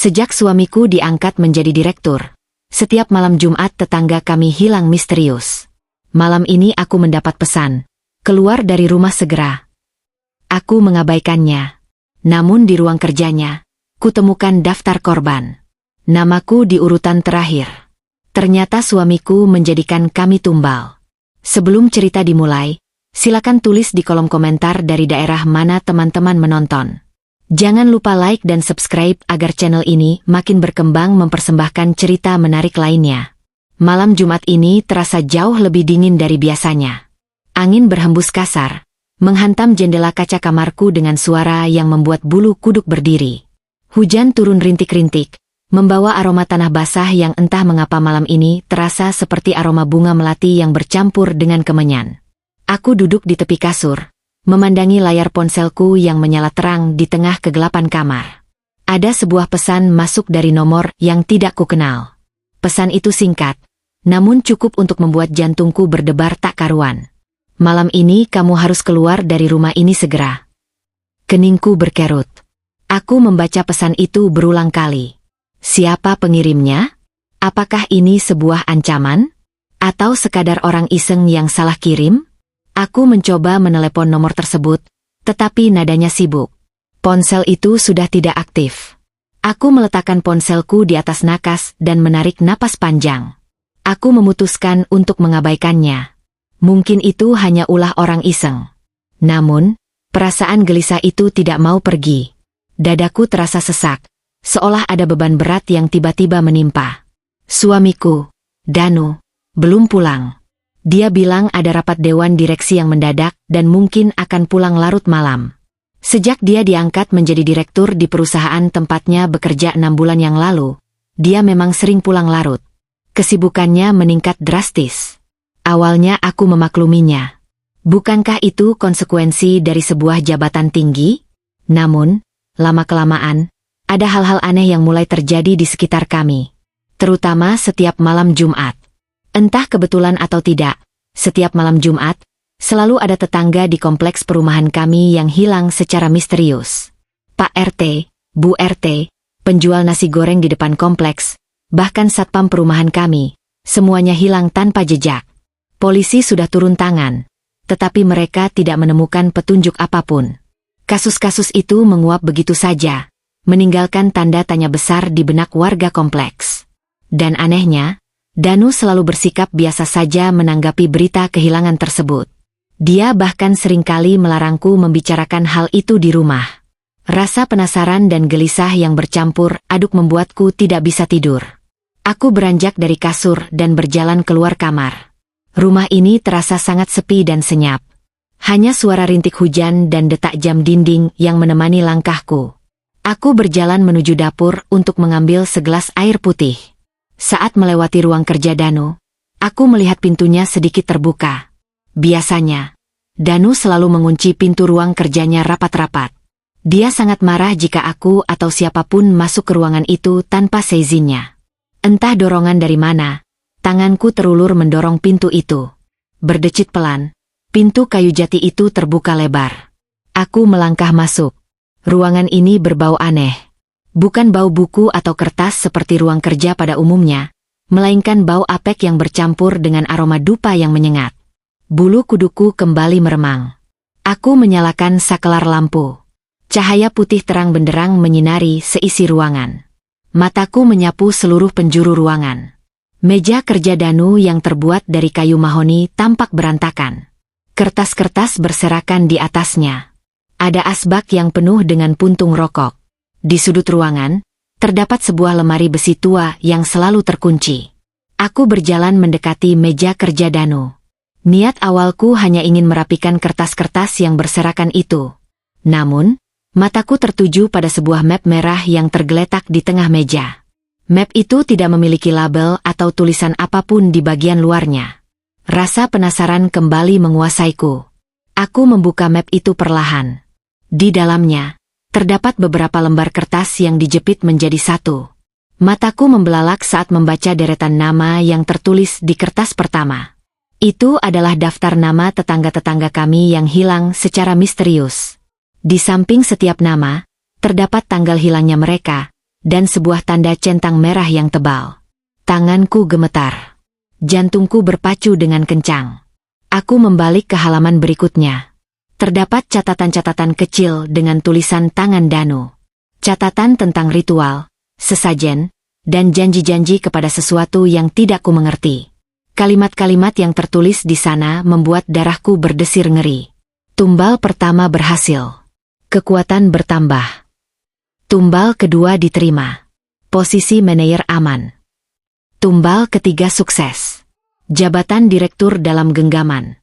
Sejak suamiku diangkat menjadi direktur, setiap malam Jumat tetangga kami hilang misterius. Malam ini aku mendapat pesan, keluar dari rumah segera. Aku mengabaikannya. Namun di ruang kerjanya, kutemukan daftar korban. Namaku di urutan terakhir. Ternyata suamiku menjadikan kami tumbal. Sebelum cerita dimulai, silakan tulis di kolom komentar dari daerah mana teman-teman menonton. Jangan lupa like dan subscribe agar channel ini makin berkembang mempersembahkan cerita menarik lainnya. Malam Jumat ini terasa jauh lebih dingin dari biasanya. Angin berhembus kasar, menghantam jendela kaca kamarku dengan suara yang membuat bulu kuduk berdiri. Hujan turun rintik-rintik, membawa aroma tanah basah yang entah mengapa malam ini terasa seperti aroma bunga melati yang bercampur dengan kemenyan. Aku duduk di tepi kasur, memandangi layar ponselku yang menyala terang di tengah kegelapan kamar. Ada sebuah pesan masuk dari nomor yang tidak kukenal. Pesan itu singkat, namun cukup untuk membuat jantungku berdebar tak karuan. Malam ini kamu harus keluar dari rumah ini segera. Keningku berkerut. Aku membaca pesan itu berulang kali. Siapa pengirimnya? Apakah ini sebuah ancaman? Atau sekadar orang iseng yang salah kirim? Aku mencoba menelepon nomor tersebut, tetapi nadanya sibuk. Ponsel itu sudah tidak aktif. Aku meletakkan ponselku di atas nakas dan menarik napas panjang. Aku memutuskan untuk mengabaikannya. Mungkin itu hanya ulah orang iseng. Namun, perasaan gelisah itu tidak mau pergi. Dadaku terasa sesak, seolah ada beban berat yang tiba-tiba menimpa. Suamiku, Danu, belum pulang. Dia bilang ada rapat dewan direksi yang mendadak dan mungkin akan pulang larut malam. Sejak dia diangkat menjadi direktur di perusahaan tempatnya bekerja 6 bulan yang lalu, dia memang sering pulang larut. Kesibukannya meningkat drastis. Awalnya aku memakluminya. Bukankah itu konsekuensi dari sebuah jabatan tinggi? Namun, lama-kelamaan, ada hal-hal aneh yang mulai terjadi di sekitar kami. Terutama setiap malam Jumat. Entah kebetulan atau tidak, setiap malam Jumat, selalu ada tetangga di kompleks perumahan kami yang hilang secara misterius. Pak RT, Bu RT, penjual nasi goreng di depan kompleks, bahkan satpam perumahan kami, semuanya hilang tanpa jejak. Polisi sudah turun tangan, tetapi mereka tidak menemukan petunjuk apapun. Kasus-kasus itu menguap begitu saja, meninggalkan tanda tanya besar di benak warga kompleks. Dan anehnya, Danu selalu bersikap biasa saja menanggapi berita kehilangan tersebut. Dia bahkan seringkali melarangku membicarakan hal itu di rumah. Rasa penasaran dan gelisah yang bercampur aduk membuatku tidak bisa tidur. Aku beranjak dari kasur dan berjalan keluar kamar. Rumah ini terasa sangat sepi dan senyap. Hanya suara rintik hujan dan detak jam dinding yang menemani langkahku. Aku berjalan menuju dapur untuk mengambil segelas air putih. Saat melewati ruang kerja Danu, aku melihat pintunya sedikit terbuka. Biasanya, Danu selalu mengunci pintu ruang kerjanya rapat-rapat. Dia sangat marah jika aku atau siapapun masuk ke ruangan itu tanpa seizinnya. Entah dorongan dari mana, tanganku terulur mendorong pintu itu. Berdecit pelan, pintu kayu jati itu terbuka lebar. Aku melangkah masuk. Ruangan ini berbau aneh. Bukan bau buku atau kertas seperti ruang kerja pada umumnya, melainkan bau apek yang bercampur dengan aroma dupa yang menyengat. Bulu kuduku kembali meremang. Aku menyalakan sakelar lampu. Cahaya putih terang benderang menyinari seisi ruangan. Mataku menyapu seluruh penjuru ruangan. Meja kerja Danu yang terbuat dari kayu mahoni tampak berantakan. Kertas-kertas berserakan di atasnya. Ada asbak yang penuh dengan puntung rokok. Di sudut ruangan, terdapat sebuah lemari besi tua yang selalu terkunci. Aku berjalan mendekati meja kerja Danu. Niat awalku hanya ingin merapikan kertas-kertas yang berserakan itu. Namun, mataku tertuju pada sebuah map merah yang tergeletak di tengah meja. Map itu tidak memiliki label atau tulisan apapun di bagian luarnya. Rasa penasaran kembali menguasaiku. Aku membuka map itu perlahan. Di dalamnya, terdapat beberapa lembar kertas yang dijepit menjadi satu. Mataku membelalak saat membaca deretan nama yang tertulis di kertas pertama. Itu adalah daftar nama tetangga-tetangga kami yang hilang secara misterius. Di samping setiap nama, terdapat tanggal hilangnya mereka, dan sebuah tanda centang merah yang tebal. Tanganku gemetar. Jantungku berpacu dengan kencang. Aku membalik ke halaman berikutnya. Terdapat catatan-catatan kecil dengan tulisan tangan Danu. Catatan tentang ritual, sesajen, dan janji-janji kepada sesuatu yang tidak ku mengerti. Kalimat-kalimat yang tertulis di sana membuat darahku berdesir ngeri. Tumbal pertama berhasil. Kekuatan bertambah. Tumbal kedua diterima. Posisi manajer aman. Tumbal ketiga sukses. Jabatan direktur dalam genggaman.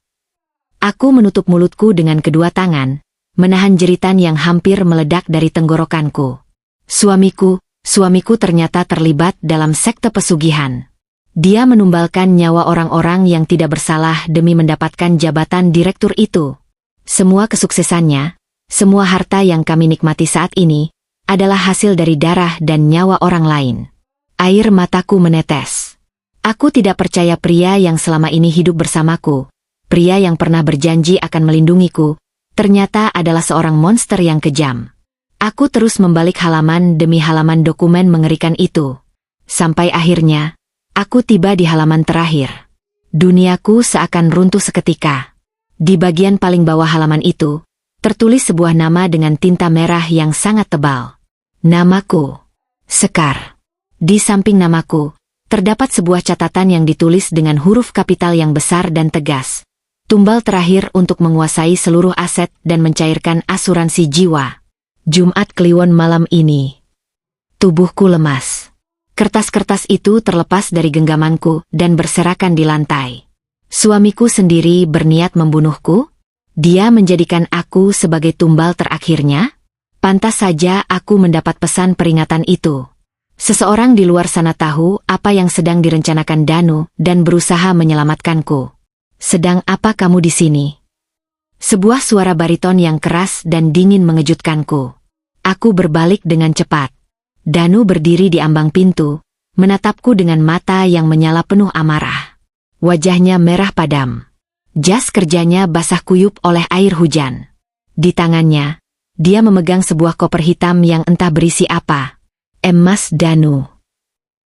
Aku menutup mulutku dengan kedua tangan, menahan jeritan yang hampir meledak dari tenggorokanku. Suamiku ternyata terlibat dalam sekte pesugihan. Dia menumbalkan nyawa orang-orang yang tidak bersalah demi mendapatkan jabatan direktur itu. Semua kesuksesannya, semua harta yang kami nikmati saat ini, adalah hasil dari darah dan nyawa orang lain. Air mataku menetes. Aku tidak percaya pria yang selama ini hidup bersamaku, pria yang pernah berjanji akan melindungiku, ternyata adalah seorang monster yang kejam. Aku terus membalik halaman demi halaman dokumen mengerikan itu. Sampai akhirnya, aku tiba di halaman terakhir. Duniaku seakan runtuh seketika. Di bagian paling bawah halaman itu, tertulis sebuah nama dengan tinta merah yang sangat tebal. Namaku, Sekar. Di samping namaku, terdapat sebuah catatan yang ditulis dengan huruf kapital yang besar dan tegas. Tumbal terakhir untuk menguasai seluruh aset dan mencairkan asuransi jiwa. Jumat Kliwon malam ini. Tubuhku lemas. Kertas-kertas itu terlepas dari genggamanku dan berserakan di lantai. Suamiku sendiri berniat membunuhku? Dia menjadikan aku sebagai tumbal terakhirnya? Pantas saja aku mendapat pesan peringatan itu. Seseorang di luar sana tahu apa yang sedang direncanakan Danu dan berusaha menyelamatkanku. Sedang apa kamu di sini? Sebuah suara bariton yang keras dan dingin mengejutkanku. Aku berbalik dengan cepat. Danu berdiri di ambang pintu, menatapku dengan mata yang menyala penuh amarah. Wajahnya merah padam. Jas kerjanya basah kuyup oleh air hujan. Di tangannya, dia memegang sebuah koper hitam yang entah berisi apa. Emas Danu.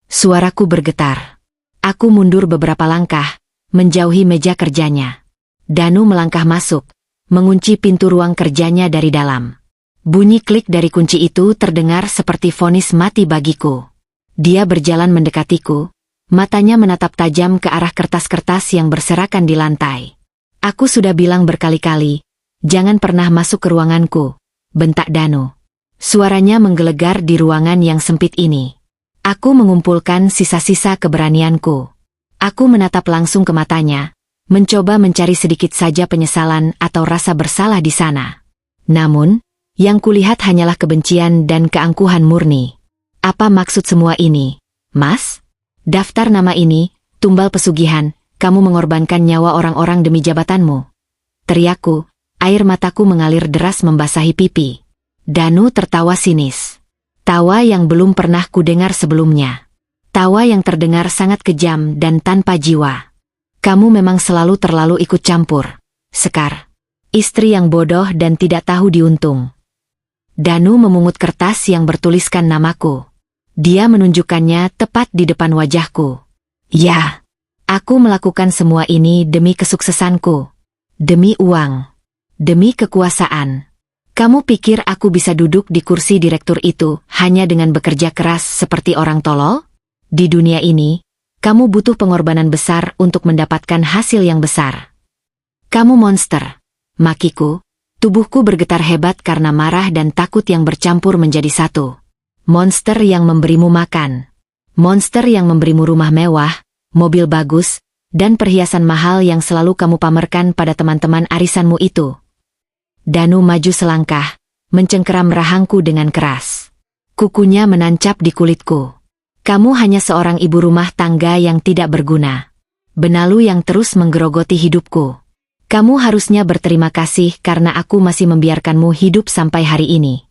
Suaraku bergetar. Aku mundur beberapa langkah, menjauhi meja kerjanya. Danu melangkah masuk, mengunci pintu ruang kerjanya dari dalam. Bunyi klik dari kunci itu terdengar seperti vonis mati bagiku. Dia berjalan mendekatiku, matanya menatap tajam ke arah kertas-kertas yang berserakan di lantai. Aku sudah bilang berkali-kali, jangan pernah masuk ke ruanganku, bentak Danu. Suaranya menggelegar di ruangan yang sempit ini. Aku mengumpulkan sisa-sisa keberanianku. Aku menatap langsung ke matanya, mencoba mencari sedikit saja penyesalan atau rasa bersalah di sana. Namun, yang kulihat hanyalah kebencian dan keangkuhan murni. Apa maksud semua ini, Mas? Daftar nama ini, tumbal pesugihan, kamu mengorbankan nyawa orang-orang demi jabatanmu. Teriakku, air mataku mengalir deras membasahi pipi. Danu tertawa sinis. Tawa yang belum pernah kudengar sebelumnya. Tawa yang terdengar sangat kejam dan tanpa jiwa. Kamu memang selalu terlalu ikut campur, Sekar. Istri yang bodoh dan tidak tahu diuntung. Danu memungut kertas yang bertuliskan namaku. Dia menunjukkannya tepat di depan wajahku. Ya, aku melakukan semua ini demi kesuksesanku. Demi uang. Demi kekuasaan. Kamu pikir aku bisa duduk di kursi direktur itu hanya dengan bekerja keras seperti orang tolol? Di dunia ini, kamu butuh pengorbanan besar untuk mendapatkan hasil yang besar. Kamu monster, makiku. Tubuhku bergetar hebat karena marah dan takut yang bercampur menjadi satu. Monster yang memberimu makan. Monster yang memberimu rumah mewah, mobil bagus, dan perhiasan mahal yang selalu kamu pamerkan pada teman-teman arisanmu itu. Danu maju selangkah, mencengkeram rahangku dengan keras. Kukunya menancap di kulitku. Kamu hanya seorang ibu rumah tangga yang tidak berguna. Benalu yang terus menggerogoti hidupku. Kamu harusnya berterima kasih karena aku masih membiarkanmu hidup sampai hari ini.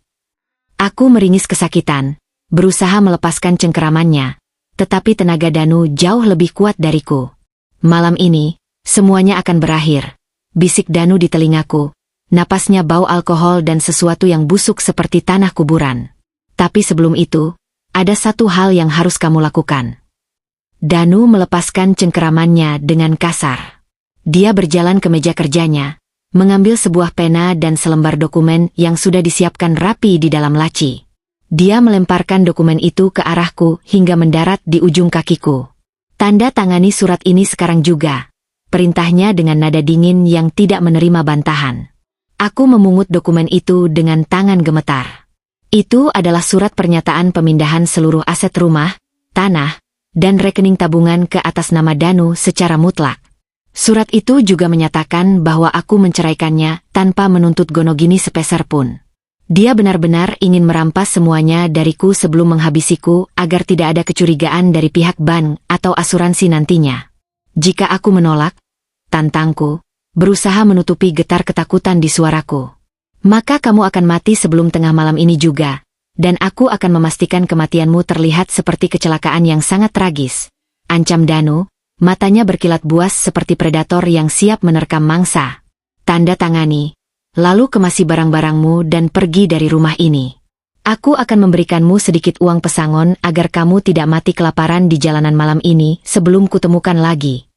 Aku meringis kesakitan, berusaha melepaskan cengkeramannya, tetapi tenaga Danu jauh lebih kuat dariku. Malam ini, semuanya akan berakhir, bisik Danu di telingaku, napasnya bau alkohol dan sesuatu yang busuk seperti tanah kuburan. Tapi sebelum itu, ada satu hal yang harus kamu lakukan. Danu melepaskan cengkeramannya dengan kasar. Dia berjalan ke meja kerjanya, mengambil sebuah pena dan selembar dokumen yang sudah disiapkan rapi di dalam laci. Dia melemparkan dokumen itu ke arahku hingga mendarat di ujung kakiku. Tanda tangani surat ini sekarang juga, perintahnya dengan nada dingin yang tidak menerima bantahan. Aku memungut dokumen itu dengan tangan gemetar. Itu adalah surat pernyataan pemindahan seluruh aset rumah, tanah, dan rekening tabungan ke atas nama Danu secara mutlak. Surat itu juga menyatakan bahwa aku menceraikannya tanpa menuntut gonogini sepeser pun. Dia benar-benar ingin merampas semuanya dariku sebelum menghabisiku agar tidak ada kecurigaan dari pihak bank atau asuransi nantinya. Jika aku menolak, tantangku, berusaha menutupi getar ketakutan di suaraku. Maka kamu akan mati sebelum tengah malam ini juga, dan aku akan memastikan kematianmu terlihat seperti kecelakaan yang sangat tragis. Ancam Danu, matanya berkilat buas seperti predator yang siap menerkam mangsa. Tanda tangani, lalu kemasi barang-barangmu dan pergi dari rumah ini. Aku akan memberikanmu sedikit uang pesangon agar kamu tidak mati kelaparan di jalanan malam ini sebelum kutemukan lagi.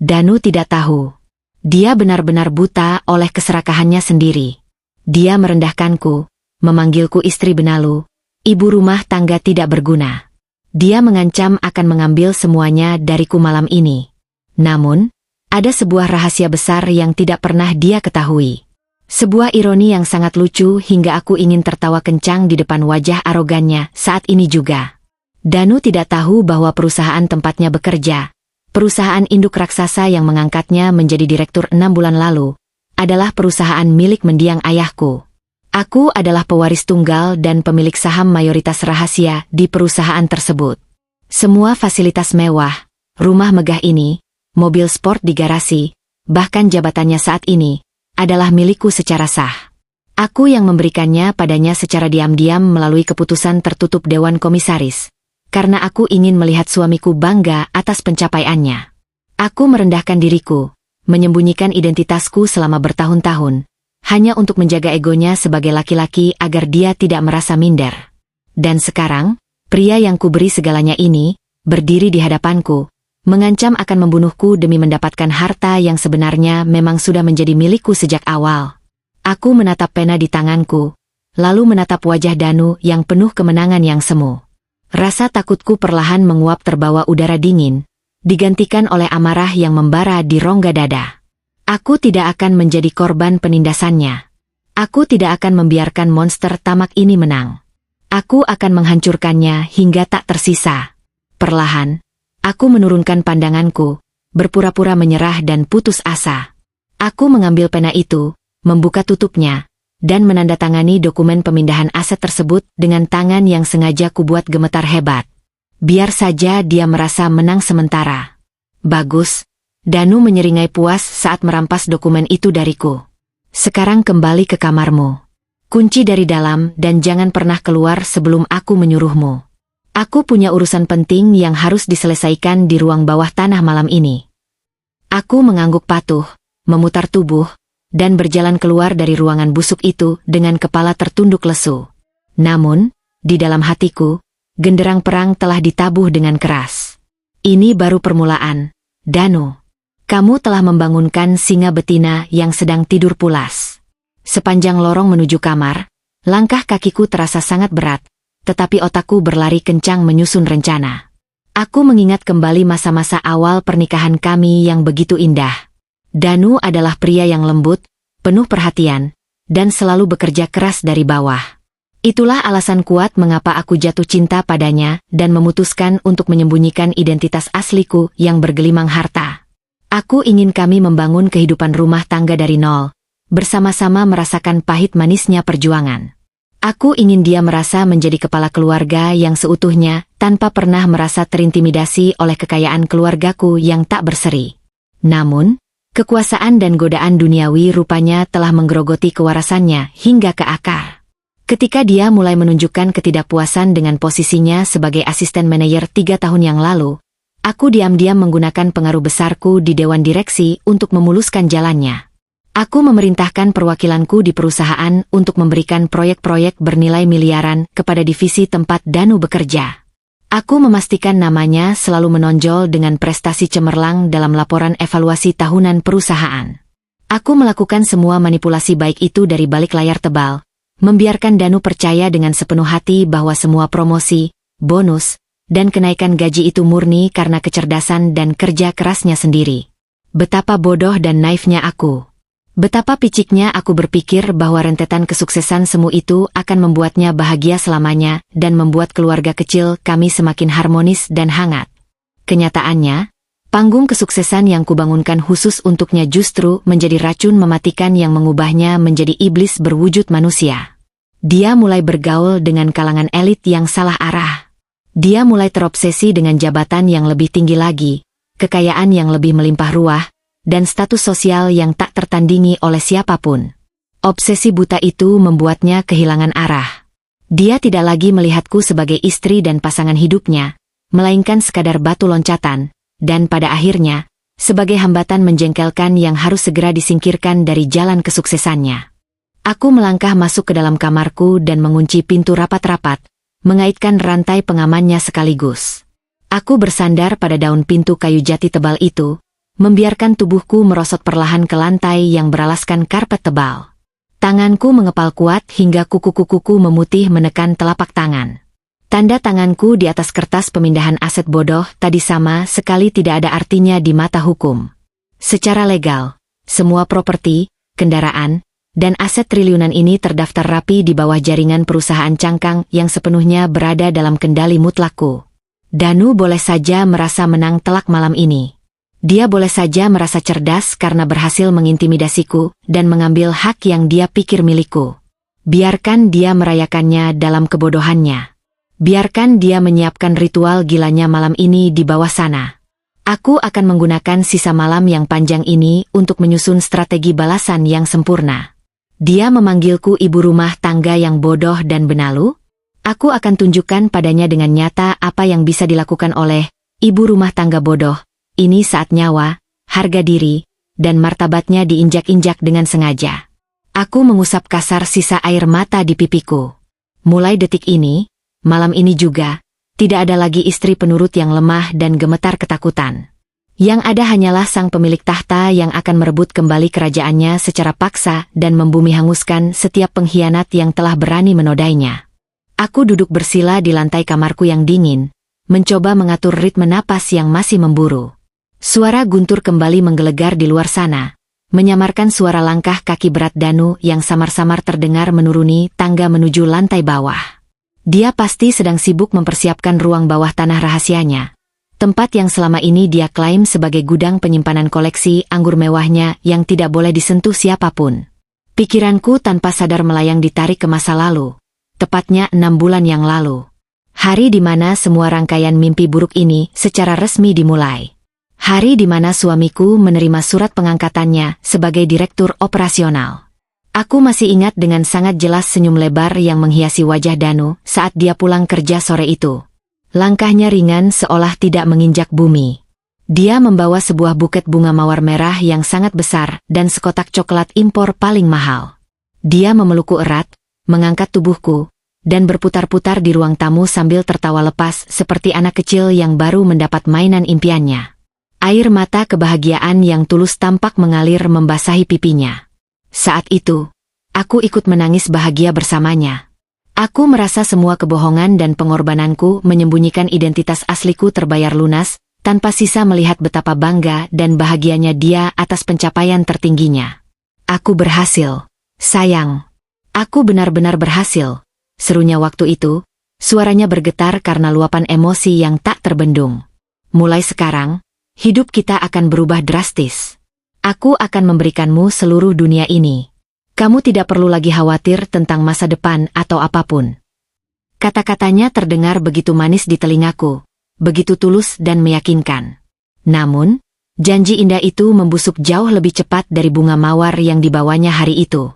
Danu tidak tahu. Dia benar-benar buta oleh keserakahannya sendiri. Dia merendahkanku, memanggilku istri benalu, ibu rumah tangga tidak berguna. Dia mengancam akan mengambil semuanya dariku malam ini. Namun, ada sebuah rahasia besar yang tidak pernah dia ketahui. Sebuah ironi yang sangat lucu hingga aku ingin tertawa kencang di depan wajah arogannya saat ini juga. Danu tidak tahu bahwa perusahaan tempatnya bekerja, perusahaan induk raksasa yang mengangkatnya menjadi direktur 6 bulan lalu, adalah perusahaan milik mendiang ayahku. Aku adalah pewaris tunggal dan pemilik saham mayoritas rahasia di perusahaan tersebut. Semua fasilitas mewah, rumah megah ini, mobil sport di garasi, bahkan jabatannya saat ini, adalah milikku secara sah. Aku yang memberikannya padanya secara diam-diam melalui keputusan tertutup Dewan Komisaris, karena aku ingin melihat suamiku bangga atas pencapaiannya. Aku merendahkan diriku, menyembunyikan identitasku selama bertahun-tahun, hanya untuk menjaga egonya sebagai laki-laki agar dia tidak merasa minder. Dan sekarang, pria yang kuberi segalanya ini, berdiri di hadapanku, mengancam akan membunuhku demi mendapatkan harta yang sebenarnya memang sudah menjadi milikku sejak awal. Aku menatap pena di tanganku, lalu menatap wajah Danu yang penuh kemenangan yang semu. Rasa takutku perlahan menguap terbawa udara dingin, digantikan oleh amarah yang membara di rongga dada. Aku tidak akan menjadi korban penindasannya. Aku tidak akan membiarkan monster tamak ini menang. Aku akan menghancurkannya hingga tak tersisa. Perlahan, aku menurunkan pandanganku, berpura-pura menyerah dan putus asa. Aku mengambil pena itu, membuka tutupnya, dan menandatangani dokumen pemindahan aset tersebut dengan tangan yang sengaja kubuat gemetar hebat. Biar saja dia merasa menang sementara. Bagus. Danu menyeringai puas saat merampas dokumen itu dariku. Sekarang kembali ke kamarmu. Kunci dari dalam dan jangan pernah keluar sebelum aku menyuruhmu. Aku punya urusan penting yang harus diselesaikan di ruang bawah tanah malam ini. Aku mengangguk patuh, memutar tubuh, dan berjalan keluar dari ruangan busuk itu dengan kepala tertunduk lesu. Namun, di dalam hatiku, genderang perang telah ditabuh dengan keras. Ini baru permulaan, Danu. Kamu telah membangunkan singa betina yang sedang tidur pulas. Sepanjang lorong menuju kamar, langkah kakiku terasa sangat berat, tetapi otakku berlari kencang menyusun rencana. Aku mengingat kembali masa-masa awal pernikahan kami yang begitu indah. Danu adalah pria yang lembut, penuh perhatian, dan selalu bekerja keras dari bawah. Itulah alasan kuat mengapa aku jatuh cinta padanya dan memutuskan untuk menyembunyikan identitas asliku yang bergelimang harta. Aku ingin kami membangun kehidupan rumah tangga dari nol, bersama-sama merasakan pahit manisnya perjuangan. Aku ingin dia merasa menjadi kepala keluarga yang seutuhnya, tanpa pernah merasa terintimidasi oleh kekayaan keluargaku yang tak berseri. Namun, kekuasaan dan godaan duniawi rupanya telah menggerogoti kewarasannya hingga ke akar. Ketika dia mulai menunjukkan ketidakpuasan dengan posisinya sebagai asisten manajer 3 tahun yang lalu, aku diam-diam menggunakan pengaruh besarku di dewan direksi untuk memuluskan jalannya. Aku memerintahkan perwakilanku di perusahaan untuk memberikan proyek-proyek bernilai miliaran kepada divisi tempat Danu bekerja. Aku memastikan namanya selalu menonjol dengan prestasi cemerlang dalam laporan evaluasi tahunan perusahaan. Aku melakukan semua manipulasi baik itu dari balik layar tebal, membiarkan Danu percaya dengan sepenuh hati bahwa semua promosi, bonus, dan kenaikan gaji itu murni karena kecerdasan dan kerja kerasnya sendiri. Betapa bodoh dan naifnya aku. Betapa piciknya aku berpikir bahwa rentetan kesuksesan semu itu akan membuatnya bahagia selamanya dan membuat keluarga kecil kami semakin harmonis dan hangat. Kenyataannya, panggung kesuksesan yang kubangunkan khusus untuknya justru menjadi racun mematikan yang mengubahnya menjadi iblis berwujud manusia. Dia mulai bergaul dengan kalangan elit yang salah arah. Dia mulai terobsesi dengan jabatan yang lebih tinggi lagi, kekayaan yang lebih melimpah ruah, dan status sosial yang tak tertandingi oleh siapapun. Obsesi buta itu membuatnya kehilangan arah. Dia tidak lagi melihatku sebagai istri dan pasangan hidupnya, melainkan sekadar batu loncatan, dan pada akhirnya, sebagai hambatan menjengkelkan yang harus segera disingkirkan dari jalan kesuksesannya. Aku melangkah masuk ke dalam kamarku dan mengunci pintu rapat-rapat, mengaitkan rantai pengamannya sekaligus. Aku bersandar pada daun pintu kayu jati tebal itu, membiarkan tubuhku merosot perlahan ke lantai yang beralaskan karpet tebal. Tanganku mengepal kuat hingga kuku-kukuku memutih menekan telapak tangan. Tanda tanganku di atas kertas pemindahan aset bodoh tadi sama sekali tidak ada artinya di mata hukum. Secara legal, semua properti, kendaraan, dan aset triliunan ini terdaftar rapi di bawah jaringan perusahaan cangkang yang sepenuhnya berada dalam kendali mutlakku. Danu boleh saja merasa menang telak malam ini. Dia boleh saja merasa cerdas karena berhasil mengintimidasiku dan mengambil hak yang dia pikir milikku. Biarkan dia merayakannya dalam kebodohannya. Biarkan dia menyiapkan ritual gilanya malam ini di bawah sana. Aku akan menggunakan sisa malam yang panjang ini untuk menyusun strategi balasan yang sempurna. Dia memanggilku ibu rumah tangga yang bodoh dan benalu. Aku akan tunjukkan padanya dengan nyata apa yang bisa dilakukan oleh ibu rumah tangga bodoh. Ini saat nyawa, harga diri, dan martabatnya diinjak-injak dengan sengaja. Aku mengusap kasar sisa air mata di pipiku. Mulai detik ini, malam ini juga, tidak ada lagi istri penurut yang lemah dan gemetar ketakutan. Yang ada hanyalah sang pemilik tahta yang akan merebut kembali kerajaannya secara paksa dan membumi hanguskan setiap pengkhianat yang telah berani menodainya. Aku duduk bersila di lantai kamarku yang dingin, mencoba mengatur ritme napas yang masih memburu. Suara guntur kembali menggelegar di luar sana, menyamarkan suara langkah kaki berat Danu yang samar-samar terdengar menuruni tangga menuju lantai bawah. Dia pasti sedang sibuk mempersiapkan ruang bawah tanah rahasianya, tempat yang selama ini dia klaim sebagai gudang penyimpanan koleksi anggur mewahnya yang tidak boleh disentuh siapapun. Pikiranku tanpa sadar melayang ditarik ke masa lalu, tepatnya 6 bulan yang lalu. Hari di mana semua rangkaian mimpi buruk ini secara resmi dimulai. Hari di mana suamiku menerima surat pengangkatannya sebagai direktur operasional. Aku masih ingat dengan sangat jelas senyum lebar yang menghiasi wajah Danu saat dia pulang kerja sore itu. Langkahnya ringan seolah tidak menginjak bumi. Dia membawa sebuah buket bunga mawar merah yang sangat besar dan sekotak coklat impor paling mahal. Dia memelukku erat, mengangkat tubuhku, dan berputar-putar di ruang tamu sambil tertawa lepas seperti anak kecil yang baru mendapat mainan impiannya. Air mata kebahagiaan yang tulus tampak mengalir membasahi pipinya. Saat itu, aku ikut menangis bahagia bersamanya. Aku merasa semua kebohongan dan pengorbananku menyembunyikan identitas asliku terbayar lunas, tanpa sisa melihat betapa bangga dan bahagianya dia atas pencapaian tertingginya. Aku berhasil, sayang. Aku benar-benar berhasil. Serunya waktu itu, suaranya bergetar karena luapan emosi yang tak terbendung. Mulai sekarang, hidup kita akan berubah drastis. Aku akan memberikanmu seluruh dunia ini. Kamu tidak perlu lagi khawatir tentang masa depan atau apapun. Kata-katanya terdengar begitu manis di telingaku, begitu tulus dan meyakinkan. Namun, janji indah itu membusuk jauh lebih cepat dari bunga mawar yang dibawanya hari itu.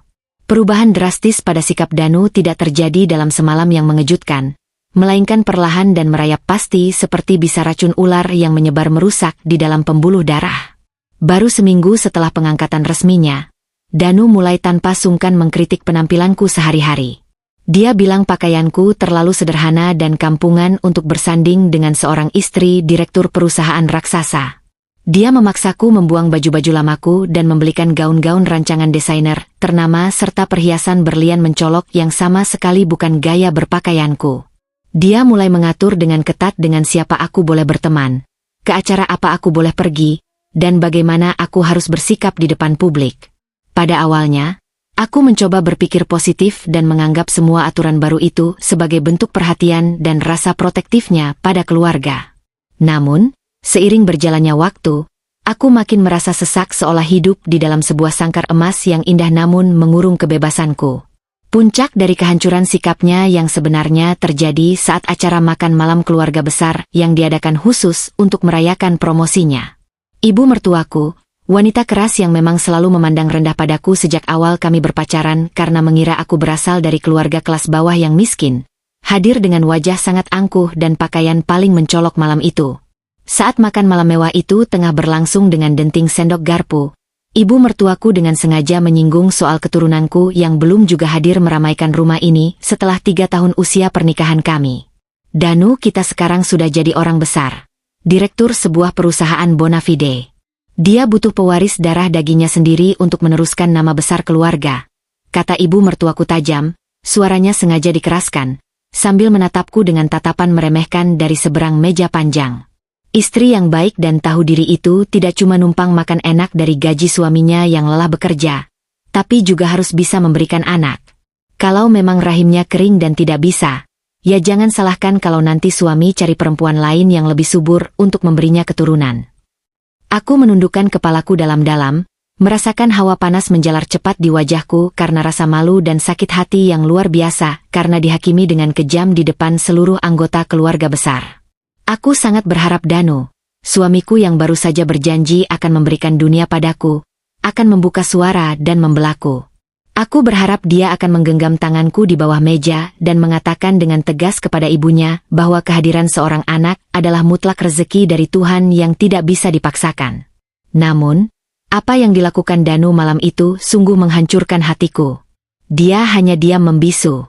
Perubahan drastis pada sikap Danu tidak terjadi dalam semalam yang mengejutkan, melainkan perlahan dan merayap pasti seperti bisa racun ular yang menyebar merusak di dalam pembuluh darah. Baru seminggu setelah pengangkatan resminya, Danu mulai tanpa sungkan mengkritik penampilanku sehari-hari. Dia bilang pakaianku terlalu sederhana dan kampungan untuk bersanding dengan seorang istri direktur perusahaan raksasa. Dia memaksaku membuang baju-baju lamaku dan membelikan gaun-gaun rancangan desainer ternama serta perhiasan berlian mencolok yang sama sekali bukan gaya berpakaianku. Dia mulai mengatur dengan ketat dengan siapa aku boleh berteman, ke acara apa aku boleh pergi, dan bagaimana aku harus bersikap di depan publik. Pada awalnya, aku mencoba berpikir positif dan menganggap semua aturan baru itu sebagai bentuk perhatian dan rasa protektifnya pada keluarga. Namun, seiring berjalannya waktu, aku makin merasa sesak seolah hidup di dalam sebuah sangkar emas yang indah namun mengurung kebebasanku. Puncak dari kehancuran sikapnya yang sebenarnya terjadi saat acara makan malam keluarga besar yang diadakan khusus untuk merayakan promosinya. Ibu mertuaku, wanita keras yang memang selalu memandang rendah padaku sejak awal kami berpacaran karena mengira aku berasal dari keluarga kelas bawah yang miskin, hadir dengan wajah sangat angkuh dan pakaian paling mencolok malam itu. Saat makan malam mewah itu tengah berlangsung dengan denting sendok garpu, ibu mertuaku dengan sengaja menyinggung soal keturunanku yang belum juga hadir meramaikan rumah ini setelah 3 tahun usia pernikahan kami. Danu, kita sekarang sudah jadi orang besar. Direktur sebuah perusahaan bona fide. Dia butuh pewaris darah dagingnya sendiri untuk meneruskan nama besar keluarga, kata ibu mertuaku tajam, suaranya sengaja dikeraskan, sambil menatapku dengan tatapan meremehkan dari seberang meja panjang. Istri yang baik dan tahu diri itu tidak cuma numpang makan enak dari gaji suaminya yang lelah bekerja, tapi juga harus bisa memberikan anak. Kalau memang rahimnya kering dan tidak bisa, ya jangan salahkan kalau nanti suami cari perempuan lain yang lebih subur untuk memberinya keturunan. Aku menundukkan kepalaku dalam-dalam, merasakan hawa panas menjalar cepat di wajahku karena rasa malu dan sakit hati yang luar biasa karena dihakimi dengan kejam di depan seluruh anggota keluarga besar. Aku sangat berharap Danu, suamiku yang baru saja berjanji akan memberikan dunia padaku, akan membuka suara dan membelaku. Aku berharap dia akan menggenggam tanganku di bawah meja dan mengatakan dengan tegas kepada ibunya bahwa kehadiran seorang anak adalah mutlak rezeki dari Tuhan yang tidak bisa dipaksakan. Namun, apa yang dilakukan Danu malam itu sungguh menghancurkan hatiku. Dia hanya diam membisu.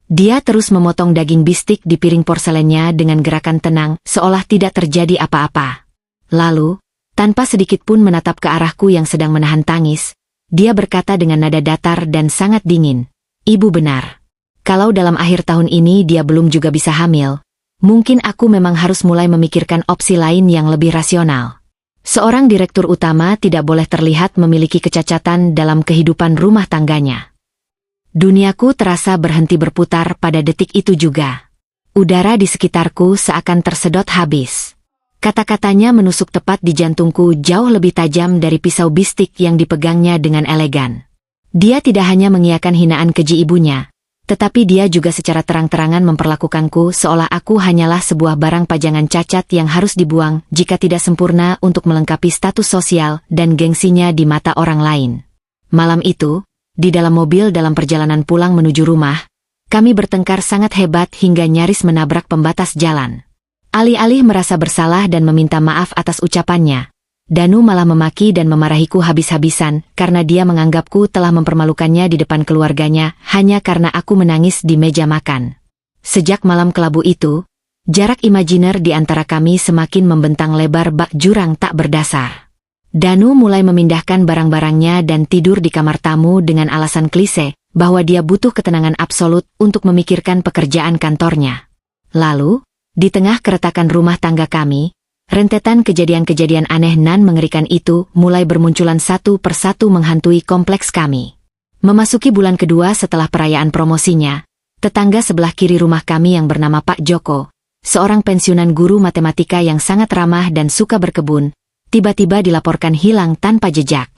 Dia terus memotong daging bistik di piring porselennya dengan gerakan tenang, seolah tidak terjadi apa-apa. Lalu, tanpa sedikit pun menatap ke arahku yang sedang menahan tangis, dia berkata dengan nada datar dan sangat dingin, "Ibu benar. Kalau dalam akhir tahun ini dia belum juga bisa hamil, mungkin aku memang harus mulai memikirkan opsi lain yang lebih rasional. Seorang direktur utama tidak boleh terlihat memiliki kecacatan dalam kehidupan rumah tangganya." Duniaku terasa berhenti berputar pada detik itu juga. Udara di sekitarku seakan tersedot habis. Kata-katanya menusuk tepat di jantungku jauh lebih tajam dari pisau bistik yang dipegangnya dengan elegan. Dia tidak hanya mengiyakan hinaan keji ibunya, tetapi dia juga secara terang-terangan memperlakukanku seolah aku hanyalah sebuah barang pajangan cacat yang harus dibuang jika tidak sempurna untuk melengkapi status sosial dan gengsinya di mata orang lain. Malam itu, di dalam mobil dalam perjalanan pulang menuju rumah, kami bertengkar sangat hebat hingga nyaris menabrak pembatas jalan. Alih-alih merasa bersalah dan meminta maaf atas ucapannya, Danu malah memaki dan memarahiku habis-habisan karena dia menganggapku telah mempermalukannya di depan keluarganya hanya karena aku menangis di meja makan. Sejak malam kelabu itu, jarak imajiner di antara kami semakin membentang lebar bak jurang tak berdasar. Danu mulai memindahkan barang-barangnya dan tidur di kamar tamu dengan alasan klise bahwa dia butuh ketenangan absolut untuk memikirkan pekerjaan kantornya. Lalu, di tengah keretakan rumah tangga kami, rentetan kejadian-kejadian aneh nan mengerikan itu mulai bermunculan satu persatu menghantui kompleks kami. Memasuki bulan kedua setelah perayaan promosinya, tetangga sebelah kiri rumah kami yang bernama Pak Joko, seorang pensiunan guru matematika yang sangat ramah dan suka berkebun, tiba-tiba dilaporkan hilang tanpa jejak.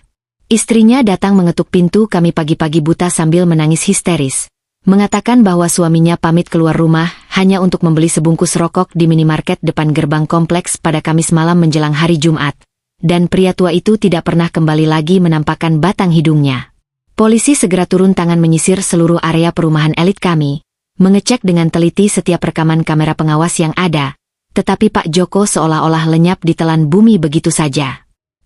Istrinya datang mengetuk pintu kami pagi-pagi buta sambil menangis histeris, mengatakan bahwa suaminya pamit keluar rumah hanya untuk membeli sebungkus rokok di minimarket depan gerbang kompleks pada Kamis malam menjelang hari Jumat, dan pria tua itu tidak pernah kembali lagi menampakkan batang hidungnya. Polisi segera turun tangan menyisir seluruh area perumahan elit kami, mengecek dengan teliti setiap rekaman kamera pengawas yang ada, tetapi Pak Joko seolah-olah lenyap ditelan bumi begitu saja.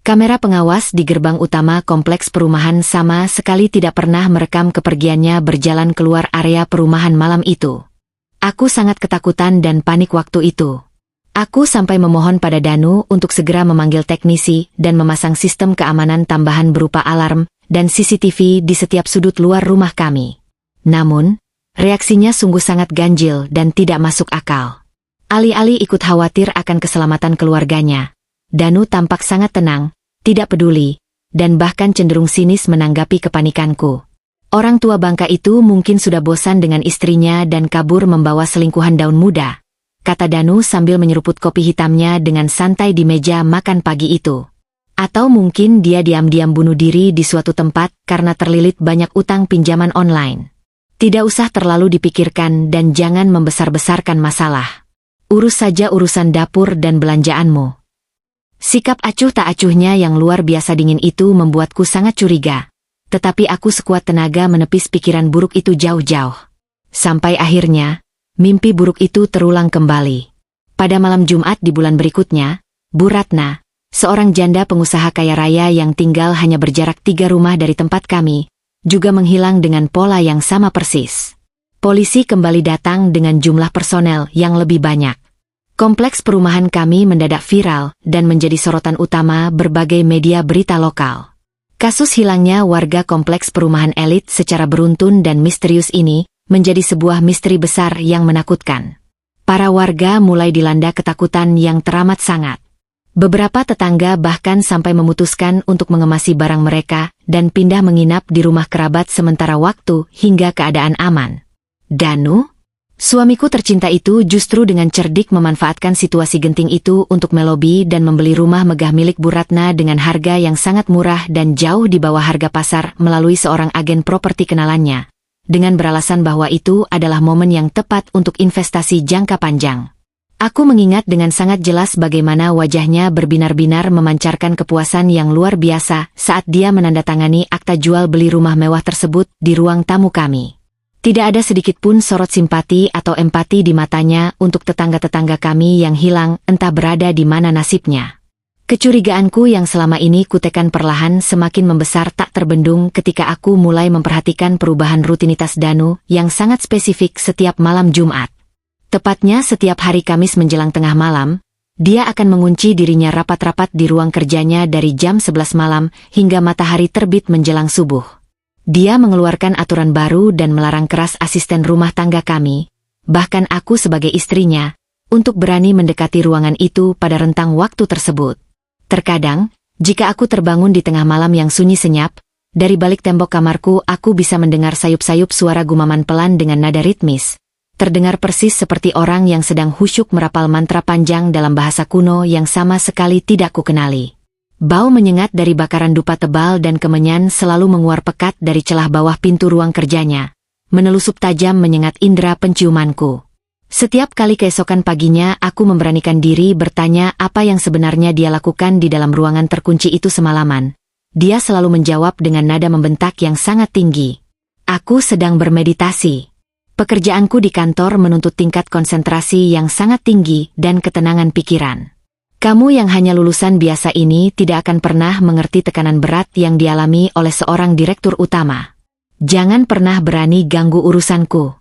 Kamera pengawas di gerbang utama kompleks perumahan sama sekali tidak pernah merekam kepergiannya berjalan keluar area perumahan malam itu. Aku sangat ketakutan dan panik waktu itu. Aku sampai memohon pada Danu untuk segera memanggil teknisi dan memasang sistem keamanan tambahan berupa alarm dan CCTV di setiap sudut luar rumah kami. Namun, reaksinya sungguh sangat ganjil dan tidak masuk akal. Alih-alih ikut khawatir akan keselamatan keluarganya, Danu tampak sangat tenang, tidak peduli, dan bahkan cenderung sinis menanggapi kepanikanku. Orang tua bangka itu mungkin sudah bosan dengan istrinya dan kabur membawa selingkuhan daun muda, kata Danu sambil menyeruput kopi hitamnya dengan santai di meja makan pagi itu. Atau mungkin dia diam-diam bunuh diri di suatu tempat karena terlilit banyak utang pinjaman online. Tidak usah terlalu dipikirkan dan jangan membesar-besarkan masalah. Urus saja urusan dapur dan belanjaanmu. Sikap acuh tak acuhnya yang luar biasa dingin itu membuatku sangat curiga. Tetapi aku sekuat tenaga menepis pikiran buruk itu jauh-jauh. Sampai akhirnya, mimpi buruk itu terulang kembali. Pada malam Jumat di bulan berikutnya, Bu Ratna, seorang janda pengusaha kaya raya yang tinggal hanya berjarak 3 rumah dari tempat kami, juga menghilang dengan pola yang sama persis. Polisi kembali datang dengan jumlah personel yang lebih banyak. Kompleks perumahan kami mendadak viral dan menjadi sorotan utama berbagai media berita lokal. Kasus hilangnya warga kompleks perumahan elit secara beruntun dan misterius ini menjadi sebuah misteri besar yang menakutkan. Para warga mulai dilanda ketakutan yang teramat sangat. Beberapa tetangga bahkan sampai memutuskan untuk mengemasi barang mereka dan pindah menginap di rumah kerabat sementara waktu hingga keadaan aman. Danu? Suamiku tercinta itu justru dengan cerdik memanfaatkan situasi genting itu untuk melobi dan membeli rumah megah milik Bu Ratna dengan harga yang sangat murah dan jauh di bawah harga pasar melalui seorang agen properti kenalannya, dengan beralasan bahwa itu adalah momen yang tepat untuk investasi jangka panjang. Aku mengingat dengan sangat jelas bagaimana wajahnya berbinar-binar memancarkan kepuasan yang luar biasa saat dia menandatangani akta jual beli rumah mewah tersebut di ruang tamu kami. Tidak ada sedikit pun sorot simpati atau empati di matanya untuk tetangga-tetangga kami yang hilang entah berada di mana nasibnya. Kecurigaanku yang selama ini kutekan perlahan semakin membesar tak terbendung ketika aku mulai memperhatikan perubahan rutinitas Danu yang sangat spesifik setiap malam Jumat. Tepatnya setiap hari Kamis menjelang tengah malam, dia akan mengunci dirinya rapat-rapat di ruang kerjanya dari jam 11 malam hingga matahari terbit menjelang subuh. Dia mengeluarkan aturan baru dan melarang keras asisten rumah tangga kami, bahkan aku sebagai istrinya, untuk berani mendekati ruangan itu pada rentang waktu tersebut. Terkadang, jika aku terbangun di tengah malam yang sunyi senyap, dari balik tembok kamarku aku bisa mendengar sayup-sayup suara gumaman pelan dengan nada ritmis. Terdengar persis seperti orang yang sedang khusyuk merapal mantra panjang dalam bahasa kuno yang sama sekali tidak kukenali. Bau menyengat dari bakaran dupa tebal dan kemenyan selalu menguar pekat dari celah bawah pintu ruang kerjanya, menelusup tajam menyengat indera penciumanku. Setiap kali keesokan paginya aku memberanikan diri bertanya apa yang sebenarnya dia lakukan di dalam ruangan terkunci itu semalaman. Dia selalu menjawab dengan nada membentak yang sangat tinggi. Aku sedang bermeditasi. Pekerjaanku di kantor menuntut tingkat konsentrasi yang sangat tinggi dan ketenangan pikiran. Kamu yang hanya lulusan biasa ini tidak akan pernah mengerti tekanan berat yang dialami oleh seorang direktur utama. Jangan pernah berani ganggu urusanku.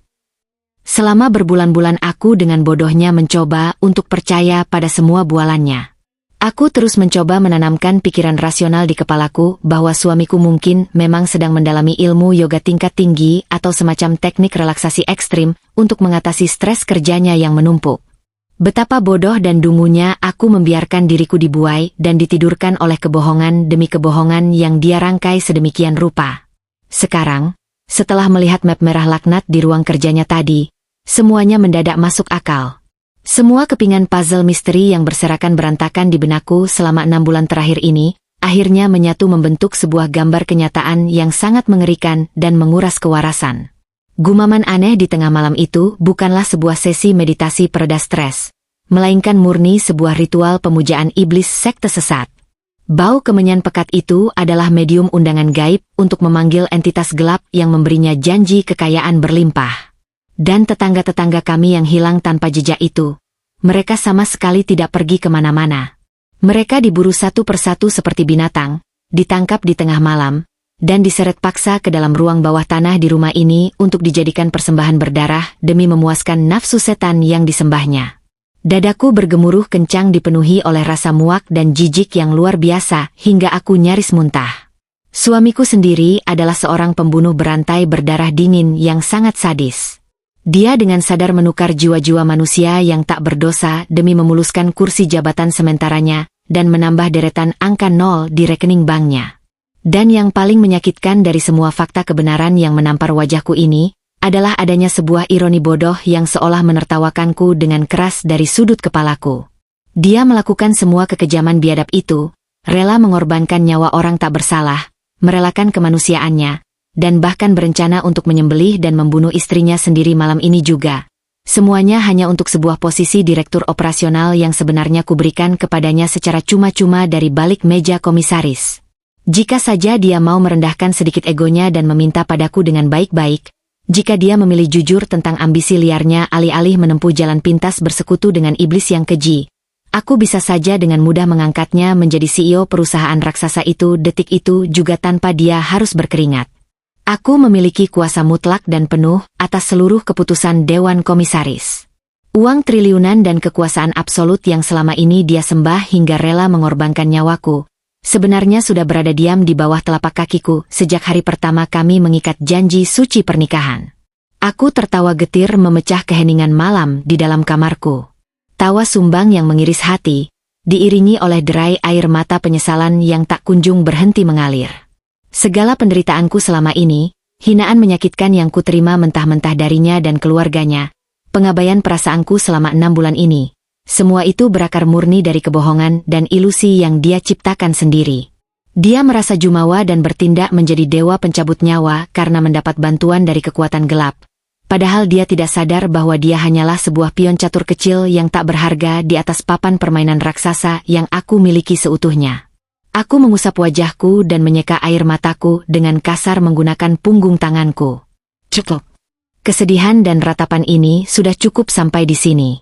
Selama berbulan-bulan aku dengan bodohnya mencoba untuk percaya pada semua bualannya. Aku terus mencoba menanamkan pikiran rasional di kepalaku bahwa suamiku mungkin memang sedang mendalami ilmu yoga tingkat tinggi atau semacam teknik relaksasi ekstrim untuk mengatasi stres kerjanya yang menumpuk. Betapa bodoh dan dungunya aku membiarkan diriku dibuai dan ditidurkan oleh kebohongan demi kebohongan yang dia rangkai sedemikian rupa. Sekarang, setelah melihat map merah laknat di ruang kerjanya tadi, semuanya mendadak masuk akal. Semua kepingan puzzle misteri yang berserakan berantakan di benakku selama 6 bulan terakhir ini, akhirnya menyatu membentuk sebuah gambar kenyataan yang sangat mengerikan dan menguras kewarasan. Gumaman aneh di tengah malam itu bukanlah sebuah sesi meditasi pereda stres, melainkan murni sebuah ritual pemujaan iblis sekte sesat. Bau kemenyan pekat itu adalah medium undangan gaib untuk memanggil entitas gelap yang memberinya janji kekayaan berlimpah. Dan tetangga-tetangga kami yang hilang tanpa jejak itu, mereka sama sekali tidak pergi kemana-mana. Mereka diburu satu persatu seperti binatang, ditangkap di tengah malam, dan diseret paksa ke dalam ruang bawah tanah di rumah ini untuk dijadikan persembahan berdarah demi memuaskan nafsu setan yang disembahnya. Dadaku bergemuruh kencang dipenuhi oleh rasa muak dan jijik yang luar biasa hingga aku nyaris muntah. Suamiku sendiri adalah seorang pembunuh berantai berdarah dingin yang sangat sadis. Dia dengan sadar menukar jiwa-jiwa manusia yang tak berdosa demi memuluskan kursi jabatan sementaranya dan menambah deretan angka 0 di rekening banknya. Dan yang paling menyakitkan dari semua fakta kebenaran yang menampar wajahku ini, adalah adanya sebuah ironi bodoh yang seolah menertawakanku dengan keras dari sudut kepalaku. Dia melakukan semua kekejaman biadab itu, rela mengorbankan nyawa orang tak bersalah, merelakan kemanusiaannya, dan bahkan berencana untuk menyembelih dan membunuh istrinya sendiri malam ini juga. Semuanya hanya untuk sebuah posisi direktur operasional yang sebenarnya kuberikan kepadanya secara cuma-cuma dari balik meja komisaris. Jika saja dia mau merendahkan sedikit egonya dan meminta padaku dengan baik-baik, jika dia memilih jujur tentang ambisi liarnya alih-alih menempuh jalan pintas bersekutu dengan iblis yang keji, aku bisa saja dengan mudah mengangkatnya menjadi CEO perusahaan raksasa itu detik itu juga tanpa dia harus berkeringat. Aku memiliki kuasa mutlak dan penuh atas seluruh keputusan Dewan Komisaris. Uang triliunan dan kekuasaan absolut yang selama ini dia sembah hingga rela mengorbankan nyawaku, sebenarnya sudah berada diam di bawah telapak kakiku sejak hari pertama kami mengikat janji suci pernikahan. Aku tertawa getir memecah keheningan malam di dalam kamarku. Tawa sumbang yang mengiris hati, diiringi oleh derai air mata penyesalan yang tak kunjung berhenti mengalir. Segala penderitaanku selama ini, hinaan menyakitkan yang kuterima mentah-mentah darinya dan keluarganya, pengabaian perasaanku selama 6 bulan ini, semua itu berakar murni dari kebohongan dan ilusi yang dia ciptakan sendiri. Dia merasa jumawa dan bertindak menjadi dewa pencabut nyawa karena mendapat bantuan dari kekuatan gelap, padahal dia tidak sadar bahwa dia hanyalah sebuah pion catur kecil yang tak berharga di atas papan permainan raksasa yang aku miliki seutuhnya. Aku mengusap wajahku dan menyeka air mataku dengan kasar menggunakan punggung tanganku. Cukup. Kesedihan dan ratapan ini sudah cukup sampai di sini.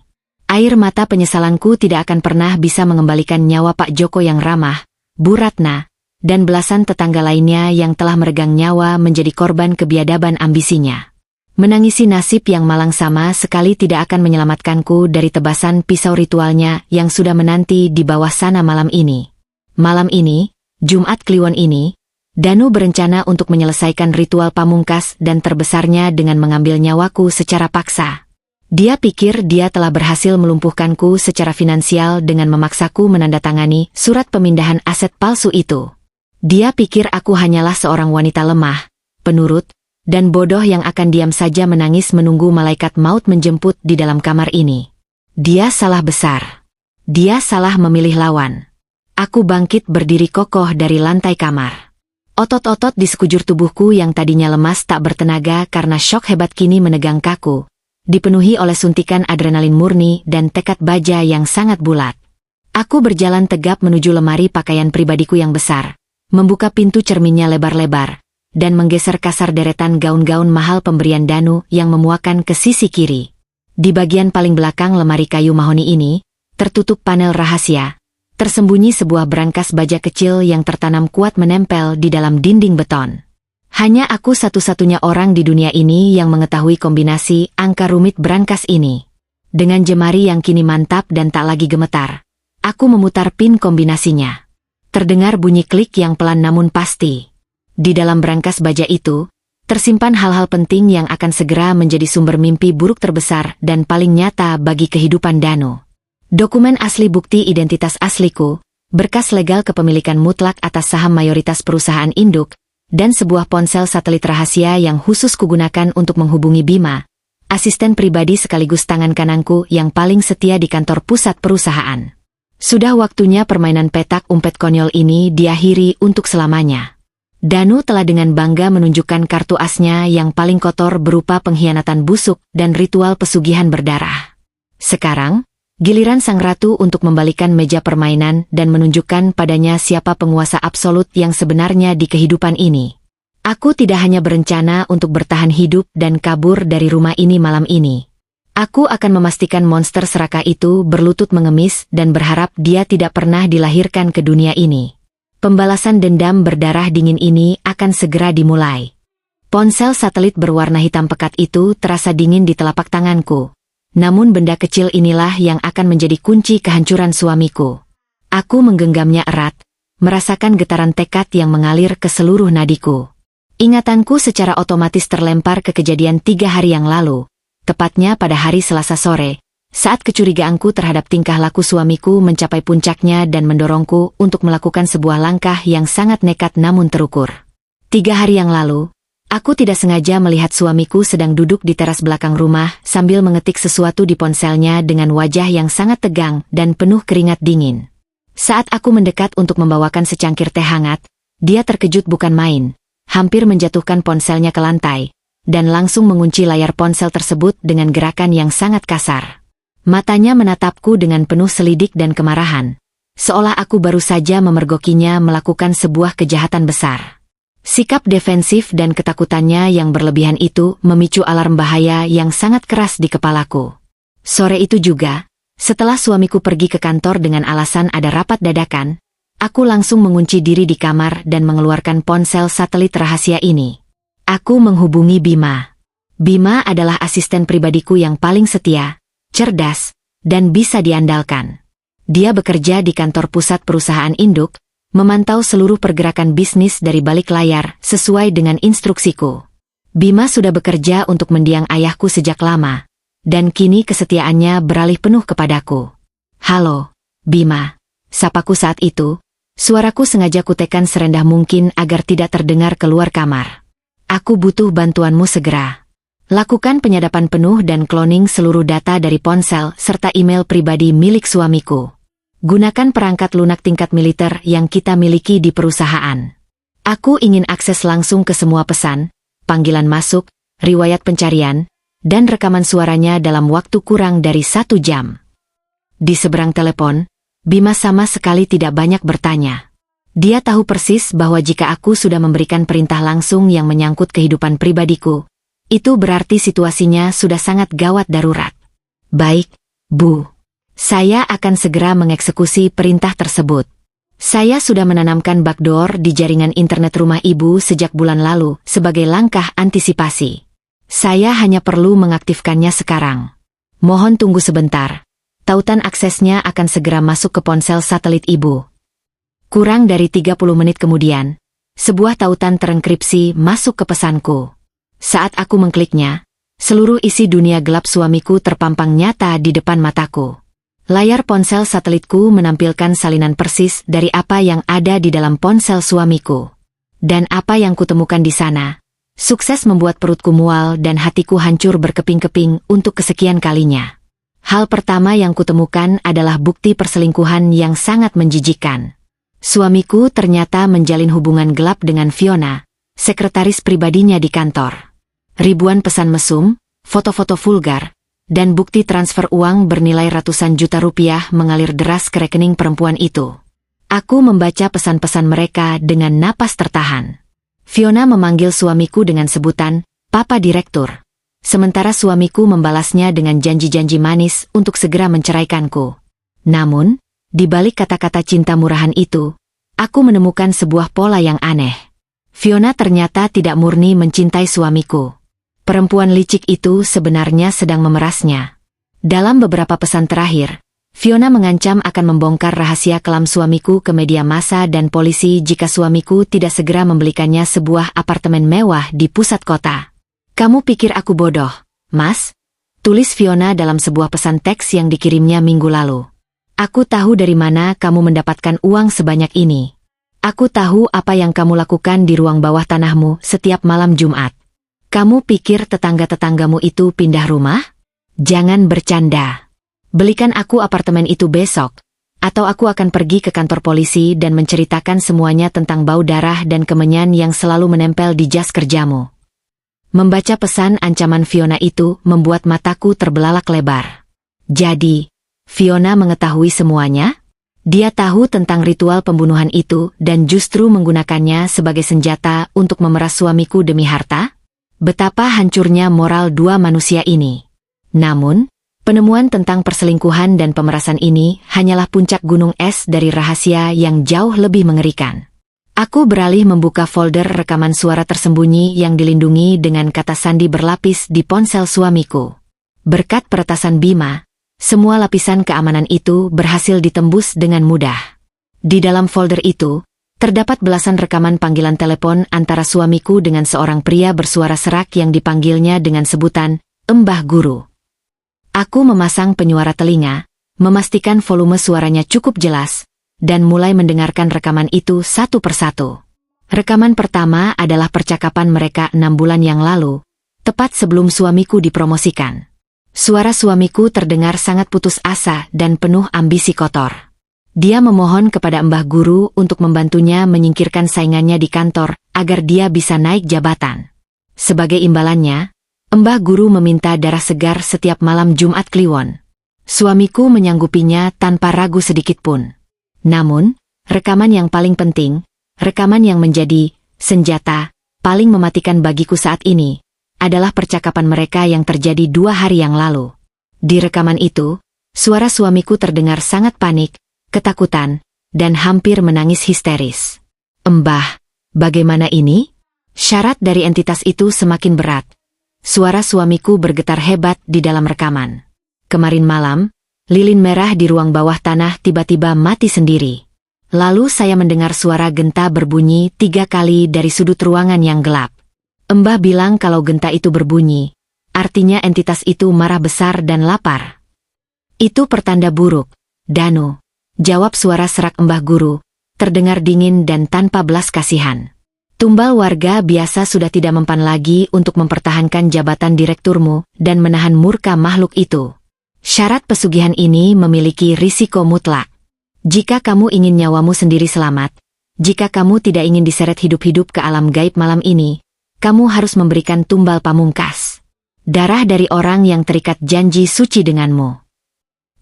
Air mata penyesalanku tidak akan pernah bisa mengembalikan nyawa Pak Joko yang ramah, Bu Ratna, dan belasan tetangga lainnya yang telah meregang nyawa menjadi korban kebiadaban ambisinya. Menangisi nasib yang malang sama sekali tidak akan menyelamatkanku dari tebasan pisau ritualnya yang sudah menanti di bawah sana malam ini. Malam ini, Jumat Kliwon ini, Danu berencana untuk menyelesaikan ritual pamungkas dan terbesarnya dengan mengambil nyawaku secara paksa. Dia pikir dia telah berhasil melumpuhkanku secara finansial dengan memaksaku menandatangani surat pemindahan aset palsu itu. Dia pikir aku hanyalah seorang wanita lemah, penurut, dan bodoh yang akan diam saja menangis menunggu malaikat maut menjemput di dalam kamar ini. Dia salah besar. Dia salah memilih lawan. Aku bangkit berdiri kokoh dari lantai kamar. Otot-otot di sekujur tubuhku yang tadinya lemas tak bertenaga karena syok hebat kini menegang kaku, dipenuhi oleh suntikan adrenalin murni dan tekad baja yang sangat bulat. Aku berjalan tegap menuju lemari pakaian pribadiku yang besar, membuka pintu cerminnya lebar-lebar, dan menggeser kasar deretan gaun-gaun mahal pemberian Danu yang memuakan ke sisi kiri. Di bagian paling belakang lemari kayu mahoni ini, tertutup panel rahasia. Tersembunyi sebuah brankas baja kecil yang tertanam kuat menempel di dalam dinding beton. Hanya aku satu-satunya orang di dunia ini yang mengetahui kombinasi angka rumit brankas ini. Dengan jemari yang kini mantap dan tak lagi gemetar, aku memutar pin kombinasinya. Terdengar bunyi klik yang pelan namun pasti. Di dalam brankas baja itu, tersimpan hal-hal penting yang akan segera menjadi sumber mimpi buruk terbesar dan paling nyata bagi kehidupan Danu. Dokumen asli bukti identitas asliku, berkas legal kepemilikan mutlak atas saham mayoritas perusahaan induk, dan sebuah ponsel satelit rahasia yang khusus kugunakan untuk menghubungi Bima, asisten pribadi sekaligus tangan kananku yang paling setia di kantor pusat perusahaan. Sudah waktunya permainan petak umpet konyol ini diakhiri untuk selamanya. Danu telah dengan bangga menunjukkan kartu asnya yang paling kotor berupa pengkhianatan busuk dan ritual pesugihan berdarah. Sekarang, giliran sang ratu untuk membalikan meja permainan dan menunjukkan padanya siapa penguasa absolut yang sebenarnya di kehidupan ini. Aku tidak hanya berencana untuk bertahan hidup dan kabur dari rumah ini malam ini. Aku akan memastikan monster serakah itu berlutut mengemis dan berharap dia tidak pernah dilahirkan ke dunia ini. Pembalasan dendam berdarah dingin ini akan segera dimulai. Ponsel satelit berwarna hitam pekat itu terasa dingin di telapak tanganku. Namun benda kecil inilah yang akan menjadi kunci kehancuran suamiku. Aku menggenggamnya erat, merasakan getaran tekad yang mengalir ke seluruh nadiku. Ingatanku secara otomatis terlempar ke kejadian 3 hari yang lalu. Tepatnya pada hari Selasa sore, saat kecurigaanku terhadap tingkah laku suamiku mencapai puncaknya dan mendorongku untuk melakukan sebuah langkah yang sangat nekat namun terukur. 3 hari yang lalu, aku tidak sengaja melihat suamiku sedang duduk di teras belakang rumah sambil mengetik sesuatu di ponselnya dengan wajah yang sangat tegang dan penuh keringat dingin. Saat aku mendekat untuk membawakan secangkir teh hangat, dia terkejut bukan main, hampir menjatuhkan ponselnya ke lantai, dan langsung mengunci layar ponsel tersebut dengan gerakan yang sangat kasar. Matanya menatapku dengan penuh selidik dan kemarahan, seolah aku baru saja memergokinya melakukan sebuah kejahatan besar. Sikap defensif dan ketakutannya yang berlebihan itu memicu alarm bahaya yang sangat keras di kepalaku. Sore itu juga, setelah suamiku pergi ke kantor dengan alasan ada rapat dadakan, aku langsung mengunci diri di kamar dan mengeluarkan ponsel satelit rahasia ini. Aku menghubungi Bima. Bima adalah asisten pribadiku yang paling setia, cerdas, dan bisa diandalkan. Dia bekerja di kantor pusat perusahaan induk, memantau seluruh pergerakan bisnis dari balik layar sesuai dengan instruksiku. Bima sudah bekerja untuk mendiang ayahku sejak lama, dan kini kesetiaannya beralih penuh kepadaku. "Halo, Bima," sapaku saat itu. Suaraku sengaja kutekan serendah mungkin agar tidak terdengar keluar kamar. "Aku butuh bantuanmu segera. Lakukan penyadapan penuh dan cloning seluruh data dari ponsel serta email pribadi milik suamiku. Gunakan perangkat lunak tingkat militer yang kita miliki di perusahaan. Aku ingin akses langsung ke semua pesan, panggilan masuk, riwayat pencarian, dan rekaman suaranya dalam waktu kurang dari 1 jam." Di seberang telepon, Bima sama sekali tidak banyak bertanya. Dia tahu persis bahwa jika aku sudah memberikan perintah langsung yang menyangkut kehidupan pribadiku, itu berarti situasinya sudah sangat gawat darurat. "Baik, Bu. Saya akan segera mengeksekusi perintah tersebut. Saya sudah menanamkan backdoor di jaringan internet rumah Ibu sejak bulan lalu sebagai langkah antisipasi. Saya hanya perlu mengaktifkannya sekarang. Mohon tunggu sebentar. Tautan aksesnya akan segera masuk ke ponsel satelit Ibu." Kurang dari 30 menit kemudian, sebuah tautan terenkripsi masuk ke pesanku. Saat aku mengkliknya, seluruh isi dunia gelap suamiku terpampang nyata di depan mataku. Layar ponsel satelitku menampilkan salinan persis dari apa yang ada di dalam ponsel suamiku. Dan apa yang kutemukan di sana, sukses membuat perutku mual dan hatiku hancur berkeping-keping untuk kesekian kalinya. Hal pertama yang kutemukan adalah bukti perselingkuhan yang sangat menjijikkan. Suamiku ternyata menjalin hubungan gelap dengan Fiona, sekretaris pribadinya di kantor. Ribuan pesan mesum, foto-foto vulgar, dan bukti transfer uang bernilai ratusan juta rupiah mengalir deras ke rekening perempuan itu. Aku membaca pesan-pesan mereka dengan napas tertahan. Fiona memanggil suamiku dengan sebutan, "Papa Direktur." Sementara suamiku membalasnya dengan janji-janji manis untuk segera menceraikanku. Namun, di balik kata-kata cinta murahan itu, aku menemukan sebuah pola yang aneh. Fiona ternyata tidak murni mencintai suamiku. Perempuan licik itu sebenarnya sedang memerasnya. Dalam beberapa pesan terakhir, Fiona mengancam akan membongkar rahasia kelam suamiku ke media massa dan polisi jika suamiku tidak segera membelikannya sebuah apartemen mewah di pusat kota. "Kamu pikir aku bodoh, Mas?" tulis Fiona dalam sebuah pesan teks yang dikirimnya minggu lalu. "Aku tahu dari mana kamu mendapatkan uang sebanyak ini. Aku tahu apa yang kamu lakukan di ruang bawah tanahmu setiap malam Jumat. Kamu pikir tetangga-tetanggamu itu pindah rumah? Jangan bercanda. Belikan aku apartemen itu besok, atau aku akan pergi ke kantor polisi dan menceritakan semuanya tentang bau darah dan kemenyan yang selalu menempel di jas kerjamu." Membaca pesan ancaman Fiona itu membuat mataku terbelalak lebar. Jadi, Fiona mengetahui semuanya? Dia tahu tentang ritual pembunuhan itu dan justru menggunakannya sebagai senjata untuk memeras suamiku demi harta? Betapa hancurnya moral dua manusia ini. Namun, penemuan tentang perselingkuhan dan pemerasan ini hanyalah puncak gunung es dari rahasia yang jauh lebih mengerikan. Aku beralih membuka folder rekaman suara tersembunyi yang dilindungi dengan kata sandi berlapis di ponsel suamiku. Berkat peretasan Bima, semua lapisan keamanan itu berhasil ditembus dengan mudah. Di dalam folder itu, terdapat belasan rekaman panggilan telepon antara suamiku dengan seorang pria bersuara serak yang dipanggilnya dengan sebutan Mbah Guru. Aku memasang penyuara telinga, memastikan volume suaranya cukup jelas, dan mulai mendengarkan rekaman itu satu persatu. Rekaman pertama adalah percakapan mereka 6 bulan yang lalu, tepat sebelum suamiku dipromosikan. Suara suamiku terdengar sangat putus asa dan penuh ambisi kotor. Dia memohon kepada Mbah Guru untuk membantunya menyingkirkan saingannya di kantor agar dia bisa naik jabatan. Sebagai imbalannya, Mbah Guru meminta darah segar setiap malam Jumat Kliwon. Suamiku menyanggupinya tanpa ragu sedikitpun. Namun, rekaman yang paling penting, rekaman yang menjadi senjata paling mematikan bagiku saat ini, adalah percakapan mereka yang terjadi 2 hari yang lalu. Di rekaman itu, suara suamiku terdengar sangat panik, ketakutan, dan hampir menangis histeris. "Mbah, bagaimana ini?" Syarat dari entitas itu semakin berat. Suara suamiku bergetar hebat di dalam rekaman. "Kemarin malam, lilin merah di ruang bawah tanah tiba-tiba mati sendiri. Lalu saya mendengar suara genta berbunyi 3 kali dari sudut ruangan yang gelap. Mbah bilang kalau genta itu berbunyi, artinya entitas itu marah besar dan lapar." "Itu pertanda buruk, Danu," jawab suara serak Mbah Guru, terdengar dingin dan tanpa belas kasihan. "Tumbal warga biasa sudah tidak mempan lagi untuk mempertahankan jabatan direkturmu dan menahan murka makhluk itu. Syarat pesugihan ini memiliki risiko mutlak. Jika kamu ingin nyawamu sendiri selamat, jika kamu tidak ingin diseret hidup-hidup ke alam gaib malam ini, kamu harus memberikan tumbal pamungkas. Darah dari orang yang terikat janji suci denganmu."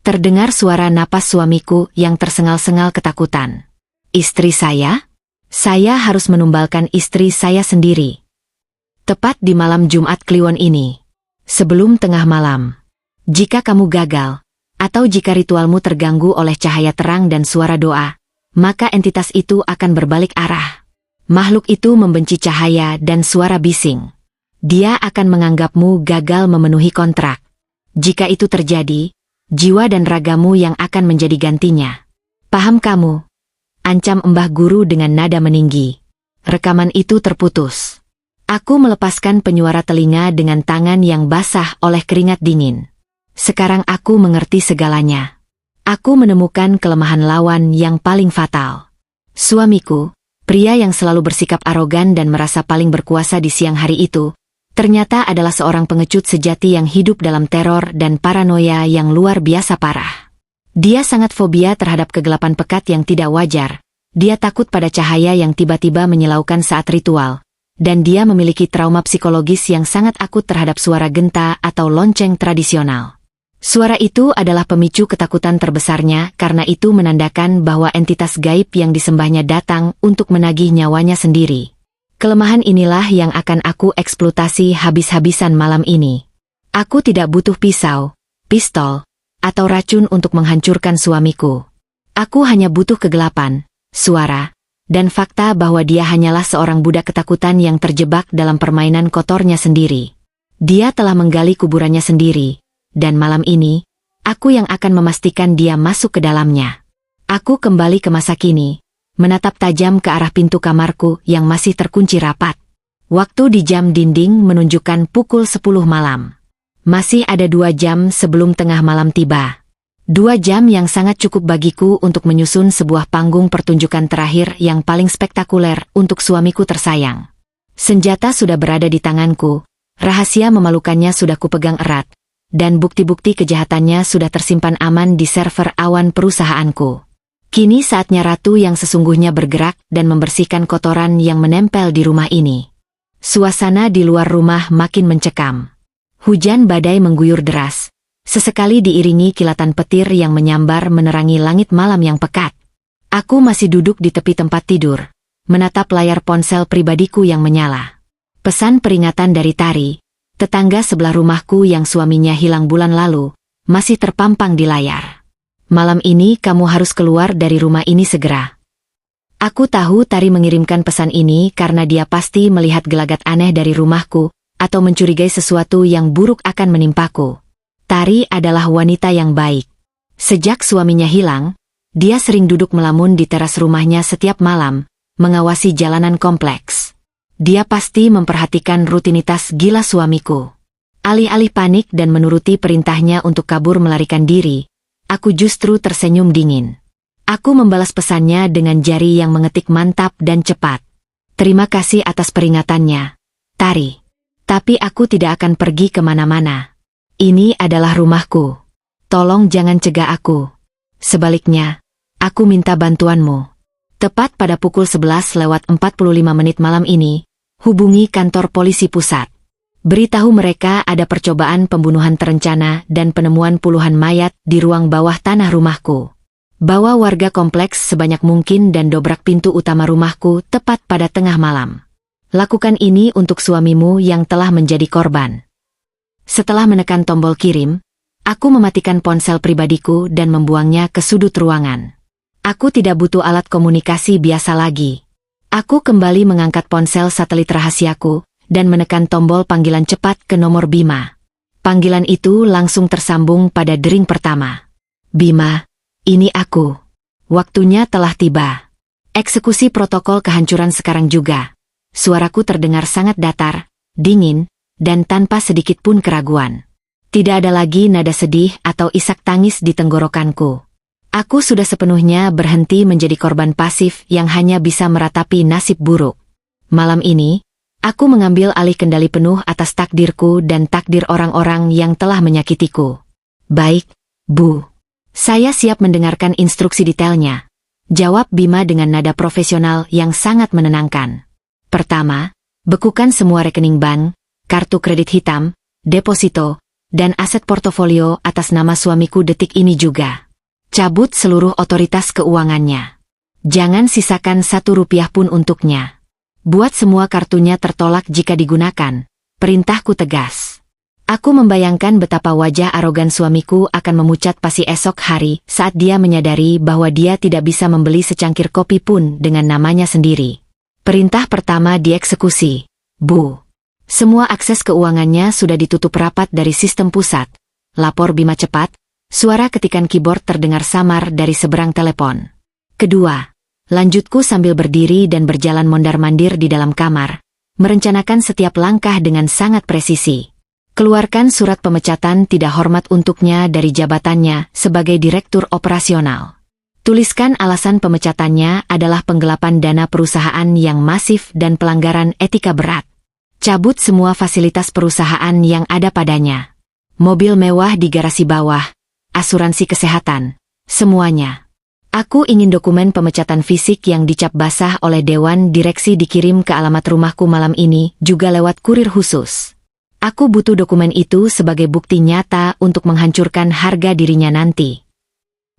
Terdengar suara napas suamiku yang tersengal-sengal ketakutan. "Istri saya? Saya harus menumbalkan istri saya sendiri." Tepat di malam Jumat Kliwon ini, sebelum tengah malam, jika kamu gagal, atau jika ritualmu terganggu oleh cahaya terang dan suara doa, maka entitas itu akan berbalik arah. Makhluk itu membenci cahaya dan suara bising. Dia akan menganggapmu gagal memenuhi kontrak. Jika itu terjadi, jiwa dan ragamu yang akan menjadi gantinya. Paham kamu? Ancam Mbah Guru dengan nada meninggi. Rekaman itu terputus. Aku melepaskan penyuara telinga dengan tangan yang basah oleh keringat dingin. Sekarang aku mengerti segalanya. Aku menemukan kelemahan lawan yang paling fatal. Suamiku, pria yang selalu bersikap arogan dan merasa paling berkuasa di siang hari itu, ternyata adalah seorang pengecut sejati yang hidup dalam teror dan paranoia yang luar biasa parah. Dia sangat fobia terhadap kegelapan pekat yang tidak wajar. Dia takut pada cahaya yang tiba-tiba menyilaukan saat ritual. Dan dia memiliki trauma psikologis yang sangat akut terhadap suara genta atau lonceng tradisional. Suara itu adalah pemicu ketakutan terbesarnya karena itu menandakan bahwa entitas gaib yang disembahnya datang untuk menagih nyawanya sendiri. Kelemahan inilah yang akan aku eksploitasi habis-habisan malam ini. Aku tidak butuh pisau, pistol, atau racun untuk menghancurkan suamiku. Aku hanya butuh kegelapan, suara, dan fakta bahwa dia hanyalah seorang budak ketakutan yang terjebak dalam permainan kotornya sendiri. Dia telah menggali kuburannya sendiri, dan malam ini, aku yang akan memastikan dia masuk ke dalamnya. Aku kembali ke masa kini, menatap tajam ke arah pintu kamarku yang masih terkunci rapat. Waktu di jam dinding menunjukkan pukul 10 malam. Masih ada 2 jam sebelum tengah malam tiba. 2 jam yang sangat cukup bagiku untuk menyusun sebuah panggung pertunjukan terakhir yang paling spektakuler untuk suamiku tersayang. Senjata sudah berada di tanganku, rahasia memalukannya sudah kupegang erat, dan bukti-bukti kejahatannya sudah tersimpan aman di server awan perusahaanku. Kini saatnya ratu yang sesungguhnya bergerak dan membersihkan kotoran yang menempel di rumah ini. Suasana di luar rumah makin mencekam. Hujan badai mengguyur deras, sesekali diiringi kilatan petir yang menyambar menerangi langit malam yang pekat. Aku masih duduk di tepi tempat tidur, menatap layar ponsel pribadiku yang menyala. Pesan peringatan dari Tari, Tetangga sebelah rumahku yang suaminya hilang bulan lalu, masih terpampang di layar. Malam ini kamu harus keluar dari rumah ini segera. Aku tahu Tari mengirimkan pesan ini karena dia pasti melihat gelagat aneh dari rumahku, atau mencurigai sesuatu yang buruk akan menimpaku. Tari adalah wanita yang baik. Sejak suaminya hilang, dia sering duduk melamun di teras rumahnya setiap malam, mengawasi jalanan kompleks. Dia pasti memperhatikan rutinitas gila suamiku. Alih-alih panik dan menuruti perintahnya untuk kabur melarikan diri, aku justru tersenyum dingin. Aku membalas pesannya dengan jari yang mengetik mantap dan cepat. Terima kasih atas peringatannya, Tari. Tapi aku tidak akan pergi kemana-mana. Ini adalah rumahku. Tolong jangan cegah aku. Sebaliknya, aku minta bantuanmu. Tepat pada pukul 11:45 malam ini, hubungi kantor polisi pusat. Beritahu mereka ada percobaan pembunuhan terencana dan penemuan puluhan mayat di ruang bawah tanah rumahku. Bawa warga kompleks sebanyak mungkin dan dobrak pintu utama rumahku tepat pada tengah malam. Lakukan ini untuk suamimu yang telah menjadi korban. Setelah menekan tombol kirim, aku mematikan ponsel pribadiku dan membuangnya ke sudut ruangan. Aku tidak butuh alat komunikasi biasa lagi. Aku kembali mengangkat ponsel satelit rahasiaku dan menekan tombol panggilan cepat ke nomor Bima. Panggilan itu langsung tersambung pada dering pertama. Bima, ini aku. Waktunya telah tiba. Eksekusi protokol kehancuran sekarang juga. Suaraku terdengar sangat datar, dingin, dan tanpa sedikit pun keraguan. Tidak ada lagi nada sedih atau isak tangis di tenggorokanku. Aku sudah sepenuhnya berhenti menjadi korban pasif yang hanya bisa meratapi nasib buruk. Malam ini, aku mengambil alih kendali penuh atas takdirku dan takdir orang-orang yang telah menyakitiku. Baik, Bu. Saya siap mendengarkan instruksi detailnya. Jawab Bima dengan nada profesional yang sangat menenangkan. Pertama, bekukan semua rekening bank, kartu kredit hitam, deposito, dan aset portofolio atas nama suamiku detik ini juga. Cabut seluruh otoritas keuangannya. Jangan sisakan 1 rupiah pun untuknya. Buat semua kartunya tertolak jika digunakan. Perintahku tegas. Aku membayangkan betapa wajah arogan suamiku akan memucat pasti esok hari saat dia menyadari bahwa dia tidak bisa membeli secangkir kopi pun dengan namanya sendiri. Perintah pertama dieksekusi. Bu. Semua akses keuangannya sudah ditutup rapat dari sistem pusat. Lapor Bima cepat. Suara ketikan keyboard terdengar samar dari seberang telepon. Kedua, lanjutku sambil berdiri dan berjalan mondar-mandir di dalam kamar, merencanakan setiap langkah dengan sangat presisi. Keluarkan surat pemecatan tidak hormat untuknya dari jabatannya sebagai direktur operasional. Tuliskan alasan pemecatannya adalah penggelapan dana perusahaan yang masif dan pelanggaran etika berat. Cabut semua fasilitas perusahaan yang ada padanya. Mobil mewah di garasi bawah, asuransi kesehatan, semuanya. Aku ingin dokumen pemecatan fisik yang dicap basah oleh Dewan Direksi dikirim ke alamat rumahku malam ini juga lewat kurir khusus. Aku butuh dokumen itu sebagai bukti nyata untuk menghancurkan harga dirinya nanti.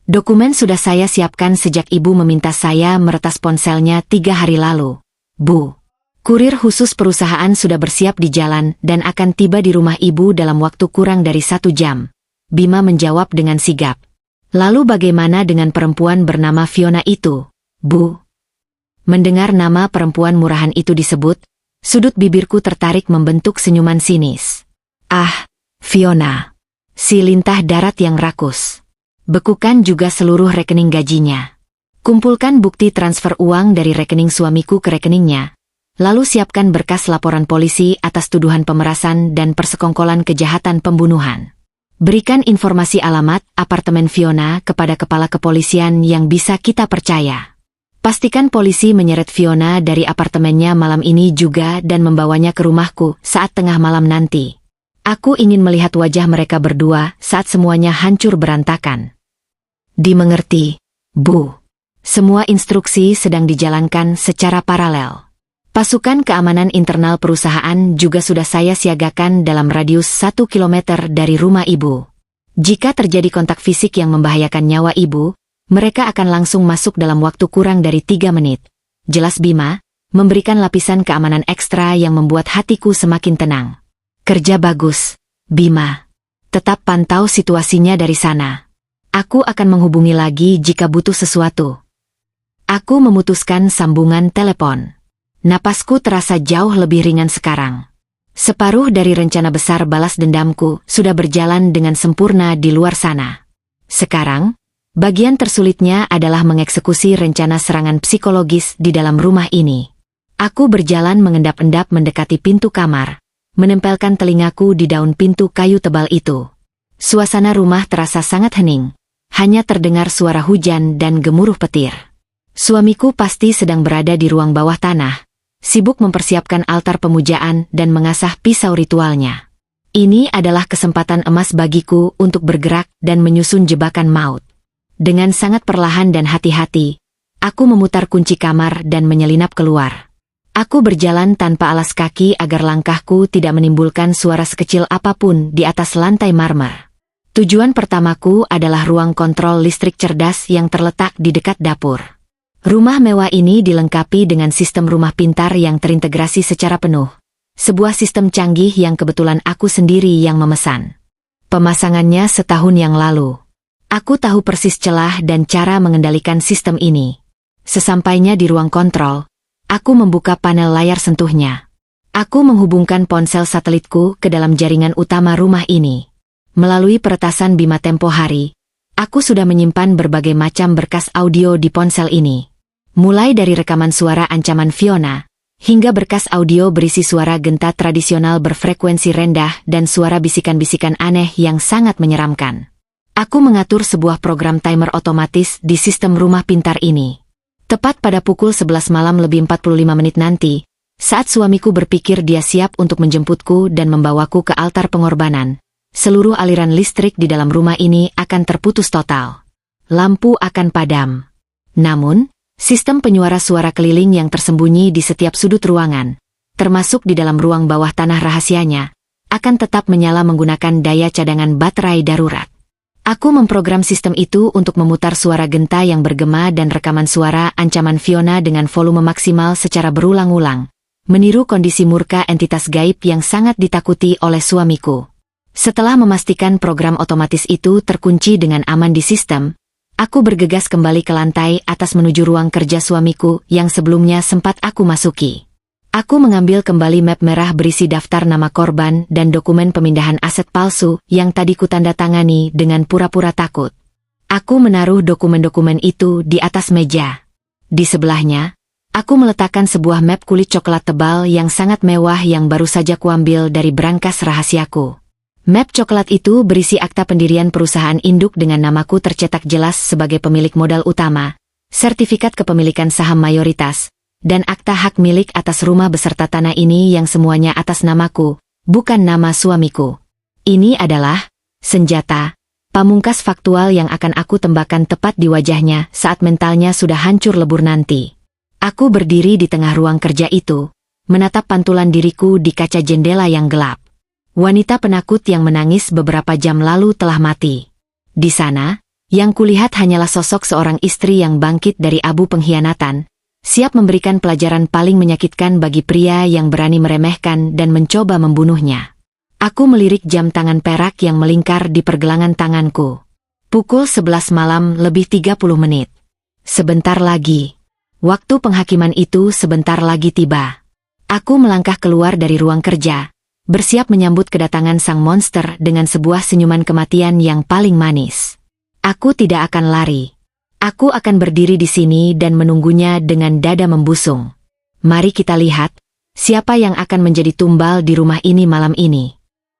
Dokumen sudah saya siapkan sejak ibu meminta saya meretas ponselnya 3 hari lalu. Bu. Kurir khusus perusahaan sudah bersiap di jalan dan akan tiba di rumah ibu dalam waktu kurang dari 1 jam. Bima menjawab dengan sigap. Lalu bagaimana dengan perempuan bernama Fiona itu, Bu? Mendengar nama perempuan murahan itu disebut, sudut bibirku tertarik membentuk senyuman sinis. Ah, Fiona. Si lintah darat yang rakus. Bekukan juga seluruh rekening gajinya. Kumpulkan bukti transfer uang dari rekening suamiku ke rekeningnya. Lalu siapkan berkas laporan polisi atas tuduhan pemerasan dan persekongkolan kejahatan pembunuhan. Berikan informasi alamat apartemen Fiona kepada kepala kepolisian yang bisa kita percaya. Pastikan polisi menyeret Fiona dari apartemennya malam ini juga dan membawanya ke rumahku saat tengah malam nanti. Aku ingin melihat wajah mereka berdua saat semuanya hancur berantakan. Dimengerti, Bu. Semua instruksi sedang dijalankan secara paralel. Pasukan keamanan internal perusahaan juga sudah saya siagakan dalam radius 1 kilometer dari rumah ibu. Jika terjadi kontak fisik yang membahayakan nyawa ibu, mereka akan langsung masuk dalam waktu kurang dari 3 menit. Jelas Bima, memberikan lapisan keamanan ekstra yang membuat hatiku semakin tenang. Kerja bagus, Bima. Tetap pantau situasinya dari sana. Aku akan menghubungi lagi jika butuh sesuatu. Aku memutuskan sambungan telepon. Napasku terasa jauh lebih ringan sekarang. Separuh dari rencana besar balas dendamku sudah berjalan dengan sempurna di luar sana. Sekarang, bagian tersulitnya adalah mengeksekusi rencana serangan psikologis di dalam rumah ini. Aku berjalan mengendap-endap mendekati pintu kamar, menempelkan telingaku di daun pintu kayu tebal itu. Suasana rumah terasa sangat hening. Hanya terdengar suara hujan dan gemuruh petir. Suamiku pasti sedang berada di ruang bawah tanah, sibuk mempersiapkan altar pemujaan dan mengasah pisau ritualnya. Ini adalah kesempatan emas bagiku untuk bergerak dan menyusun jebakan maut. Dengan sangat perlahan dan hati-hati, aku memutar kunci kamar dan menyelinap keluar. Aku berjalan tanpa alas kaki agar langkahku tidak menimbulkan suara sekecil apapun di atas lantai marmer. Tujuan pertamaku adalah ruang kontrol listrik cerdas yang terletak di dekat dapur. Rumah mewah ini dilengkapi dengan sistem rumah pintar yang terintegrasi secara penuh. Sebuah sistem canggih yang kebetulan aku sendiri yang memesan. Pemasangannya setahun yang lalu. Aku tahu persis celah dan cara mengendalikan sistem ini. Sesampainya di ruang kontrol, aku membuka panel layar sentuhnya. Aku menghubungkan ponsel satelitku ke dalam jaringan utama rumah ini. Melalui peretasan Bima tempo hari, aku sudah menyimpan berbagai macam berkas audio di ponsel ini. Mulai dari rekaman suara ancaman Fiona, hingga berkas audio berisi suara genta tradisional berfrekuensi rendah dan suara bisikan-bisikan aneh yang sangat menyeramkan. Aku mengatur sebuah program timer otomatis di sistem rumah pintar ini. Tepat pada pukul 11 malam lebih 45 menit nanti, saat suamiku berpikir dia siap untuk menjemputku dan membawaku ke altar pengorbanan, seluruh aliran listrik di dalam rumah ini akan terputus total. Lampu akan padam. Namun, sistem penyuara suara keliling yang tersembunyi di setiap sudut ruangan, termasuk di dalam ruang bawah tanah rahasianya, akan tetap menyala menggunakan daya cadangan baterai darurat. Aku memprogram sistem itu untuk memutar suara genta yang bergema dan rekaman suara ancaman Fiona dengan volume maksimal secara berulang-ulang, meniru kondisi murka entitas gaib yang sangat ditakuti oleh suamiku. Setelah memastikan program otomatis itu terkunci dengan aman di sistem, aku bergegas kembali ke lantai atas menuju ruang kerja suamiku yang sebelumnya sempat aku masuki. Aku mengambil kembali map merah berisi daftar nama korban dan dokumen pemindahan aset palsu yang tadi kutandatangani dengan pura-pura takut. Aku menaruh dokumen-dokumen itu di atas meja. Di sebelahnya, aku meletakkan sebuah map kulit coklat tebal yang sangat mewah yang baru saja kuambil dari brankas rahasiaku. Map coklat itu berisi akta pendirian perusahaan induk dengan namaku tercetak jelas sebagai pemilik modal utama, sertifikat kepemilikan saham mayoritas, dan akta hak milik atas rumah beserta tanah ini yang semuanya atas namaku, bukan nama suamiku. Ini adalah senjata pamungkas faktual yang akan aku tembakkan tepat di wajahnya saat mentalnya sudah hancur lebur nanti. Aku berdiri di tengah ruang kerja itu, menatap pantulan diriku di kaca jendela yang gelap. Wanita penakut yang menangis beberapa jam lalu telah mati. Di sana, yang kulihat hanyalah sosok seorang istri yang bangkit dari abu pengkhianatan, siap memberikan pelajaran paling menyakitkan bagi pria yang berani meremehkan dan mencoba membunuhnya. Aku melirik jam tangan perak yang melingkar di pergelangan tanganku. Pukul 11 malam lebih 30 menit. Sebentar lagi. Waktu penghakiman itu sebentar lagi tiba. Aku melangkah keluar dari ruang kerja, bersiap menyambut kedatangan sang monster dengan sebuah senyuman kematian yang paling manis. Aku tidak akan lari. Aku akan berdiri di sini dan menunggunya dengan dada membusung. Mari kita lihat, siapa yang akan menjadi tumbal di rumah ini malam ini.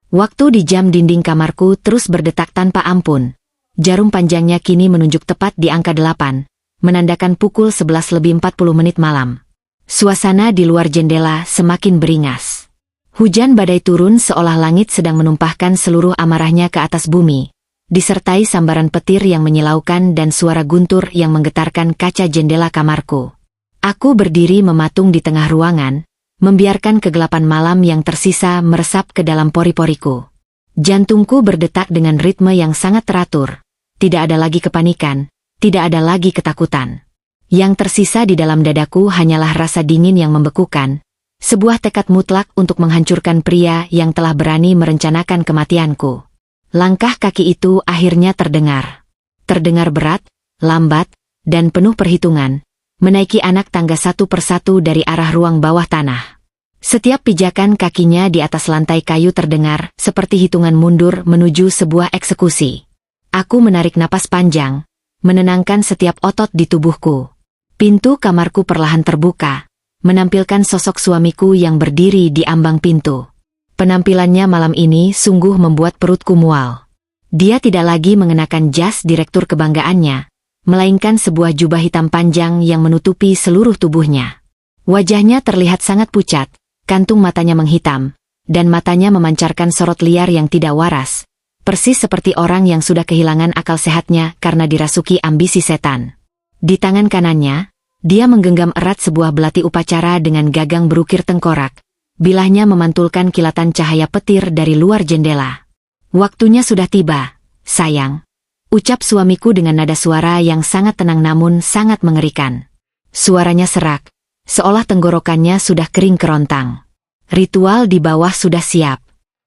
Waktu di jam dinding kamarku terus berdetak tanpa ampun. Jarum panjangnya kini menunjuk tepat di angka 8, menandakan pukul 11 lebih 40 menit malam. Suasana di luar jendela semakin beringas. Hujan badai turun seolah langit sedang menumpahkan seluruh amarahnya ke atas bumi, disertai sambaran petir yang menyilaukan dan suara guntur yang menggetarkan kaca jendela kamarku. Aku berdiri mematung di tengah ruangan, membiarkan kegelapan malam yang tersisa meresap ke dalam pori-poriku. Jantungku berdetak dengan ritme yang sangat teratur. Tidak ada lagi kepanikan, tidak ada lagi ketakutan. Yang tersisa di dalam dadaku hanyalah rasa dingin yang membekukan, Sebuah tekad mutlak untuk menghancurkan pria yang telah berani merencanakan kematianku. Langkah kaki itu akhirnya terdengar. Terdengar berat, lambat, dan penuh perhitungan, menaiki anak tangga satu persatu dari arah ruang bawah tanah. Setiap pijakan kakinya di atas lantai kayu terdengar seperti hitungan mundur menuju sebuah eksekusi. Aku menarik napas panjang, menenangkan setiap otot di tubuhku. Pintu kamarku perlahan terbuka, menampilkan sosok suamiku yang berdiri di ambang pintu. Penampilannya malam ini sungguh membuat perutku mual. Dia tidak lagi mengenakan jas direktur kebanggaannya, melainkan sebuah jubah hitam panjang yang menutupi seluruh tubuhnya. Wajahnya terlihat sangat pucat, kantung matanya menghitam, dan matanya memancarkan sorot liar yang tidak waras, persis seperti orang yang sudah kehilangan akal sehatnya karena dirasuki ambisi setan. Di tangan kanannya, dia menggenggam erat sebuah belati upacara dengan gagang berukir tengkorak, bilahnya memantulkan kilatan cahaya petir dari luar jendela. "Waktunya sudah tiba, sayang," ucap suamiku dengan nada suara yang sangat tenang namun sangat mengerikan. Suaranya serak, seolah tenggorokannya sudah kering kerontang. "Ritual di bawah sudah siap.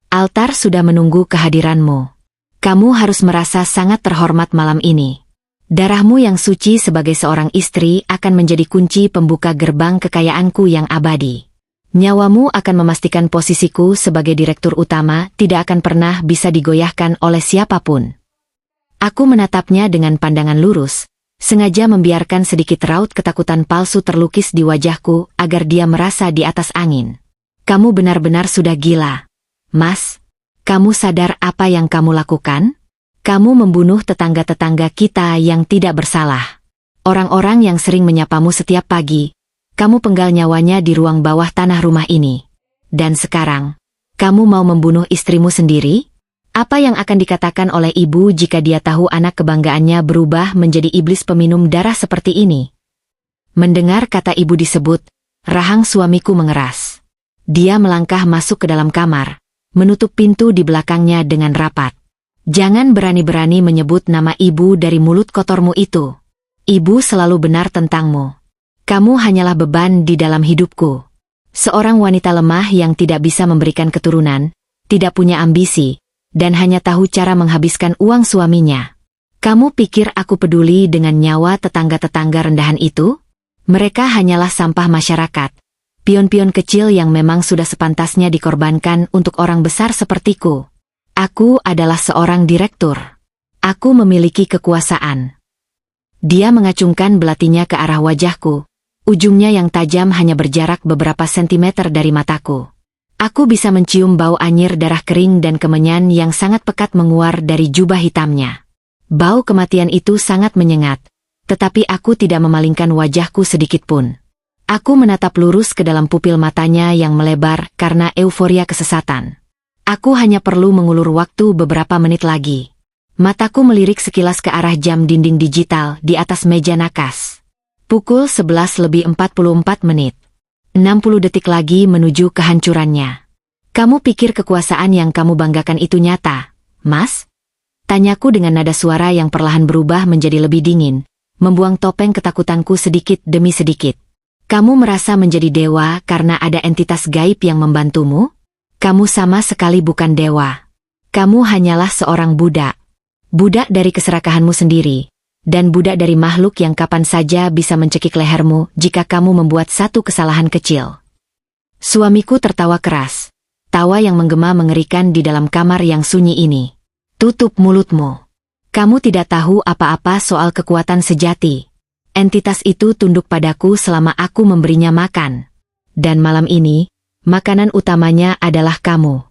Altar sudah menunggu kehadiranmu. Kamu harus merasa sangat terhormat malam ini. Darahmu yang suci sebagai seorang istri akan menjadi kunci pembuka gerbang kekayaanku yang abadi. Nyawamu akan memastikan posisiku sebagai direktur utama tidak akan pernah bisa digoyahkan oleh siapapun." Aku menatapnya dengan pandangan lurus, sengaja membiarkan sedikit raut ketakutan palsu terlukis di wajahku agar dia merasa di atas angin. "Kamu benar-benar sudah gila, Mas. Kamu sadar apa yang kamu lakukan? Kamu membunuh tetangga-tetangga kita yang tidak bersalah. Orang-orang yang sering menyapamu setiap pagi. Kamu penggal nyawanya di ruang bawah tanah rumah ini. Dan sekarang, kamu mau membunuh istrimu sendiri? Apa yang akan dikatakan oleh ibu jika dia tahu anak kebanggaannya berubah menjadi iblis peminum darah seperti ini?" Mendengar kata ibu disebut, rahang suamiku mengeras. Dia melangkah masuk ke dalam kamar, menutup pintu di belakangnya dengan rapat. "Jangan berani-berani menyebut nama ibu dari mulut kotormu itu. Ibu selalu benar tentangmu. Kamu hanyalah beban di dalam hidupku. Seorang wanita lemah yang tidak bisa memberikan keturunan, tidak punya ambisi, dan hanya tahu cara menghabiskan uang suaminya. Kamu pikir aku peduli dengan nyawa tetangga-tetangga rendahan itu? Mereka hanyalah sampah masyarakat, pion-pion kecil yang memang sudah sepantasnya dikorbankan untuk orang besar sepertiku. Aku adalah seorang direktur. Aku memiliki kekuasaan." Dia mengacungkan belatinya ke arah wajahku, ujungnya yang tajam hanya berjarak beberapa sentimeter dari mataku. Aku bisa mencium bau anyir darah kering dan kemenyan yang sangat pekat menguar dari jubah hitamnya. Bau kematian itu sangat menyengat, tetapi aku tidak memalingkan wajahku sedikitpun. Aku menatap lurus ke dalam pupil matanya yang melebar karena euforia kesesatan. Aku hanya perlu mengulur waktu beberapa menit lagi. Mataku melirik sekilas ke arah jam dinding digital di atas meja nakas. Pukul 11:44. 60 detik lagi menuju kehancurannya. "Kamu pikir kekuasaan yang kamu banggakan itu nyata, Mas?" Tanyaku dengan nada suara yang perlahan berubah menjadi lebih dingin, membuang topeng ketakutanku sedikit demi sedikit. "Kamu merasa menjadi dewa karena ada entitas gaib yang membantumu? Kamu sama sekali bukan dewa. Kamu hanyalah seorang budak. Budak dari keserakahanmu sendiri. Dan budak dari makhluk yang kapan saja bisa mencekik lehermu jika kamu membuat satu kesalahan kecil." Suamiku tertawa keras, tawa yang menggema mengerikan di dalam kamar yang sunyi ini. "Tutup mulutmu. Kamu tidak tahu apa-apa soal kekuatan sejati. Entitas itu tunduk padaku selama aku memberinya makan. Dan malam ini, makanan utamanya adalah kamu."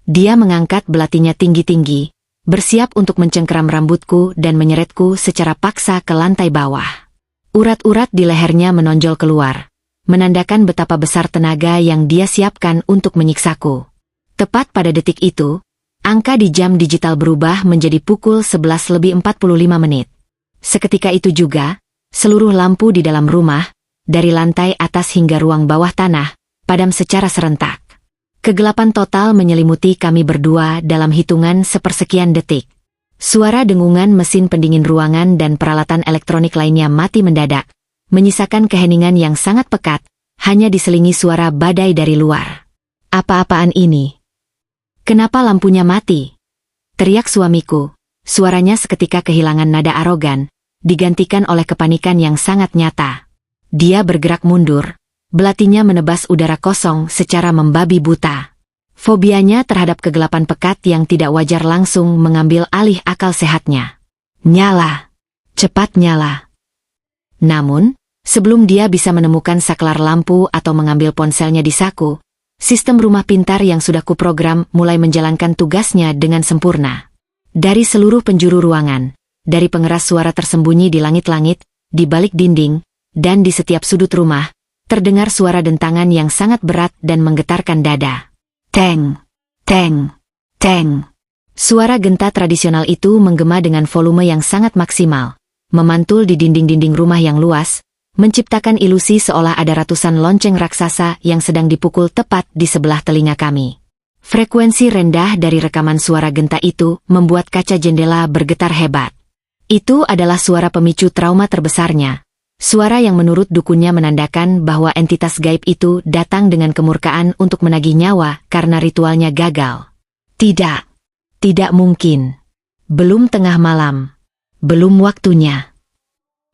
Dia mengangkat belatinya tinggi-tinggi, bersiap untuk mencengkeram rambutku dan menyeretku secara paksa ke lantai bawah. Urat-urat di lehernya menonjol keluar, menandakan betapa besar tenaga yang dia siapkan untuk menyiksaku. Tepat pada detik itu, angka di jam digital berubah menjadi pukul 11:45. Seketika itu juga, seluruh lampu di dalam rumah, dari lantai atas hingga ruang bawah tanah, padam secara serentak. Kegelapan total menyelimuti kami berdua dalam hitungan sepersekian detik. Suara dengungan mesin pendingin ruangan dan peralatan elektronik lainnya mati mendadak, menyisakan keheningan yang sangat pekat, hanya diselingi suara badai dari luar. Apa-apaan ini? Kenapa lampunya mati? Teriak suamiku. Suaranya seketika kehilangan nada arogan, digantikan oleh kepanikan yang sangat nyata. Dia bergerak mundur, belatinya menebas udara kosong secara membabi buta. Fobianya terhadap kegelapan pekat yang tidak wajar langsung mengambil alih akal sehatnya. Nyala! Cepat nyala! Namun, sebelum dia bisa menemukan saklar lampu atau mengambil ponselnya di saku, sistem rumah pintar yang sudah kuprogram mulai menjalankan tugasnya dengan sempurna. Dari seluruh penjuru ruangan, dari pengeras suara tersembunyi di langit-langit, di balik dinding, dan di setiap sudut rumah, terdengar suara dentangan yang sangat berat dan menggetarkan dada. Teng! Teng! Teng! Suara genta tradisional itu menggema dengan volume yang sangat maksimal, memantul di dinding-dinding rumah yang luas, menciptakan ilusi seolah ada ratusan lonceng raksasa yang sedang dipukul tepat di sebelah telinga kami. Frekuensi rendah dari rekaman suara genta itu membuat kaca jendela bergetar hebat. Itu adalah suara pemicu trauma terbesarnya. Suara yang menurut dukunnya menandakan bahwa entitas gaib itu datang dengan kemurkaan untuk menagih nyawa karena ritualnya gagal. Tidak. Tidak mungkin. Belum tengah malam. Belum waktunya.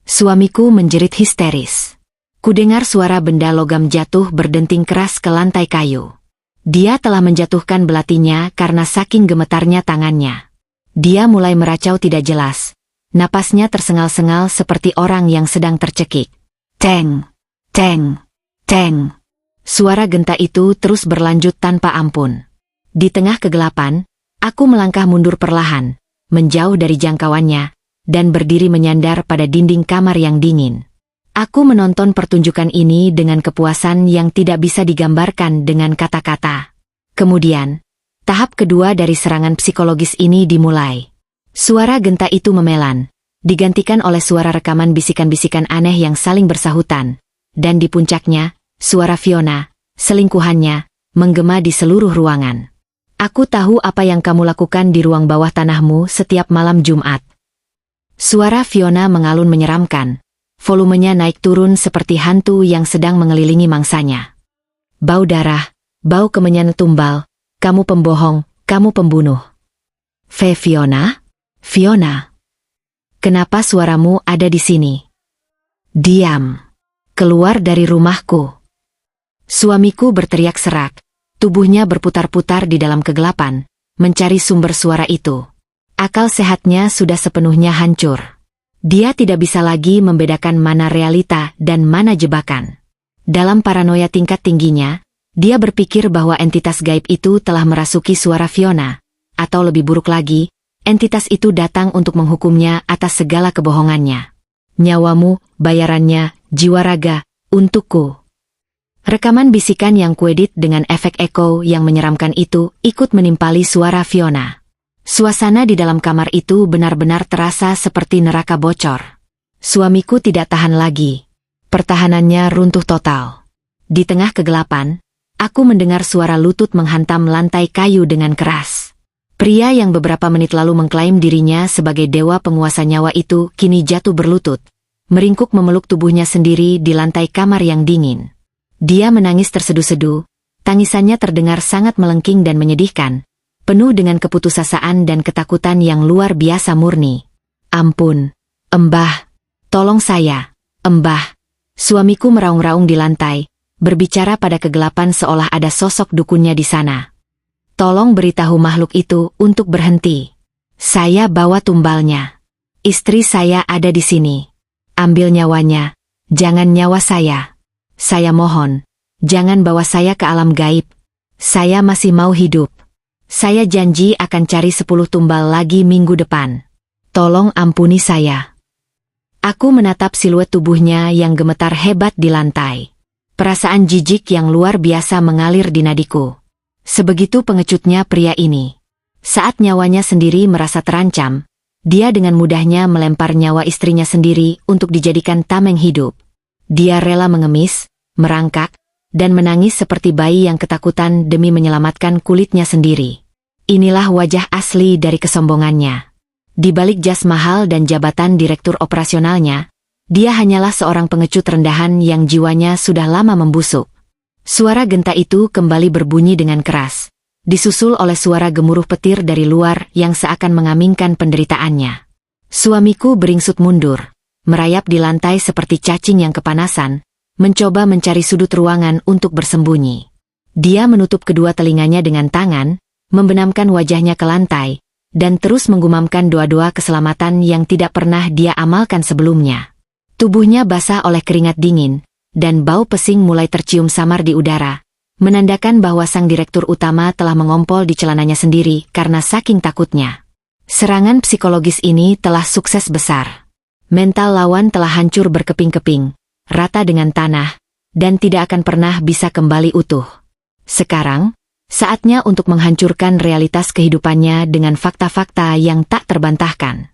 Suamiku menjerit histeris. Kudengar suara benda logam jatuh berdenting keras ke lantai kayu. Dia telah menjatuhkan belatinya karena saking gemetarnya tangannya. Dia mulai meracau tidak jelas. Napasnya tersengal-sengal seperti orang yang sedang tercekik. Teng! Teng! Teng! Suara genta itu terus berlanjut tanpa ampun. Di tengah kegelapan, aku melangkah mundur perlahan, menjauh dari jangkauannya, dan berdiri menyandar pada dinding kamar yang dingin. Aku menonton pertunjukan ini dengan kepuasan yang tidak bisa digambarkan dengan kata-kata. Kemudian, tahap kedua dari serangan psikologis ini dimulai. Suara genta itu memelan, digantikan oleh suara rekaman bisikan-bisikan aneh yang saling bersahutan, dan di puncaknya, suara Fiona, selingkuhannya, menggema di seluruh ruangan. Aku tahu apa yang kamu lakukan di ruang bawah tanahmu setiap malam Jumat. Suara Fiona mengalun menyeramkan. Volumenya naik turun seperti hantu yang sedang mengelilingi mangsanya. Bau darah, bau kemenyan tumbal, kamu pembohong, kamu pembunuh. Fiona? Fiona? Kenapa suaramu ada di sini? Diam. Keluar dari rumahku. Suamiku berteriak serak. Tubuhnya berputar-putar di dalam kegelapan, mencari sumber suara itu. Akal sehatnya sudah sepenuhnya hancur. Dia tidak bisa lagi membedakan mana realita dan mana jebakan. Dalam paranoia tingkat tingginya, dia berpikir bahwa entitas gaib itu telah merasuki suara Fiona, atau lebih buruk lagi, entitas itu datang untuk menghukumnya atas segala kebohongannya. Nyawamu, bayarannya, jiwa raga, untukku. Rekaman bisikan yang kuedit dengan efek echo yang menyeramkan itu ikut menimpali suara Fiona. Suasana di dalam kamar itu benar-benar terasa seperti neraka bocor. Suamiku tidak tahan lagi. Pertahanannya runtuh total. Di tengah kegelapan, aku mendengar suara lutut menghantam lantai kayu dengan keras. Pria yang beberapa menit lalu mengklaim dirinya sebagai dewa penguasa nyawa itu kini jatuh berlutut, meringkuk memeluk tubuhnya sendiri di lantai kamar yang dingin. Dia menangis terseduh-seduh, tangisannya terdengar sangat melengking dan menyedihkan, penuh dengan keputusasaan dan ketakutan yang luar biasa murni. Ampun, Embah, tolong saya, Embah. Suamiku meraung-raung di lantai, berbicara pada kegelapan seolah ada sosok dukunnya di sana. Tolong beritahu makhluk itu untuk berhenti. Saya bawa tumbalnya. Istri saya ada di sini. Ambil nyawanya, jangan nyawa saya. Saya mohon, jangan bawa saya ke alam gaib. Saya masih mau hidup. Saya janji akan cari 10 tumbal lagi minggu depan. Tolong ampuni saya. Aku menatap siluet tubuhnya yang gemetar hebat di lantai. Perasaan jijik yang luar biasa mengalir di nadiku. Sebegitu pengecutnya pria ini. Saat nyawanya sendiri merasa terancam, dia dengan mudahnya melempar nyawa istrinya sendiri untuk dijadikan tameng hidup. Dia rela mengemis, merangkak, dan menangis seperti bayi yang ketakutan demi menyelamatkan kulitnya sendiri. Inilah wajah asli dari kesombongannya. Di balik jas mahal dan jabatan direktur operasionalnya, Dia hanyalah seorang pengecut rendahan yang jiwanya sudah lama membusuk. Suara genta itu kembali berbunyi dengan keras, disusul oleh suara gemuruh petir dari luar yang seakan mengamingkan penderitaannya. Suamiku beringsut mundur, merayap di lantai seperti cacing yang kepanasan, mencoba mencari sudut ruangan untuk bersembunyi. Dia menutup kedua telinganya dengan tangan, membenamkan wajahnya ke lantai, dan terus menggumamkan doa-doa keselamatan yang tidak pernah dia amalkan sebelumnya. Tubuhnya basah oleh keringat dingin, dan bau pesing mulai tercium samar di udara, menandakan bahwa sang direktur utama telah mengompol di celananya sendiri karena saking takutnya. Serangan psikologis ini telah sukses besar. Mental lawan telah hancur berkeping-keping, rata dengan tanah, dan tidak akan pernah bisa kembali utuh. Sekarang, saatnya untuk menghancurkan realitas kehidupannya dengan fakta-fakta yang tak terbantahkan.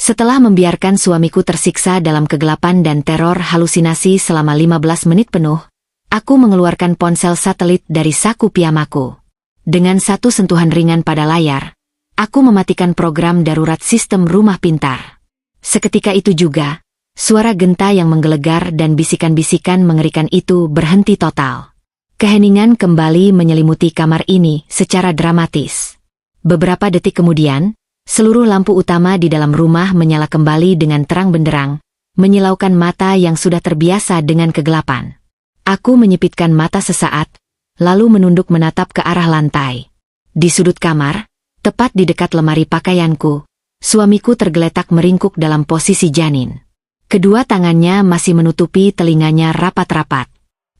Setelah membiarkan suamiku tersiksa dalam kegelapan dan teror halusinasi selama 15 menit penuh, aku mengeluarkan ponsel satelit dari saku piyamaku. Dengan satu sentuhan ringan pada layar, aku mematikan program darurat sistem rumah pintar. Seketika itu juga, suara genta yang menggelegar dan bisikan-bisikan mengerikan itu berhenti total. Keheningan kembali menyelimuti kamar ini secara dramatis. Beberapa detik kemudian, seluruh lampu utama di dalam rumah menyala kembali dengan terang benderang, menyilaukan mata yang sudah terbiasa dengan kegelapan. Aku menyipitkan mata sesaat, lalu menunduk menatap ke arah lantai. Di sudut kamar, tepat di dekat lemari pakaianku, suamiku tergeletak meringkuk dalam posisi janin. Kedua tangannya masih menutupi telinganya rapat-rapat.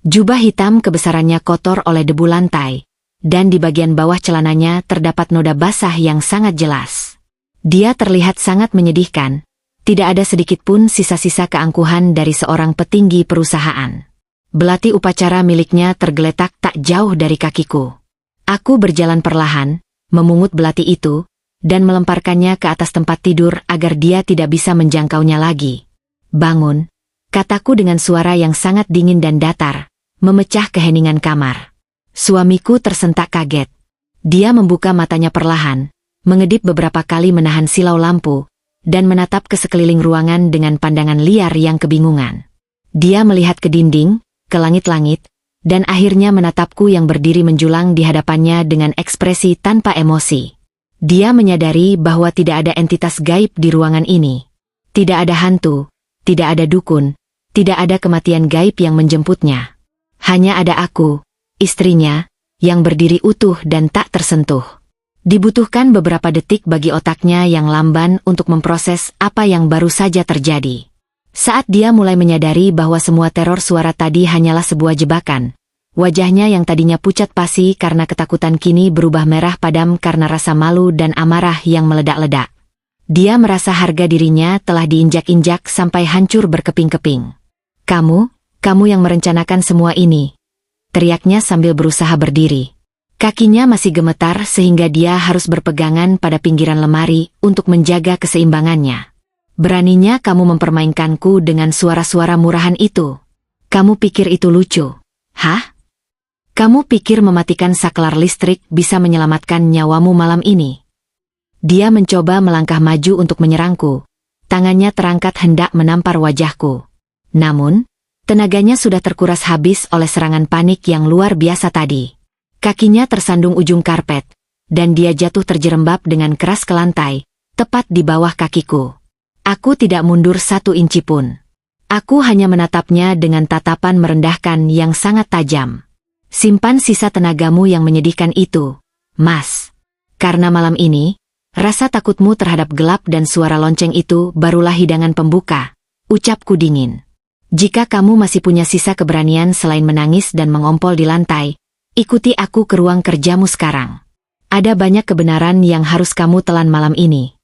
Jubah hitam kebesarannya kotor oleh debu lantai, dan di bagian bawah celananya terdapat noda basah yang sangat jelas. Dia terlihat sangat menyedihkan, tidak ada sedikit pun sisa-sisa keangkuhan dari seorang petinggi perusahaan. Belati upacara miliknya tergeletak tak jauh dari kakiku. Aku berjalan perlahan, memungut belati itu, dan melemparkannya ke atas tempat tidur agar dia tidak bisa menjangkaunya lagi. "Bangun," kataku dengan suara yang sangat dingin dan datar, memecah keheningan kamar. Suamiku tersentak kaget. Dia membuka matanya perlahan, mengedip beberapa kali menahan silau lampu, dan menatap ke sekeliling ruangan dengan pandangan liar yang kebingungan. Dia melihat ke dinding, ke langit-langit, dan akhirnya menatapku yang berdiri menjulang di hadapannya dengan ekspresi tanpa emosi. Dia menyadari bahwa tidak ada entitas gaib di ruangan ini. Tidak ada hantu, tidak ada dukun, tidak ada kematian gaib yang menjemputnya. Hanya ada aku, istrinya, yang berdiri utuh dan tak tersentuh. Dibutuhkan beberapa detik bagi otaknya yang lamban untuk memproses apa yang baru saja terjadi. Saat dia mulai menyadari bahwa semua teror suara tadi hanyalah sebuah jebakan, wajahnya yang tadinya pucat pasi karena ketakutan kini berubah merah padam karena rasa malu dan amarah yang meledak-ledak. Dia merasa harga dirinya telah diinjak-injak sampai hancur berkeping-keping. Kamu yang merencanakan semua ini," teriaknya sambil berusaha berdiri. Kakinya masih gemetar sehingga dia harus berpegangan pada pinggiran lemari untuk menjaga keseimbangannya. "Beraninya kamu mempermainkanku dengan suara-suara murahan itu. Kamu pikir itu lucu? Hah? Kamu pikir mematikan saklar listrik bisa menyelamatkan nyawamu malam ini?" Dia mencoba melangkah maju untuk menyerangku. Tangannya terangkat hendak menampar wajahku. Namun, tenaganya sudah terkuras habis oleh serangan panik yang luar biasa tadi. Kakinya tersandung ujung karpet, dan dia jatuh terjerembab dengan keras ke lantai, tepat di bawah kakiku. Aku tidak mundur 1 inci pun. Aku hanya menatapnya dengan tatapan merendahkan yang sangat tajam. "Simpan sisa tenagamu yang menyedihkan itu, Mas. Karena malam ini, rasa takutmu terhadap gelap dan suara lonceng itu barulah hidangan pembuka," ucapku dingin. "Jika kamu masih punya sisa keberanian selain menangis dan mengompol di lantai, ikuti aku ke ruang kerjamu sekarang. Ada banyak kebenaran yang harus kamu telan malam ini."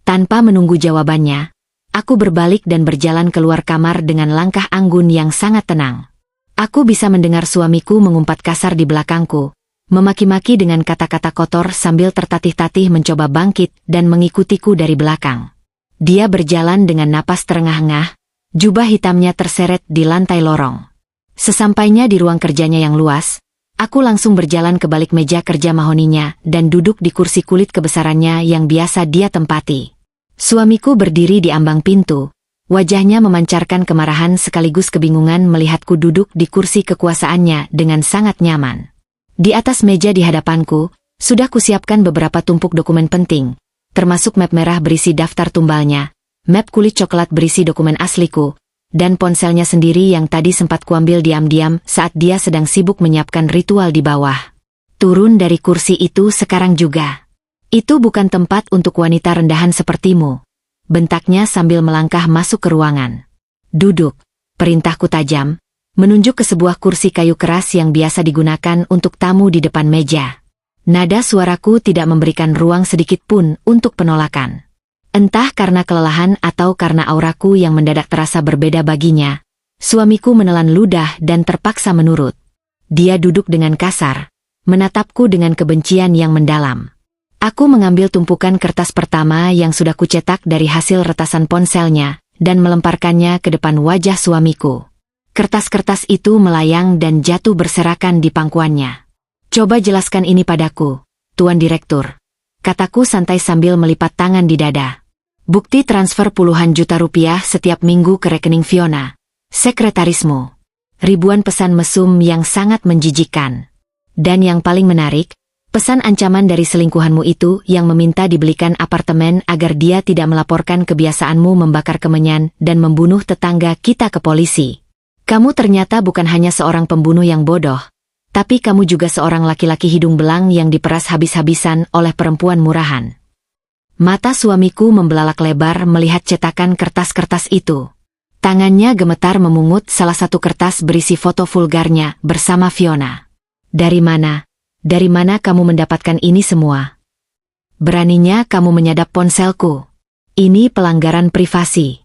Tanpa menunggu jawabannya, aku berbalik dan berjalan keluar kamar dengan langkah anggun yang sangat tenang. Aku bisa mendengar suamiku mengumpat kasar di belakangku, memaki-maki dengan kata-kata kotor sambil tertatih-tatih mencoba bangkit dan mengikutiku dari belakang. Dia berjalan dengan napas terengah-engah, jubah hitamnya terseret di lantai lorong. Sesampainya di ruang kerjanya yang luas, aku langsung berjalan ke balik meja kerja mahoninya dan duduk di kursi kulit kebesarannya yang biasa dia tempati. Suamiku berdiri di ambang pintu, Wajahnya memancarkan kemarahan sekaligus kebingungan melihatku duduk di kursi kekuasaannya dengan sangat nyaman. Di atas meja di hadapanku, sudah kusiapkan beberapa tumpuk dokumen penting, termasuk map merah berisi daftar tumbalnya, map kulit coklat berisi dokumen asliku, dan ponselnya sendiri yang tadi sempat kuambil diam-diam saat dia sedang sibuk menyiapkan ritual di bawah. Turun dari kursi itu sekarang juga. Itu bukan tempat untuk wanita rendahan sepertimu. Bentaknya sambil melangkah masuk ke ruangan. Duduk, perintahku tajam, menunjuk ke sebuah kursi kayu keras yang biasa digunakan untuk tamu di depan meja. Nada suaraku tidak memberikan ruang sedikit pun untuk penolakan. Entah karena kelelahan atau karena auraku yang mendadak terasa berbeda baginya, suamiku menelan ludah dan terpaksa menurut. Dia duduk dengan kasar, menatapku dengan kebencian yang mendalam. Aku mengambil tumpukan kertas pertama yang sudah kucetak dari hasil retasan ponselnya dan melemparkannya ke depan wajah suamiku. Kertas-kertas itu melayang dan jatuh berserakan di pangkuannya. "Coba jelaskan ini padaku, Tuan Direktur," kataku santai sambil melipat tangan di dada. "Bukti transfer puluhan juta rupiah setiap minggu ke rekening Fiona, sekretarismu. Ribuan pesan mesum yang sangat menjijikkan. Dan yang paling menarik, pesan ancaman dari selingkuhanmu itu yang meminta dibelikan apartemen agar dia tidak melaporkan kebiasaanmu membakar kemenyan dan membunuh tetangga kita ke polisi. Kamu ternyata bukan hanya seorang pembunuh yang bodoh, tapi kamu juga seorang laki-laki hidung belang yang diperas habis-habisan oleh perempuan murahan." Mata suamiku membelalak lebar melihat cetakan kertas-kertas itu. Tangannya gemetar memungut salah satu kertas berisi foto vulgarnya bersama Fiona. Dari mana kamu mendapatkan ini semua? Beraninya kamu menyadap ponselku. Ini pelanggaran privasi."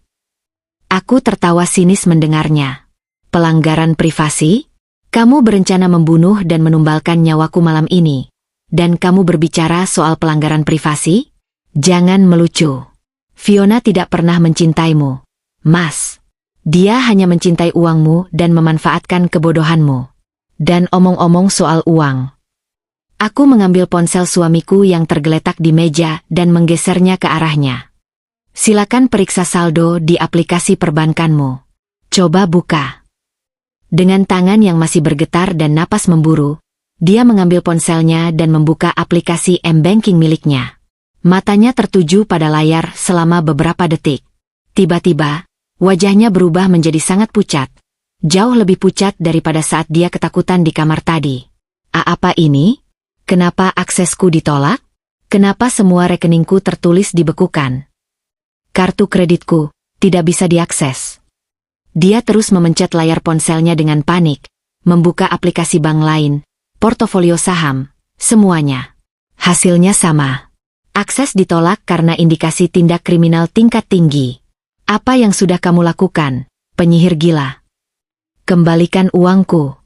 Aku tertawa sinis mendengarnya. "Pelanggaran privasi? Kamu berencana membunuh dan menumbalkan nyawaku malam ini. Dan kamu berbicara soal pelanggaran privasi? Jangan melucu. Fiona tidak pernah mencintaimu, Mas. Dia hanya mencintai uangmu dan memanfaatkan kebodohanmu. Dan omong-omong soal uang." Aku mengambil ponsel suamiku yang tergeletak di meja dan menggesernya ke arahnya. "Silakan periksa saldo di aplikasi perbankanmu. Coba buka." Dengan tangan yang masih bergetar dan napas memburu, dia mengambil ponselnya dan membuka aplikasi M-Banking miliknya. Matanya tertuju pada layar selama beberapa detik. Tiba-tiba, wajahnya berubah menjadi sangat pucat. Jauh lebih pucat daripada saat dia ketakutan di kamar tadi. Apa ini? Kenapa aksesku ditolak? Kenapa semua rekeningku tertulis dibekukan? Kartu kreditku tidak bisa diakses. Dia terus memencet layar ponselnya dengan panik, membuka aplikasi bank lain, portofolio saham, semuanya. Hasilnya sama. Akses ditolak karena indikasi tindak kriminal tingkat tinggi. Apa yang sudah kamu lakukan, penyihir gila? Kembalikan uangku.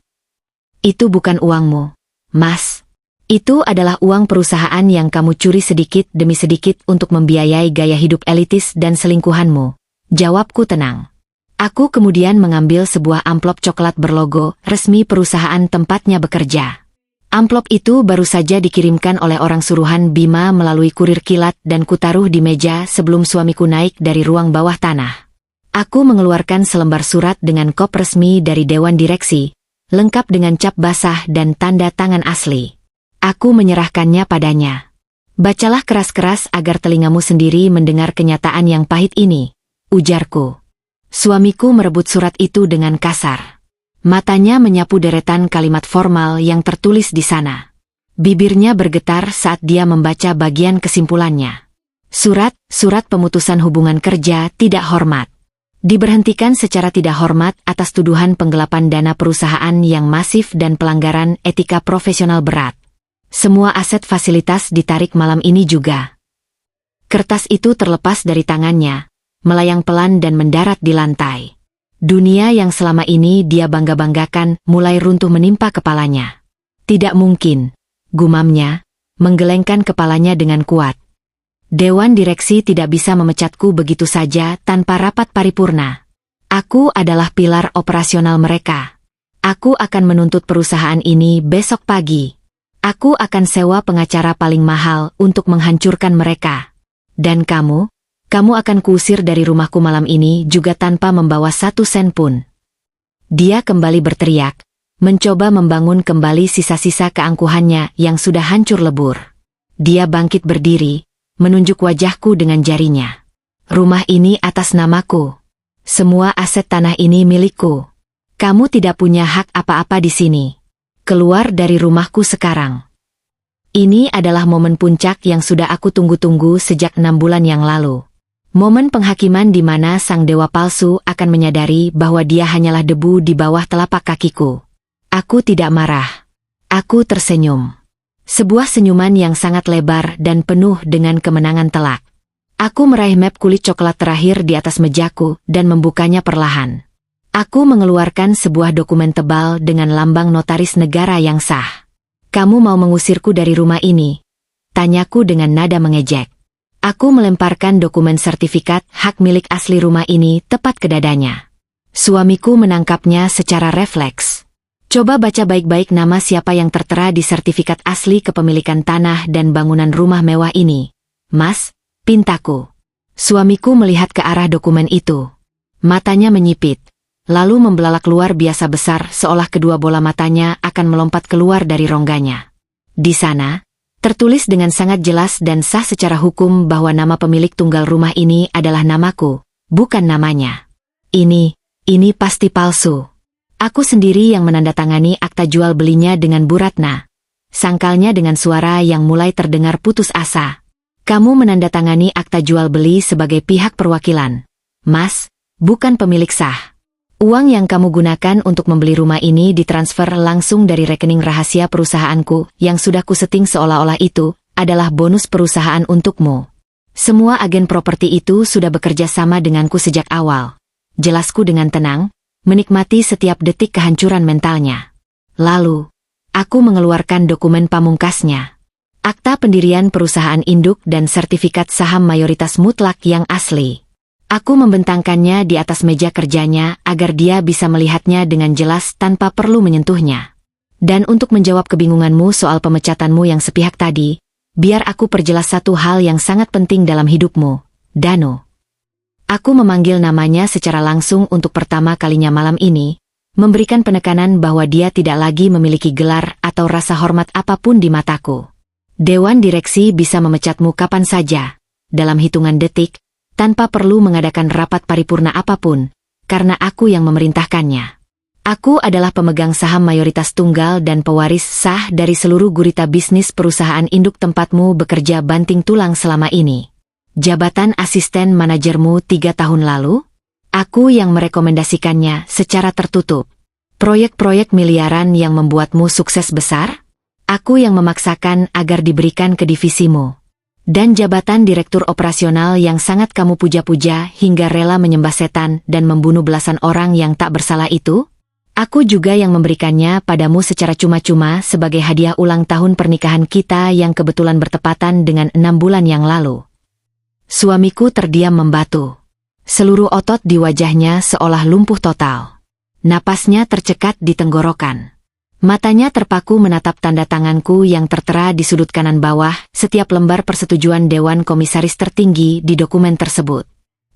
Itu bukan uangmu, Mas. Itu adalah uang perusahaan yang kamu curi sedikit demi sedikit untuk membiayai gaya hidup elitis dan selingkuhanmu. Jawabku tenang. Aku kemudian mengambil sebuah amplop coklat berlogo resmi perusahaan tempatnya bekerja. Amplop itu baru saja dikirimkan oleh orang suruhan Bima melalui kurir kilat dan kutaruh di meja sebelum suamiku naik dari ruang bawah tanah. Aku mengeluarkan selembar surat dengan kop resmi dari Dewan Direksi, lengkap dengan cap basah dan tanda tangan asli. Aku menyerahkannya padanya. "Bacalah keras-keras agar telingamu sendiri mendengar kenyataan yang pahit ini," ujarku. Suamiku merebut surat itu dengan kasar. Matanya menyapu deretan kalimat formal yang tertulis di sana. Bibirnya bergetar saat dia membaca bagian kesimpulannya. Surat pemutusan hubungan kerja tidak hormat. Diberhentikan secara tidak hormat atas tuduhan penggelapan dana perusahaan yang masif dan pelanggaran etika profesional berat. Semua aset fasilitas ditarik malam ini juga. Kertas itu terlepas dari tangannya, melayang pelan dan mendarat di lantai. Dunia yang selama ini dia bangga-banggakan mulai runtuh menimpa kepalanya. "Tidak mungkin," gumamnya, menggelengkan kepalanya dengan kuat. "Dewan Direksi tidak bisa memecatku begitu saja tanpa rapat paripurna. Aku adalah pilar operasional mereka. Aku akan menuntut perusahaan ini besok pagi. Aku akan sewa pengacara paling mahal untuk menghancurkan mereka. Dan kamu Kamu akan kuusir dari rumahku malam ini juga tanpa membawa 1 sen pun. Dia kembali berteriak, mencoba membangun kembali sisa-sisa keangkuhannya yang sudah hancur lebur. Dia bangkit berdiri, menunjuk wajahku dengan jarinya. Rumah ini atas namaku. Semua aset tanah ini milikku. Kamu tidak punya hak apa-apa di sini. Keluar dari rumahku sekarang. Ini adalah momen puncak yang sudah aku tunggu-tunggu sejak 6 bulan yang lalu. Momen penghakiman di mana sang dewa palsu akan menyadari bahwa dia hanyalah debu di bawah telapak kakiku. Aku tidak marah. Aku tersenyum. Sebuah senyuman yang sangat lebar dan penuh dengan kemenangan telak. Aku meraih map kulit coklat terakhir di atas mejaku dan membukanya perlahan. Aku mengeluarkan sebuah dokumen tebal dengan lambang notaris negara yang sah. Kamu mau mengusirku dari rumah ini? Tanyaku dengan nada mengejek. Aku melemparkan dokumen sertifikat hak milik asli rumah ini tepat ke dadanya. Suamiku menangkapnya secara refleks. Coba baca baik-baik nama siapa yang tertera di sertifikat asli kepemilikan tanah dan bangunan rumah mewah ini. Mas, pintaku. Suamiku melihat ke arah dokumen itu. Matanya menyipit, lalu membelalak luar biasa besar seolah kedua bola matanya akan melompat keluar dari rongganya. Di sana, tertulis dengan sangat jelas dan sah secara hukum bahwa nama pemilik tunggal rumah ini adalah namaku, bukan namanya. Ini pasti palsu. Aku sendiri yang menandatangani akta jual belinya dengan Bu Ratna. Sangkalnya dengan suara yang mulai terdengar putus asa. Kamu menandatangani akta jual beli sebagai pihak perwakilan. Mas, bukan pemilik sah. Uang yang kamu gunakan untuk membeli rumah ini ditransfer langsung dari rekening rahasia perusahaanku yang sudah kuseting seolah-olah itu adalah bonus perusahaan untukmu. Semua agen properti itu sudah bekerja sama denganku sejak awal. Jelasku dengan tenang, menikmati setiap detik kehancuran mentalnya. Lalu, aku mengeluarkan dokumen pamungkasnya. Akta pendirian perusahaan induk dan sertifikat saham mayoritas mutlak yang asli. Aku membentangkannya di atas meja kerjanya agar dia bisa melihatnya dengan jelas tanpa perlu menyentuhnya. Dan untuk menjawab kebingunganmu soal pemecatanmu yang sepihak tadi, biar aku perjelas satu hal yang sangat penting dalam hidupmu, Dano. Aku memanggil namanya secara langsung untuk pertama kalinya malam ini, memberikan penekanan bahwa dia tidak lagi memiliki gelar atau rasa hormat apapun di mataku. Dewan direksi bisa memecatmu kapan saja, dalam hitungan detik, tanpa perlu mengadakan rapat paripurna apapun, karena aku yang memerintahkannya. Aku adalah pemegang saham mayoritas tunggal dan pewaris sah dari seluruh gurita bisnis perusahaan induk tempatmu bekerja banting tulang selama ini. Jabatan asisten manajermu 3 tahun lalu? Aku yang merekomendasikannya secara tertutup. Proyek-proyek miliaran yang membuatmu sukses besar? Aku yang memaksakan agar diberikan ke divisimu. Dan jabatan direktur operasional yang sangat kamu puja-puja hingga rela menyembah setan dan membunuh belasan orang yang tak bersalah itu? Aku juga yang memberikannya padamu secara cuma-cuma sebagai hadiah ulang tahun pernikahan kita yang kebetulan bertepatan dengan 6 bulan yang lalu. Suamiku terdiam membatu. Seluruh otot di wajahnya seolah lumpuh total. Napasnya tercekat di tenggorokan. Matanya terpaku menatap tanda tanganku yang tertera di sudut kanan bawah setiap lembar persetujuan Dewan Komisaris tertinggi di dokumen tersebut.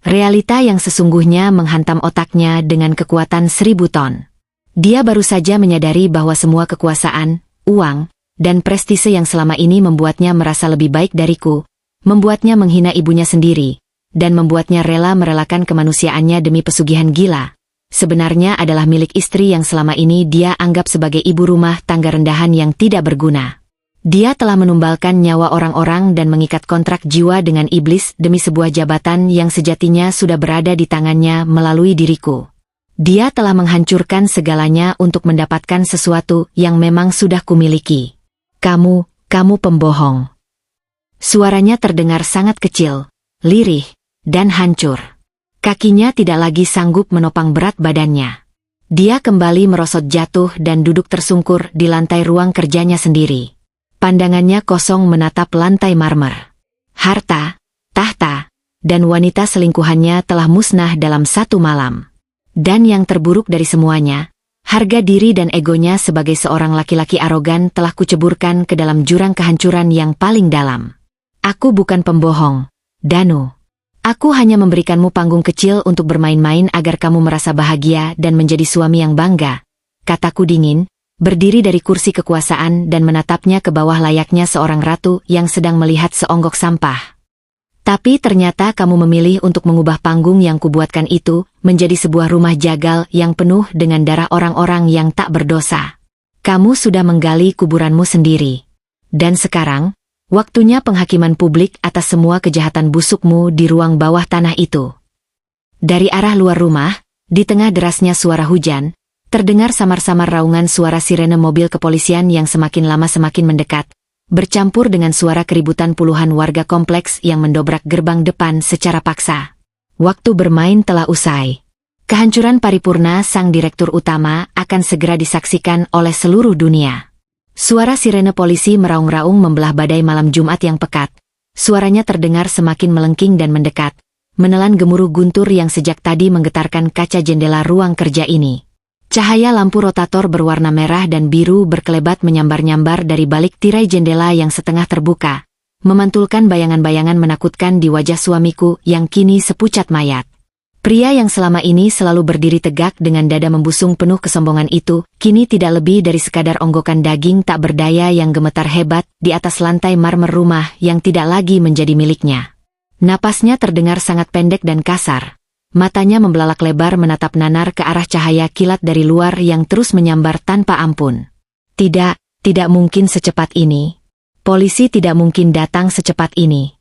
Realita yang sesungguhnya menghantam otaknya dengan kekuatan 1000 ton. Dia baru saja menyadari bahwa semua kekuasaan, uang, dan prestise yang selama ini membuatnya merasa lebih baik dariku, membuatnya menghina ibunya sendiri, dan membuatnya rela merelakan kemanusiaannya demi pesugihan gila. Sebenarnya adalah milik istri yang selama ini dia anggap sebagai ibu rumah tangga rendahan yang tidak berguna. Dia telah menumbalkan nyawa orang-orang dan mengikat kontrak jiwa dengan iblis demi sebuah jabatan yang sejatinya sudah berada di tangannya melalui diriku. Dia telah menghancurkan segalanya untuk mendapatkan sesuatu yang memang sudah kumiliki. Kamu pembohong. Suaranya terdengar sangat kecil, lirih, dan hancur. Kakinya tidak lagi sanggup menopang berat badannya. Dia kembali merosot jatuh dan duduk tersungkur di lantai ruang kerjanya sendiri. Pandangannya kosong menatap lantai marmer. Harta, tahta, dan wanita selingkuhannya telah musnah dalam 1 malam. Dan yang terburuk dari semuanya, harga diri dan egonya sebagai seorang laki-laki arogan telah kuceburkan ke dalam jurang kehancuran yang paling dalam. Aku bukan pembohong, Dano. Aku hanya memberikanmu panggung kecil untuk bermain-main agar kamu merasa bahagia dan menjadi suami yang bangga, kataku dingin, berdiri dari kursi kekuasaan dan menatapnya ke bawah layaknya seorang ratu yang sedang melihat seonggok sampah. Tapi ternyata kamu memilih untuk mengubah panggung yang kubuatkan itu menjadi sebuah rumah jagal yang penuh dengan darah orang-orang yang tak berdosa. Kamu sudah menggali kuburanmu sendiri. Dan sekarang, waktunya penghakiman publik atas semua kejahatan busukmu di ruang bawah tanah itu. Dari arah luar rumah, di tengah derasnya suara hujan, terdengar samar-samar raungan suara sirene mobil kepolisian yang semakin lama semakin mendekat, bercampur dengan suara keributan puluhan warga kompleks yang mendobrak gerbang depan secara paksa. Waktu bermain telah usai. Kehancuran paripurna sang direktur utama akan segera disaksikan oleh seluruh dunia. Suara sirene polisi meraung-raung membelah badai malam Jumat yang pekat. Suaranya terdengar semakin melengking dan mendekat, menelan gemuruh guntur yang sejak tadi menggetarkan kaca jendela ruang kerja ini. Cahaya lampu rotator berwarna merah dan biru berkelebat menyambar-nyambar dari balik tirai jendela yang setengah terbuka, memantulkan bayangan-bayangan menakutkan di wajah suamiku yang kini sepucat mayat. Pria yang selama ini selalu berdiri tegak dengan dada membusung penuh kesombongan itu, kini tidak lebih dari sekadar onggokan daging tak berdaya yang gemetar hebat di atas lantai marmer rumah yang tidak lagi menjadi miliknya. Napasnya terdengar sangat pendek dan kasar. Matanya membelalak lebar menatap nanar ke arah cahaya kilat dari luar yang terus menyambar tanpa ampun. Tidak mungkin secepat ini. Polisi tidak mungkin datang secepat ini.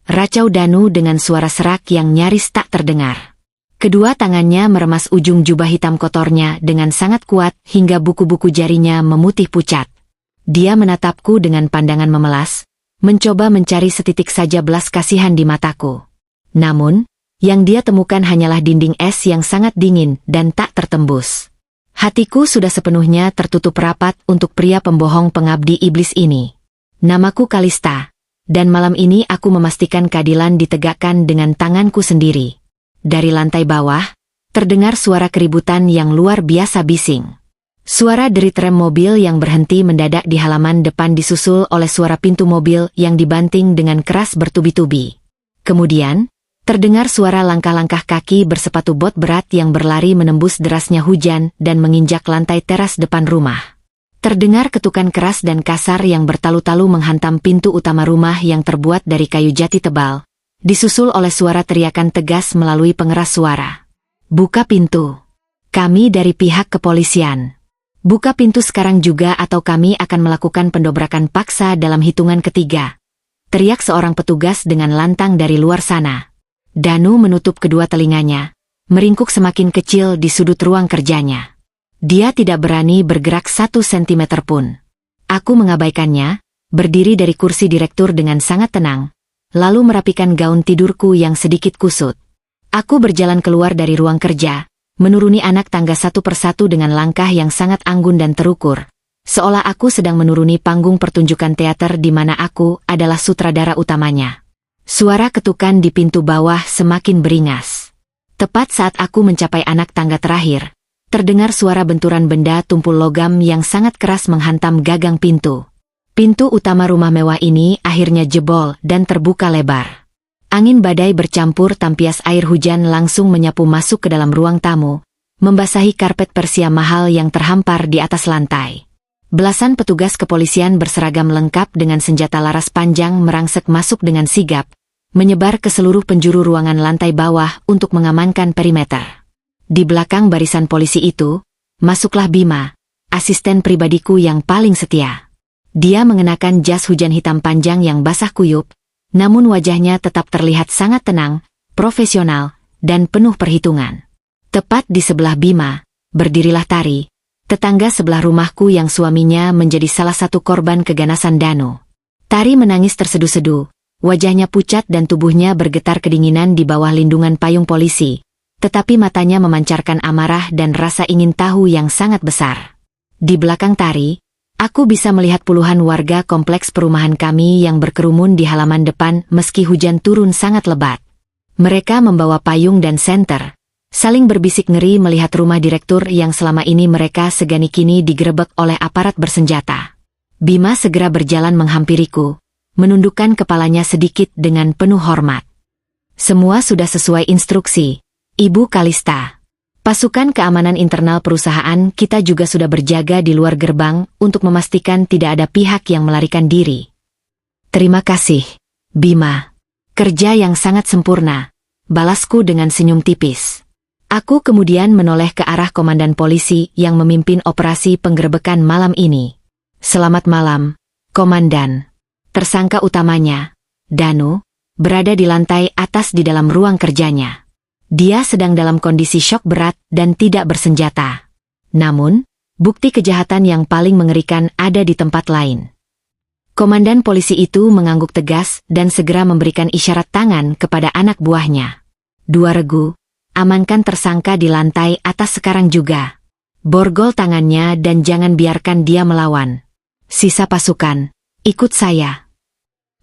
Racau Danu dengan suara serak yang nyaris tak terdengar. Kedua tangannya meremas ujung jubah hitam kotornya dengan sangat kuat hingga buku-buku jarinya memutih pucat. Dia menatapku dengan pandangan memelas, mencoba mencari setitik saja belas kasihan di mataku. Namun, yang dia temukan hanyalah dinding es yang sangat dingin dan tak tertembus. Hatiku sudah sepenuhnya tertutup rapat untuk pria pembohong pengabdi iblis ini. Namaku Kalista. Dan malam ini aku memastikan keadilan ditegakkan dengan tanganku sendiri. Dari lantai bawah, terdengar suara keributan yang luar biasa bising. Suara derit rem mobil yang berhenti mendadak di halaman depan disusul oleh suara pintu mobil yang dibanting dengan keras bertubi-tubi. Kemudian, terdengar suara langkah-langkah kaki bersepatu bot berat yang berlari menembus derasnya hujan dan menginjak lantai teras depan rumah. Terdengar ketukan keras dan kasar yang bertalu-talu menghantam pintu utama rumah yang terbuat dari kayu jati tebal, disusul oleh suara teriakan tegas melalui pengeras suara. Buka pintu. Kami dari pihak kepolisian. Buka pintu sekarang juga atau kami akan melakukan pendobrakan paksa dalam hitungan ketiga. Teriak seorang petugas dengan lantang dari luar sana. Danu menutup kedua telinganya, meringkuk semakin kecil di sudut ruang kerjanya. Dia tidak berani bergerak 1 sentimeter pun. Aku mengabaikannya, berdiri dari kursi direktur dengan sangat tenang, lalu merapikan gaun tidurku yang sedikit kusut. Aku berjalan keluar dari ruang kerja, menuruni anak tangga satu persatu dengan langkah yang sangat anggun dan terukur, seolah aku sedang menuruni panggung pertunjukan teater di mana aku adalah sutradara utamanya. Suara ketukan di pintu bawah semakin beringas. Tepat saat aku mencapai anak tangga terakhir, terdengar suara benturan benda tumpul logam yang sangat keras menghantam gagang pintu. Pintu utama rumah mewah ini akhirnya jebol dan terbuka lebar. Angin badai bercampur tampias air hujan langsung menyapu masuk ke dalam ruang tamu, membasahi karpet persia mahal yang terhampar di atas lantai. Belasan petugas kepolisian berseragam lengkap dengan senjata laras panjang merangsek masuk dengan sigap, menyebar ke seluruh penjuru ruangan lantai bawah untuk mengamankan perimeter. Di belakang barisan polisi itu, masuklah Bima, asisten pribadiku yang paling setia. Dia mengenakan jas hujan hitam panjang yang basah kuyup, namun wajahnya tetap terlihat sangat tenang, profesional, dan penuh perhitungan. Tepat di sebelah Bima, berdirilah Tari, tetangga sebelah rumahku yang suaminya menjadi salah satu korban keganasan Danu. Tari menangis terseduh-seduh, wajahnya pucat dan tubuhnya bergetar kedinginan di bawah lindungan payung polisi. Tetapi matanya memancarkan amarah dan rasa ingin tahu yang sangat besar. Di belakang Tari, aku bisa melihat puluhan warga kompleks perumahan kami yang berkerumun di halaman depan meski hujan turun sangat lebat. Mereka membawa payung dan senter, saling berbisik ngeri melihat rumah direktur yang selama ini mereka segani kini digerebek oleh aparat bersenjata. Bima segera berjalan menghampiriku, menundukkan kepalanya sedikit dengan penuh hormat. Semua sudah sesuai instruksi, Ibu Kalista. Pasukan keamanan internal perusahaan kita juga sudah berjaga di luar gerbang untuk memastikan tidak ada pihak yang melarikan diri. Terima kasih, Bima. Kerja yang sangat sempurna, balasku dengan senyum tipis. Aku kemudian menoleh ke arah komandan polisi yang memimpin operasi penggerebekan malam ini. Selamat malam, Komandan. Tersangka utamanya, Danu, berada di lantai atas di dalam ruang kerjanya. Dia sedang dalam kondisi syok berat dan tidak bersenjata. Namun, bukti kejahatan yang paling mengerikan ada di tempat lain. Komandan polisi itu mengangguk tegas dan segera memberikan isyarat tangan kepada anak buahnya. Dua regu, amankan tersangka di lantai atas sekarang juga. Borgol tangannya dan jangan biarkan dia melawan. Sisa pasukan, ikut saya.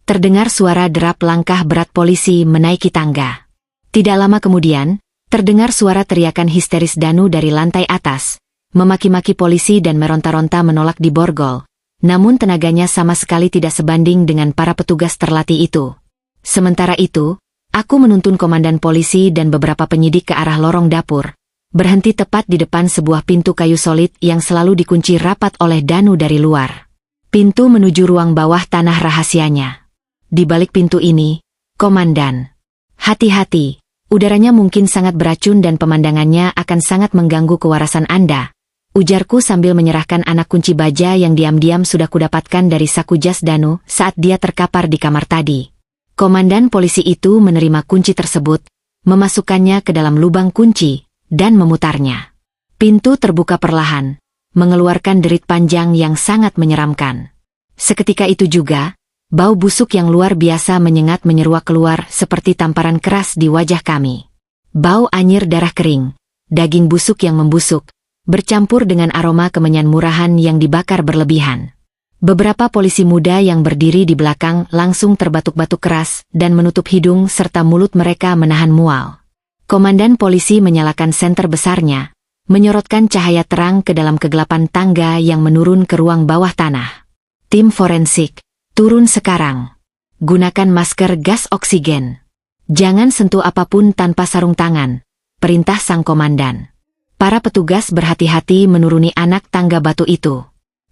Terdengar suara derap langkah berat polisi menaiki tangga. Tidak lama kemudian, terdengar suara teriakan histeris Danu dari lantai atas, memaki-maki polisi dan meronta-ronta menolak di borgol. Namun tenaganya sama sekali tidak sebanding dengan para petugas terlatih itu. Sementara itu, aku menuntun komandan polisi dan beberapa penyidik ke arah lorong dapur, berhenti tepat di depan sebuah pintu kayu solid yang selalu dikunci rapat oleh Danu dari luar. Pintu menuju ruang bawah tanah rahasianya. Di balik pintu ini, Komandan. Hati-hati, udaranya mungkin sangat beracun dan pemandangannya akan sangat mengganggu kewarasan Anda, ujarku sambil menyerahkan anak kunci baja yang diam-diam sudah kudapatkan dari saku jas Danu saat dia terkapar di kamar tadi. Komandan polisi itu menerima kunci tersebut, memasukkannya ke dalam lubang kunci, dan memutarnya. Pintu terbuka perlahan, mengeluarkan derit panjang yang sangat menyeramkan. Seketika itu juga, bau busuk yang luar biasa menyengat menyeruak keluar seperti tamparan keras di wajah kami. Bau anyir darah kering, daging busuk yang membusuk, bercampur dengan aroma kemenyan murahan yang dibakar berlebihan. Beberapa polisi muda yang berdiri di belakang langsung terbatuk-batuk keras dan menutup hidung serta mulut mereka menahan mual. Komandan polisi menyalakan senter besarnya, menyorotkan cahaya terang ke dalam kegelapan tangga yang menurun ke ruang bawah tanah. Tim forensik, turun sekarang. Gunakan masker gas oksigen. Jangan sentuh apapun tanpa sarung tangan, perintah sang komandan. Para petugas berhati-hati menuruni anak tangga batu itu.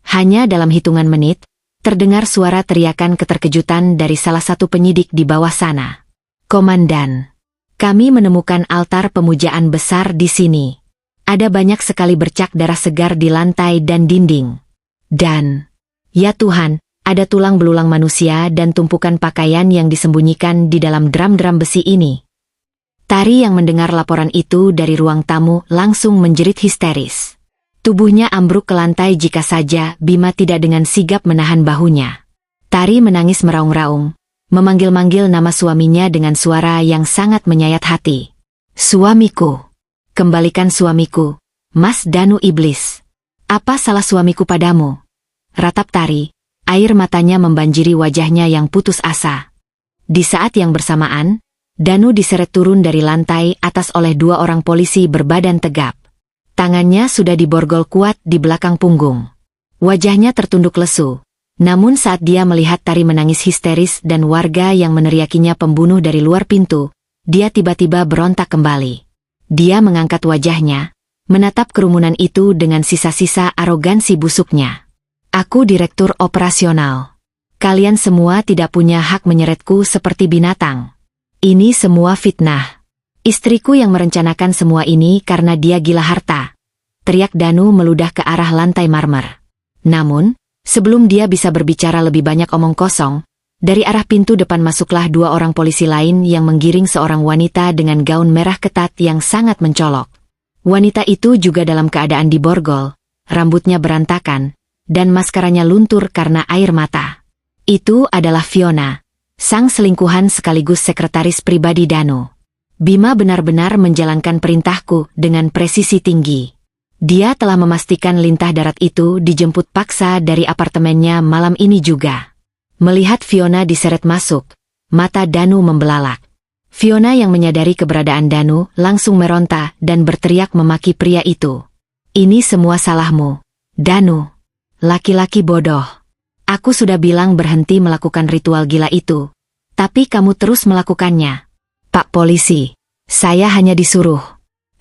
Hanya dalam hitungan menit, terdengar suara teriakan keterkejutan dari salah satu penyidik di bawah sana. Komandan, kami menemukan altar pemujaan besar di sini. Ada banyak sekali bercak darah segar di lantai dan dinding. Dan, ya Tuhan, ada tulang belulang manusia dan tumpukan pakaian yang disembunyikan di dalam drum-drum besi ini. Tari yang mendengar laporan itu dari ruang tamu langsung menjerit histeris. Tubuhnya ambruk ke lantai jika saja Bima tidak dengan sigap menahan bahunya. Tari menangis meraung-raung, memanggil-manggil nama suaminya dengan suara yang sangat menyayat hati. Suamiku. Kembalikan suamiku, Mas Danu Iblis. Apa salah suamiku padamu? Ratap Tari, air matanya membanjiri wajahnya yang putus asa. Di saat yang bersamaan, Danu diseret turun dari lantai atas oleh dua orang polisi berbadan tegap. Tangannya sudah diborgol kuat di belakang punggung. Wajahnya tertunduk lesu. Namun saat dia melihat Tari menangis histeris dan warga yang meneriakinya pembunuh dari luar pintu, dia tiba-tiba berontak kembali. Dia mengangkat wajahnya, menatap kerumunan itu dengan sisa-sisa arogansi busuknya. Aku direktur operasional. Kalian semua tidak punya hak menyeretku seperti binatang. Ini semua fitnah. Istriku yang merencanakan semua ini karena dia gila harta. Teriak Danu meludah ke arah lantai marmer. Namun, sebelum dia bisa berbicara lebih banyak omong kosong, dari arah pintu depan masuklah dua orang polisi lain yang menggiring seorang wanita dengan gaun merah ketat yang sangat mencolok. Wanita itu juga dalam keadaan diborgol, rambutnya berantakan, dan maskaranya luntur karena air mata. Itu adalah Fiona, sang selingkuhan sekaligus sekretaris pribadi Danu. Bima benar-benar menjalankan perintahku dengan presisi tinggi. Dia telah memastikan lintah darat itu dijemput paksa dari apartemennya malam ini juga. Melihat Fiona diseret masuk, mata Danu membelalak. Fiona yang menyadari keberadaan Danu langsung meronta dan berteriak memaki pria itu. Ini semua salahmu, Danu. Laki-laki bodoh. Aku sudah bilang berhenti melakukan ritual gila itu, tapi kamu terus melakukannya. Pak Polisi, saya hanya disuruh.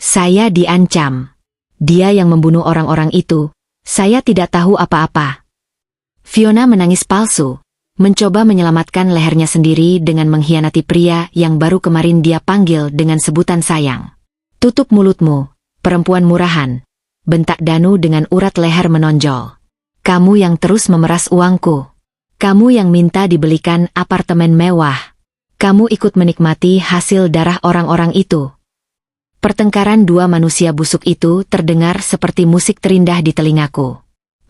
Saya diancam. Dia yang membunuh orang-orang itu. Saya tidak tahu apa-apa. Fiona menangis palsu, mencoba menyelamatkan lehernya sendiri dengan mengkhianati pria yang baru kemarin dia panggil dengan sebutan sayang. Tutup mulutmu, perempuan murahan, bentak Danu dengan urat leher menonjol. Kamu yang terus memeras uangku. Kamu yang minta dibelikan apartemen mewah. Kamu ikut menikmati hasil darah orang-orang itu. Pertengkaran dua manusia busuk itu terdengar seperti musik terindah di telingaku.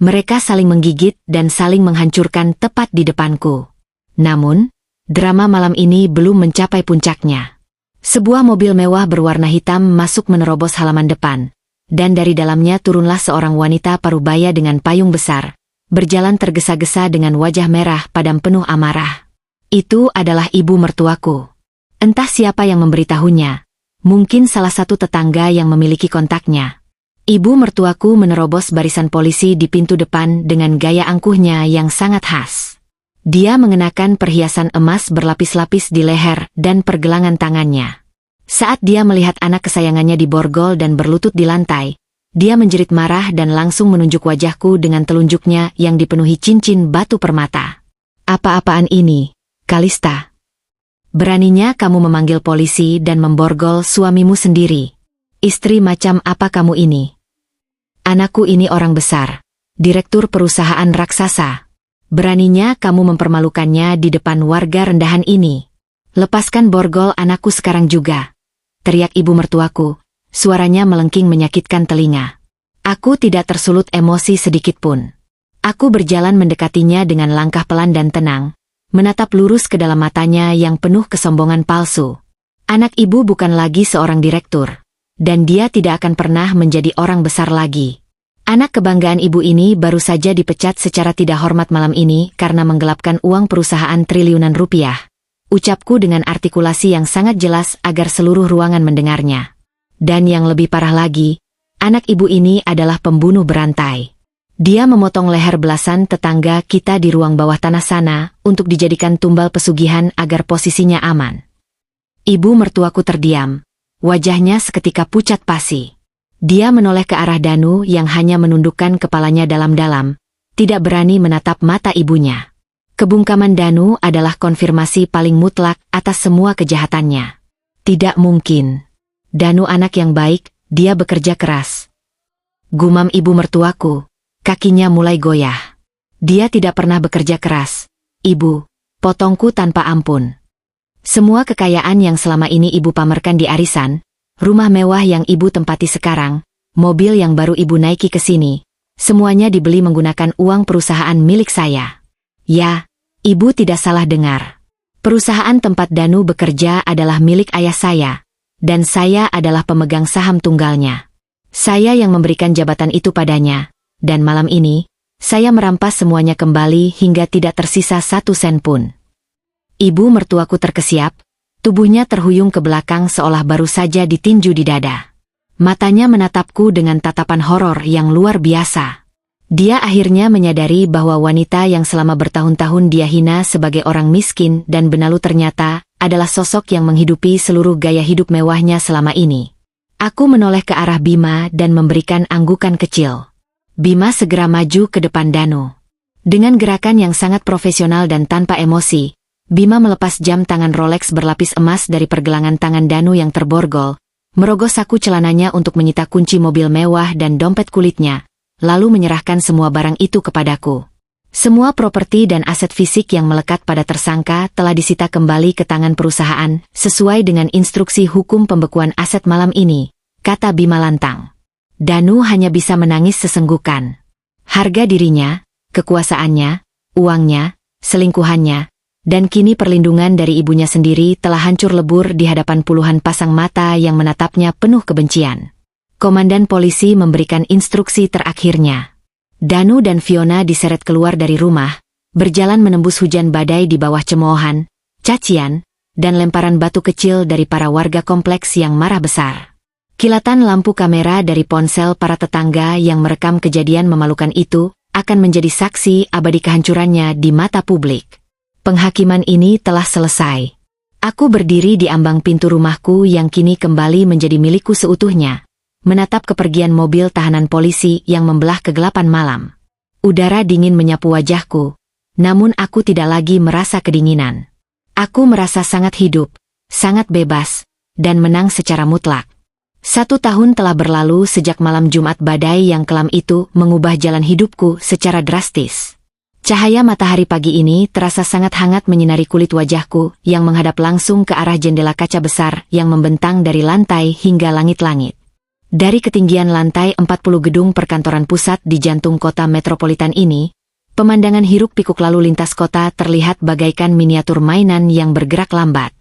Mereka saling menggigit dan saling menghancurkan tepat di depanku. Namun, drama malam ini belum mencapai puncaknya. Sebuah mobil mewah berwarna hitam masuk menerobos halaman depan, dan dari dalamnya turunlah seorang wanita parubaya dengan payung besar, berjalan tergesa-gesa dengan wajah merah padam penuh amarah. Itu adalah ibu mertuaku. Entah siapa yang memberitahunya, mungkin salah satu tetangga yang memiliki kontaknya. Ibu mertuaku menerobos barisan polisi di pintu depan dengan gaya angkuhnya yang sangat khas. Dia mengenakan perhiasan emas berlapis-lapis di leher dan pergelangan tangannya. Saat dia melihat anak kesayangannya diborgol dan berlutut di lantai, dia menjerit marah dan langsung menunjuk wajahku dengan telunjuknya yang dipenuhi cincin batu permata. Apa-apaan ini, Kalista? Beraninya kamu memanggil polisi dan memborgol suamimu sendiri. Istri macam apa kamu ini? Anakku ini orang besar, direktur perusahaan raksasa. Beraninya kamu mempermalukannya di depan warga rendahan ini. Lepaskan borgol anakku sekarang juga. Teriak ibu mertuaku, suaranya melengking menyakitkan telinga. Aku tidak tersulut emosi sedikitpun. Aku berjalan mendekatinya dengan langkah pelan dan tenang, menatap lurus ke dalam matanya yang penuh kesombongan palsu. Anak ibu bukan lagi seorang direktur. Dan dia tidak akan pernah menjadi orang besar lagi. Anak kebanggaan ibu ini baru saja dipecat secara tidak hormat malam ini karena menggelapkan uang perusahaan triliunan rupiah. Ucapku dengan artikulasi yang sangat jelas agar seluruh ruangan mendengarnya. Dan yang lebih parah lagi, anak ibu ini adalah pembunuh berantai. Dia memotong leher belasan tetangga kita di ruang bawah tanah sana untuk dijadikan tumbal pesugihan agar posisinya aman. Ibu mertuaku terdiam. Wajahnya seketika pucat pasi. Dia menoleh ke arah Danu yang hanya menundukkan kepalanya dalam-dalam, tidak berani menatap mata ibunya. Kebungkaman Danu adalah konfirmasi paling mutlak atas semua kejahatannya. Tidak mungkin. Danu anak yang baik, dia bekerja keras. Gumam ibu mertuaku, kakinya mulai goyah. Dia tidak pernah bekerja keras. Ibu, potongku tanpa ampun. Semua kekayaan yang selama ini ibu pamerkan di arisan, rumah mewah yang ibu tempati sekarang, mobil yang baru ibu naiki ke sini, semuanya dibeli menggunakan uang perusahaan milik saya. Ya, ibu tidak salah dengar. Perusahaan tempat Danu bekerja adalah milik ayah saya, dan saya adalah pemegang saham tunggalnya. Saya yang memberikan jabatan itu padanya, dan malam ini, saya merampas semuanya kembali hingga tidak tersisa 1 sen pun. Ibu mertuaku terkesiap, tubuhnya terhuyung ke belakang seolah baru saja ditinju di dada. Matanya menatapku dengan tatapan horor yang luar biasa. Dia akhirnya menyadari bahwa wanita yang selama bertahun-tahun dia hina sebagai orang miskin dan benalu ternyata adalah sosok yang menghidupi seluruh gaya hidup mewahnya selama ini. Aku menoleh ke arah Bima dan memberikan anggukan kecil. Bima segera maju ke depan Danu. Dengan gerakan yang sangat profesional dan tanpa emosi, Bima melepas jam tangan Rolex berlapis emas dari pergelangan tangan Danu yang terborgol, merogoh saku celananya untuk menyita kunci mobil mewah dan dompet kulitnya, lalu menyerahkan semua barang itu kepadaku. Semua properti dan aset fisik yang melekat pada tersangka telah disita kembali ke tangan perusahaan, sesuai dengan instruksi hukum pembekuan aset malam ini, kata Bima lantang. Danu hanya bisa menangis sesenggukan. Harga dirinya, kekuasaannya, uangnya, selingkuhannya, dan kini perlindungan dari ibunya sendiri telah hancur lebur di hadapan puluhan pasang mata yang menatapnya penuh kebencian. Komandan polisi memberikan instruksi terakhirnya. Danu dan Fiona diseret keluar dari rumah, berjalan menembus hujan badai di bawah cemoohan, cacian, dan lemparan batu kecil dari para warga kompleks yang marah besar. Kilatan lampu kamera dari ponsel para tetangga yang merekam kejadian memalukan itu akan menjadi saksi abadi kehancurannya di mata publik. Penghakiman ini telah selesai. Aku berdiri di ambang pintu rumahku yang kini kembali menjadi milikku seutuhnya, menatap kepergian mobil tahanan polisi yang membelah kegelapan malam. Udara dingin menyapu wajahku, namun aku tidak lagi merasa kedinginan. Aku merasa sangat hidup, sangat bebas, dan menang secara mutlak. 1 tahun telah berlalu sejak malam Jumat badai yang kelam itu mengubah jalan hidupku secara drastis. Cahaya matahari pagi ini terasa sangat hangat menyinari kulit wajahku yang menghadap langsung ke arah jendela kaca besar yang membentang dari lantai hingga langit-langit. Dari ketinggian lantai 40 gedung perkantoran pusat di jantung kota metropolitan ini, pemandangan hiruk-pikuk lalu lintas kota terlihat bagaikan miniatur mainan yang bergerak lambat.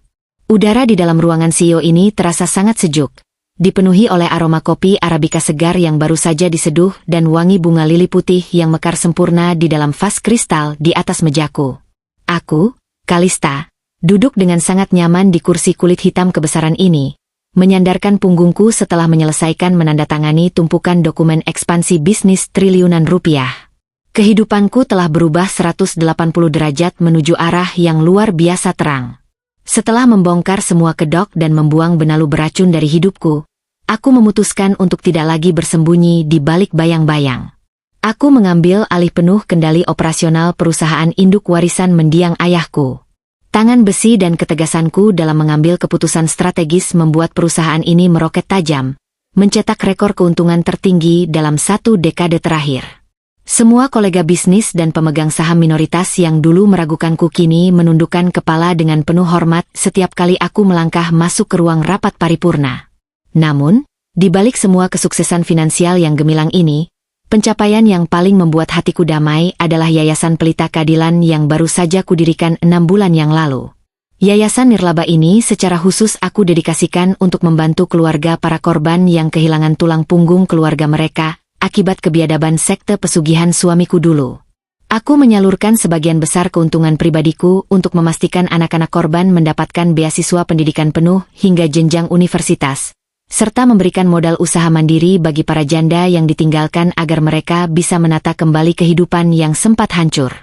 Udara di dalam ruangan CEO ini terasa sangat sejuk, dipenuhi oleh aroma kopi Arabica segar yang baru saja diseduh dan wangi bunga lili putih yang mekar sempurna di dalam vas kristal di atas mejaku. Aku, Kalista, duduk dengan sangat nyaman di kursi kulit hitam kebesaran ini, menyandarkan punggungku setelah menyelesaikan menandatangani tumpukan dokumen ekspansi bisnis triliunan rupiah. Kehidupanku telah berubah 180 derajat menuju arah yang luar biasa terang. Setelah membongkar semua kedok dan membuang benalu beracun dari hidupku, aku memutuskan untuk tidak lagi bersembunyi di balik bayang-bayang. Aku mengambil alih penuh kendali operasional perusahaan induk warisan mendiang ayahku. Tangan besi dan ketegasanku dalam mengambil keputusan strategis membuat perusahaan ini meroket tajam, mencetak rekor keuntungan tertinggi dalam 1 dekade terakhir. Semua kolega bisnis dan pemegang saham minoritas yang dulu meragukanku kini menundukkan kepala dengan penuh hormat setiap kali aku melangkah masuk ke ruang rapat paripurna. Namun, di balik semua kesuksesan finansial yang gemilang ini, pencapaian yang paling membuat hatiku damai adalah Yayasan Pelita Keadilan yang baru saja kudirikan 6 bulan yang lalu. Yayasan nirlaba ini secara khusus aku dedikasikan untuk membantu keluarga para korban yang kehilangan tulang punggung keluarga mereka akibat kebiadaban sekte pesugihan suamiku dulu. Aku menyalurkan sebagian besar keuntungan pribadiku untuk memastikan anak-anak korban mendapatkan beasiswa pendidikan penuh hingga jenjang universitas, serta memberikan modal usaha mandiri bagi para janda yang ditinggalkan agar mereka bisa menata kembali kehidupan yang sempat hancur.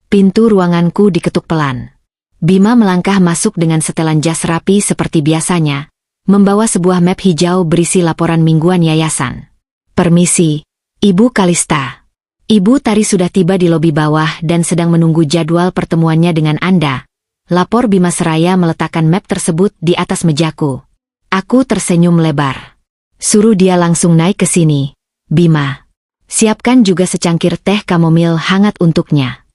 Pintu ruanganku diketuk pelan. Bima melangkah masuk dengan setelan jas rapi seperti biasanya, membawa sebuah map hijau berisi laporan mingguan yayasan. Permisi, Ibu Kalista. Ibu Tari sudah tiba di lobi bawah dan sedang menunggu jadwal pertemuannya dengan Anda. Lapor Bima seraya meletakkan map tersebut di atas mejaku. Aku tersenyum lebar. Suruh dia langsung naik ke sini, Bima. Siapkan juga secangkir teh kamomil hangat untuknya.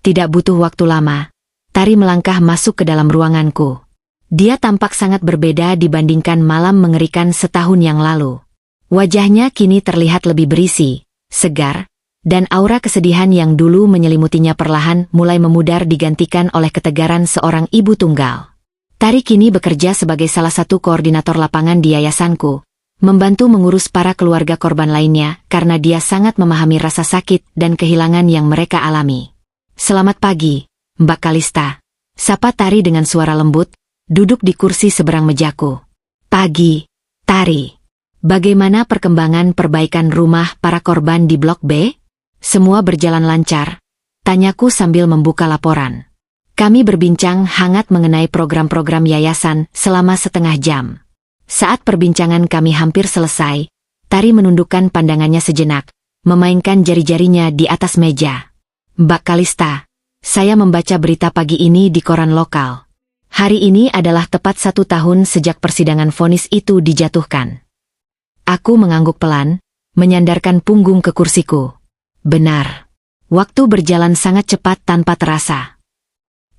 Tidak butuh waktu lama, Tari melangkah masuk ke dalam ruanganku. Dia tampak sangat berbeda dibandingkan malam mengerikan setahun yang lalu. Wajahnya kini terlihat lebih berisi, segar, dan aura kesedihan yang dulu menyelimutinya perlahan mulai memudar digantikan oleh ketegaran seorang ibu tunggal. Tari kini bekerja sebagai salah satu koordinator lapangan di yayasanku, membantu mengurus para keluarga korban lainnya karena dia sangat memahami rasa sakit dan kehilangan yang mereka alami. Selamat pagi, Mbak Kalista. Sapa Tari dengan suara lembut, duduk di kursi seberang mejaku. Pagi, Tari. Bagaimana perkembangan perbaikan rumah para korban di Blok B? Semua berjalan lancar, tanyaku sambil membuka laporan. Kami berbincang hangat mengenai program-program yayasan selama setengah jam. Saat perbincangan kami hampir selesai, Tari menundukkan pandangannya sejenak, memainkan jari-jarinya di atas meja. Mbak Kalista, saya membaca berita pagi ini di koran lokal. Hari ini adalah tepat 1 tahun sejak persidangan vonis itu dijatuhkan. Aku mengangguk pelan, menyandarkan punggung ke kursiku. Benar. Waktu berjalan sangat cepat tanpa terasa.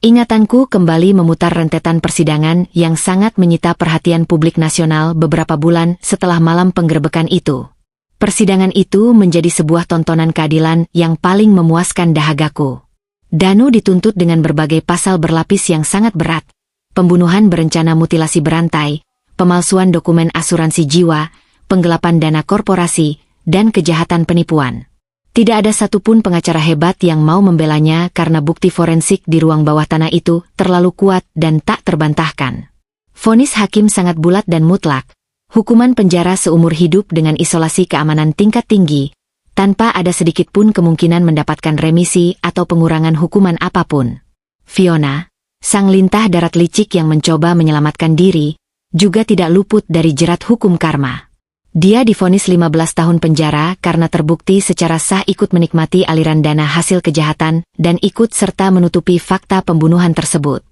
Ingatanku kembali memutar rentetan persidangan yang sangat menyita perhatian publik nasional beberapa bulan setelah malam penggerebekan itu. Persidangan itu menjadi sebuah tontonan keadilan yang paling memuaskan dahagaku. Danu dituntut dengan berbagai pasal berlapis yang sangat berat. Pembunuhan berencana mutilasi berantai, pemalsuan dokumen asuransi jiwa, penggelapan dana korporasi, dan kejahatan penipuan. Tidak ada satupun pengacara hebat yang mau membelanya karena bukti forensik di ruang bawah tanah itu terlalu kuat dan tak terbantahkan. Vonis hakim sangat bulat dan mutlak, hukuman penjara seumur hidup dengan isolasi keamanan tingkat tinggi, tanpa ada sedikit pun kemungkinan mendapatkan remisi atau pengurangan hukuman apapun. Fiona, Sang lintah darat licik yang mencoba menyelamatkan diri, juga tidak luput dari jerat hukum karma. Dia divonis 15 tahun penjara karena terbukti secara sah ikut menikmati aliran dana hasil kejahatan dan ikut serta menutupi fakta pembunuhan tersebut.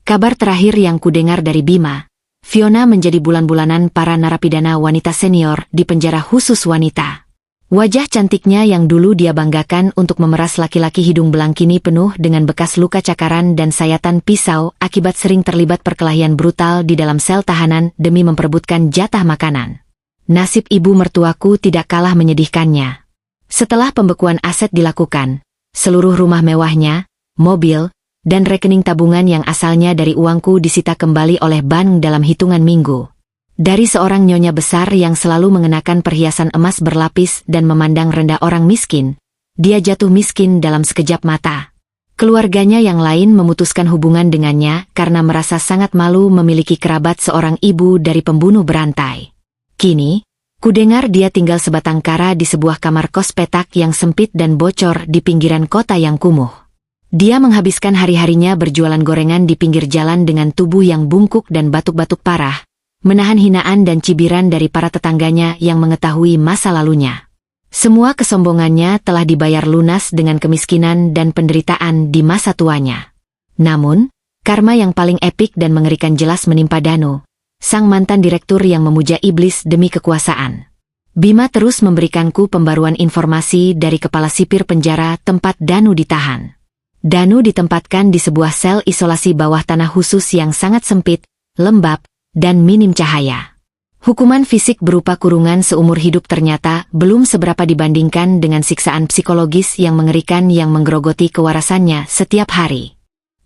Kabar terakhir yang kudengar dari Bima, Fiona menjadi bulan-bulanan para narapidana wanita senior di penjara khusus wanita. Wajah cantiknya yang dulu dia banggakan untuk memeras laki-laki hidung belang kini penuh dengan bekas luka cakaran dan sayatan pisau akibat sering terlibat perkelahian brutal di dalam sel tahanan demi memperebutkan jatah makanan. Nasib ibu mertuaku tidak kalah menyedihkannya. Setelah pembekuan aset dilakukan, seluruh rumah mewahnya, mobil, dan rekening tabungan yang asalnya dari uangku disita kembali oleh bank dalam hitungan minggu. Dari seorang nyonya besar yang selalu mengenakan perhiasan emas berlapis dan memandang rendah orang miskin, dia jatuh miskin dalam sekejap mata. Keluarganya yang lain memutuskan hubungan dengannya karena merasa sangat malu memiliki kerabat seorang ibu dari pembunuh berantai. Kini, kudengar dia tinggal sebatang kara di sebuah kamar kos petak yang sempit dan bocor di pinggiran kota yang kumuh. Dia menghabiskan hari-harinya berjualan gorengan di pinggir jalan dengan tubuh yang bungkuk dan batuk-batuk parah, menahan hinaan dan cibiran dari para tetangganya yang mengetahui masa lalunya. Semua kesombongannya telah dibayar lunas dengan kemiskinan dan penderitaan di masa tuanya. Namun, karma yang paling epik dan mengerikan jelas menimpa Danu, sang mantan direktur yang memuja iblis demi kekuasaan. Bima terus memberikanku pembaruan informasi dari kepala sipir penjara tempat Danu ditahan. Danu ditempatkan di sebuah sel isolasi bawah tanah khusus yang sangat sempit, lembab, dan minim cahaya. Hukuman fisik berupa kurungan seumur hidup ternyata belum seberapa dibandingkan dengan siksaan psikologis yang mengerikan yang menggerogoti kewarasannya setiap hari.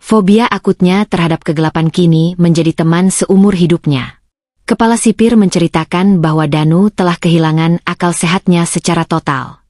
Fobia akutnya terhadap kegelapan kini menjadi teman seumur hidupnya. Kepala sipir menceritakan bahwa Danu telah kehilangan akal sehatnya secara total.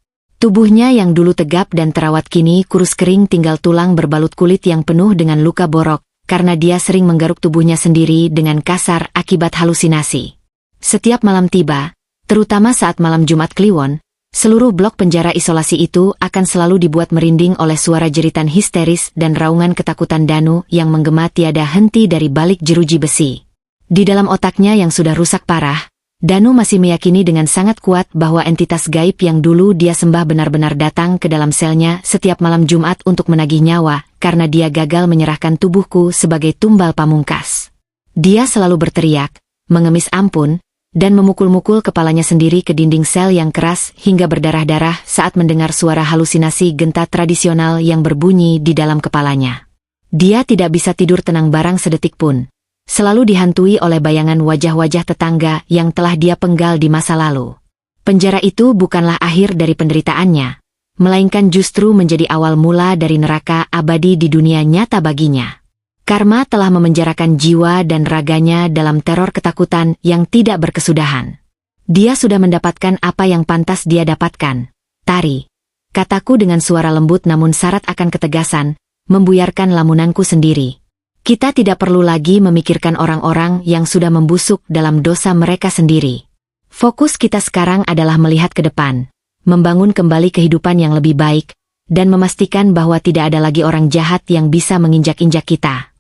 Tubuhnya yang dulu tegap dan terawat kini kurus kering tinggal tulang berbalut kulit yang penuh dengan luka borok, karena dia sering menggaruk tubuhnya sendiri dengan kasar akibat halusinasi. Setiap malam tiba, terutama saat malam Jumat Kliwon, seluruh blok penjara isolasi itu akan selalu dibuat merinding oleh suara jeritan histeris dan raungan ketakutan Danu yang menggema tiada henti dari balik jeruji besi. Di dalam otaknya yang sudah rusak parah, Danu masih meyakini dengan sangat kuat bahwa entitas gaib yang dulu dia sembah benar-benar datang ke dalam selnya setiap malam Jumat untuk menagih nyawa, karena dia gagal menyerahkan tubuhku sebagai tumbal pamungkas. Dia selalu berteriak, mengemis ampun, dan memukul-mukul kepalanya sendiri ke dinding sel yang keras hingga berdarah-darah saat mendengar suara halusinasi genta tradisional yang berbunyi di dalam kepalanya. Dia tidak bisa tidur tenang barang sedetik pun. Selalu dihantui oleh bayangan wajah-wajah tetangga yang telah dia penggal di masa lalu. Penjara itu bukanlah akhir dari penderitaannya, melainkan justru menjadi awal mula dari neraka abadi di dunia nyata baginya. Karma telah memenjarakan jiwa dan raganya dalam teror ketakutan yang tidak berkesudahan. Dia sudah mendapatkan apa yang pantas dia dapatkan. Tari, kataku dengan suara lembut namun syarat akan ketegasan, membuyarkan lamunanku sendiri. Kita tidak perlu lagi memikirkan orang-orang yang sudah membusuk dalam dosa mereka sendiri. Fokus kita sekarang adalah melihat ke depan, membangun kembali kehidupan yang lebih baik, dan memastikan bahwa tidak ada lagi orang jahat yang bisa menginjak-injak kita.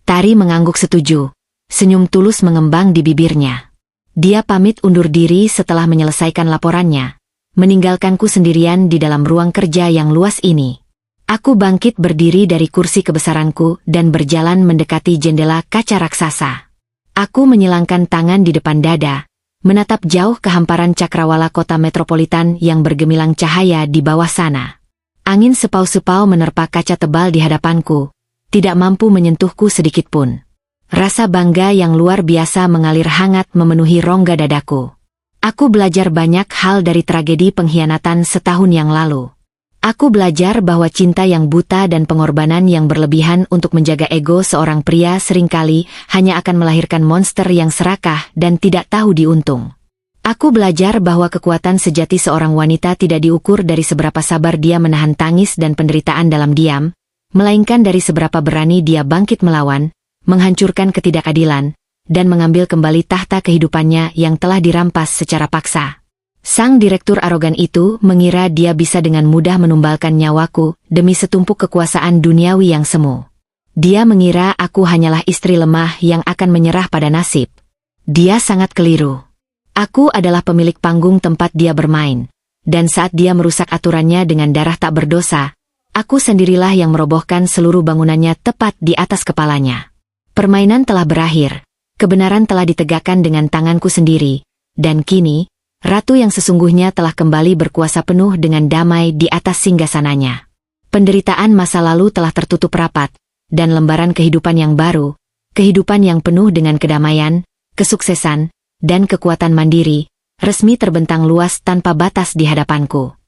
Tari mengangguk setuju, senyum tulus mengembang di bibirnya. Dia pamit undur diri setelah menyelesaikan laporannya, meninggalkanku sendirian di dalam ruang kerja yang luas ini. Aku bangkit berdiri dari kursi kebesaranku dan berjalan mendekati jendela kaca raksasa. Aku menyilangkan tangan di depan dada, menatap jauh ke hamparan cakrawala kota metropolitan yang bergemilang cahaya di bawah sana. Angin sepau-sepau menerpa kaca tebal di hadapanku, tidak mampu menyentuhku sedikitpun. Rasa bangga yang luar biasa mengalir hangat memenuhi rongga dadaku. Aku belajar banyak hal dari tragedi pengkhianatan setahun yang lalu. Aku belajar bahwa cinta yang buta dan pengorbanan yang berlebihan untuk menjaga ego seorang pria seringkali hanya akan melahirkan monster yang serakah dan tidak tahu diuntung. Aku belajar bahwa kekuatan sejati seorang wanita tidak diukur dari seberapa sabar dia menahan tangis dan penderitaan dalam diam, melainkan dari seberapa berani dia bangkit melawan, menghancurkan ketidakadilan, dan mengambil kembali tahta kehidupannya yang telah dirampas secara paksa. Sang direktur arogan itu mengira dia bisa dengan mudah menumbalkan nyawaku demi setumpuk kekuasaan duniawi yang semu. Dia mengira aku hanyalah istri lemah yang akan menyerah pada nasib. Dia sangat keliru. Aku adalah pemilik panggung tempat dia bermain. Dan saat dia merusak aturannya dengan darah tak berdosa, aku sendirilah yang merobohkan seluruh bangunannya tepat di atas kepalanya. Permainan telah berakhir. Kebenaran telah ditegakkan dengan tanganku sendiri. Dan kini, ratu yang sesungguhnya telah kembali berkuasa penuh dengan damai di atas singgasananya. Penderitaan masa lalu telah tertutup rapat, dan lembaran kehidupan yang baru, kehidupan yang penuh dengan kedamaian, kesuksesan, dan kekuatan mandiri, resmi terbentang luas tanpa batas di hadapanku.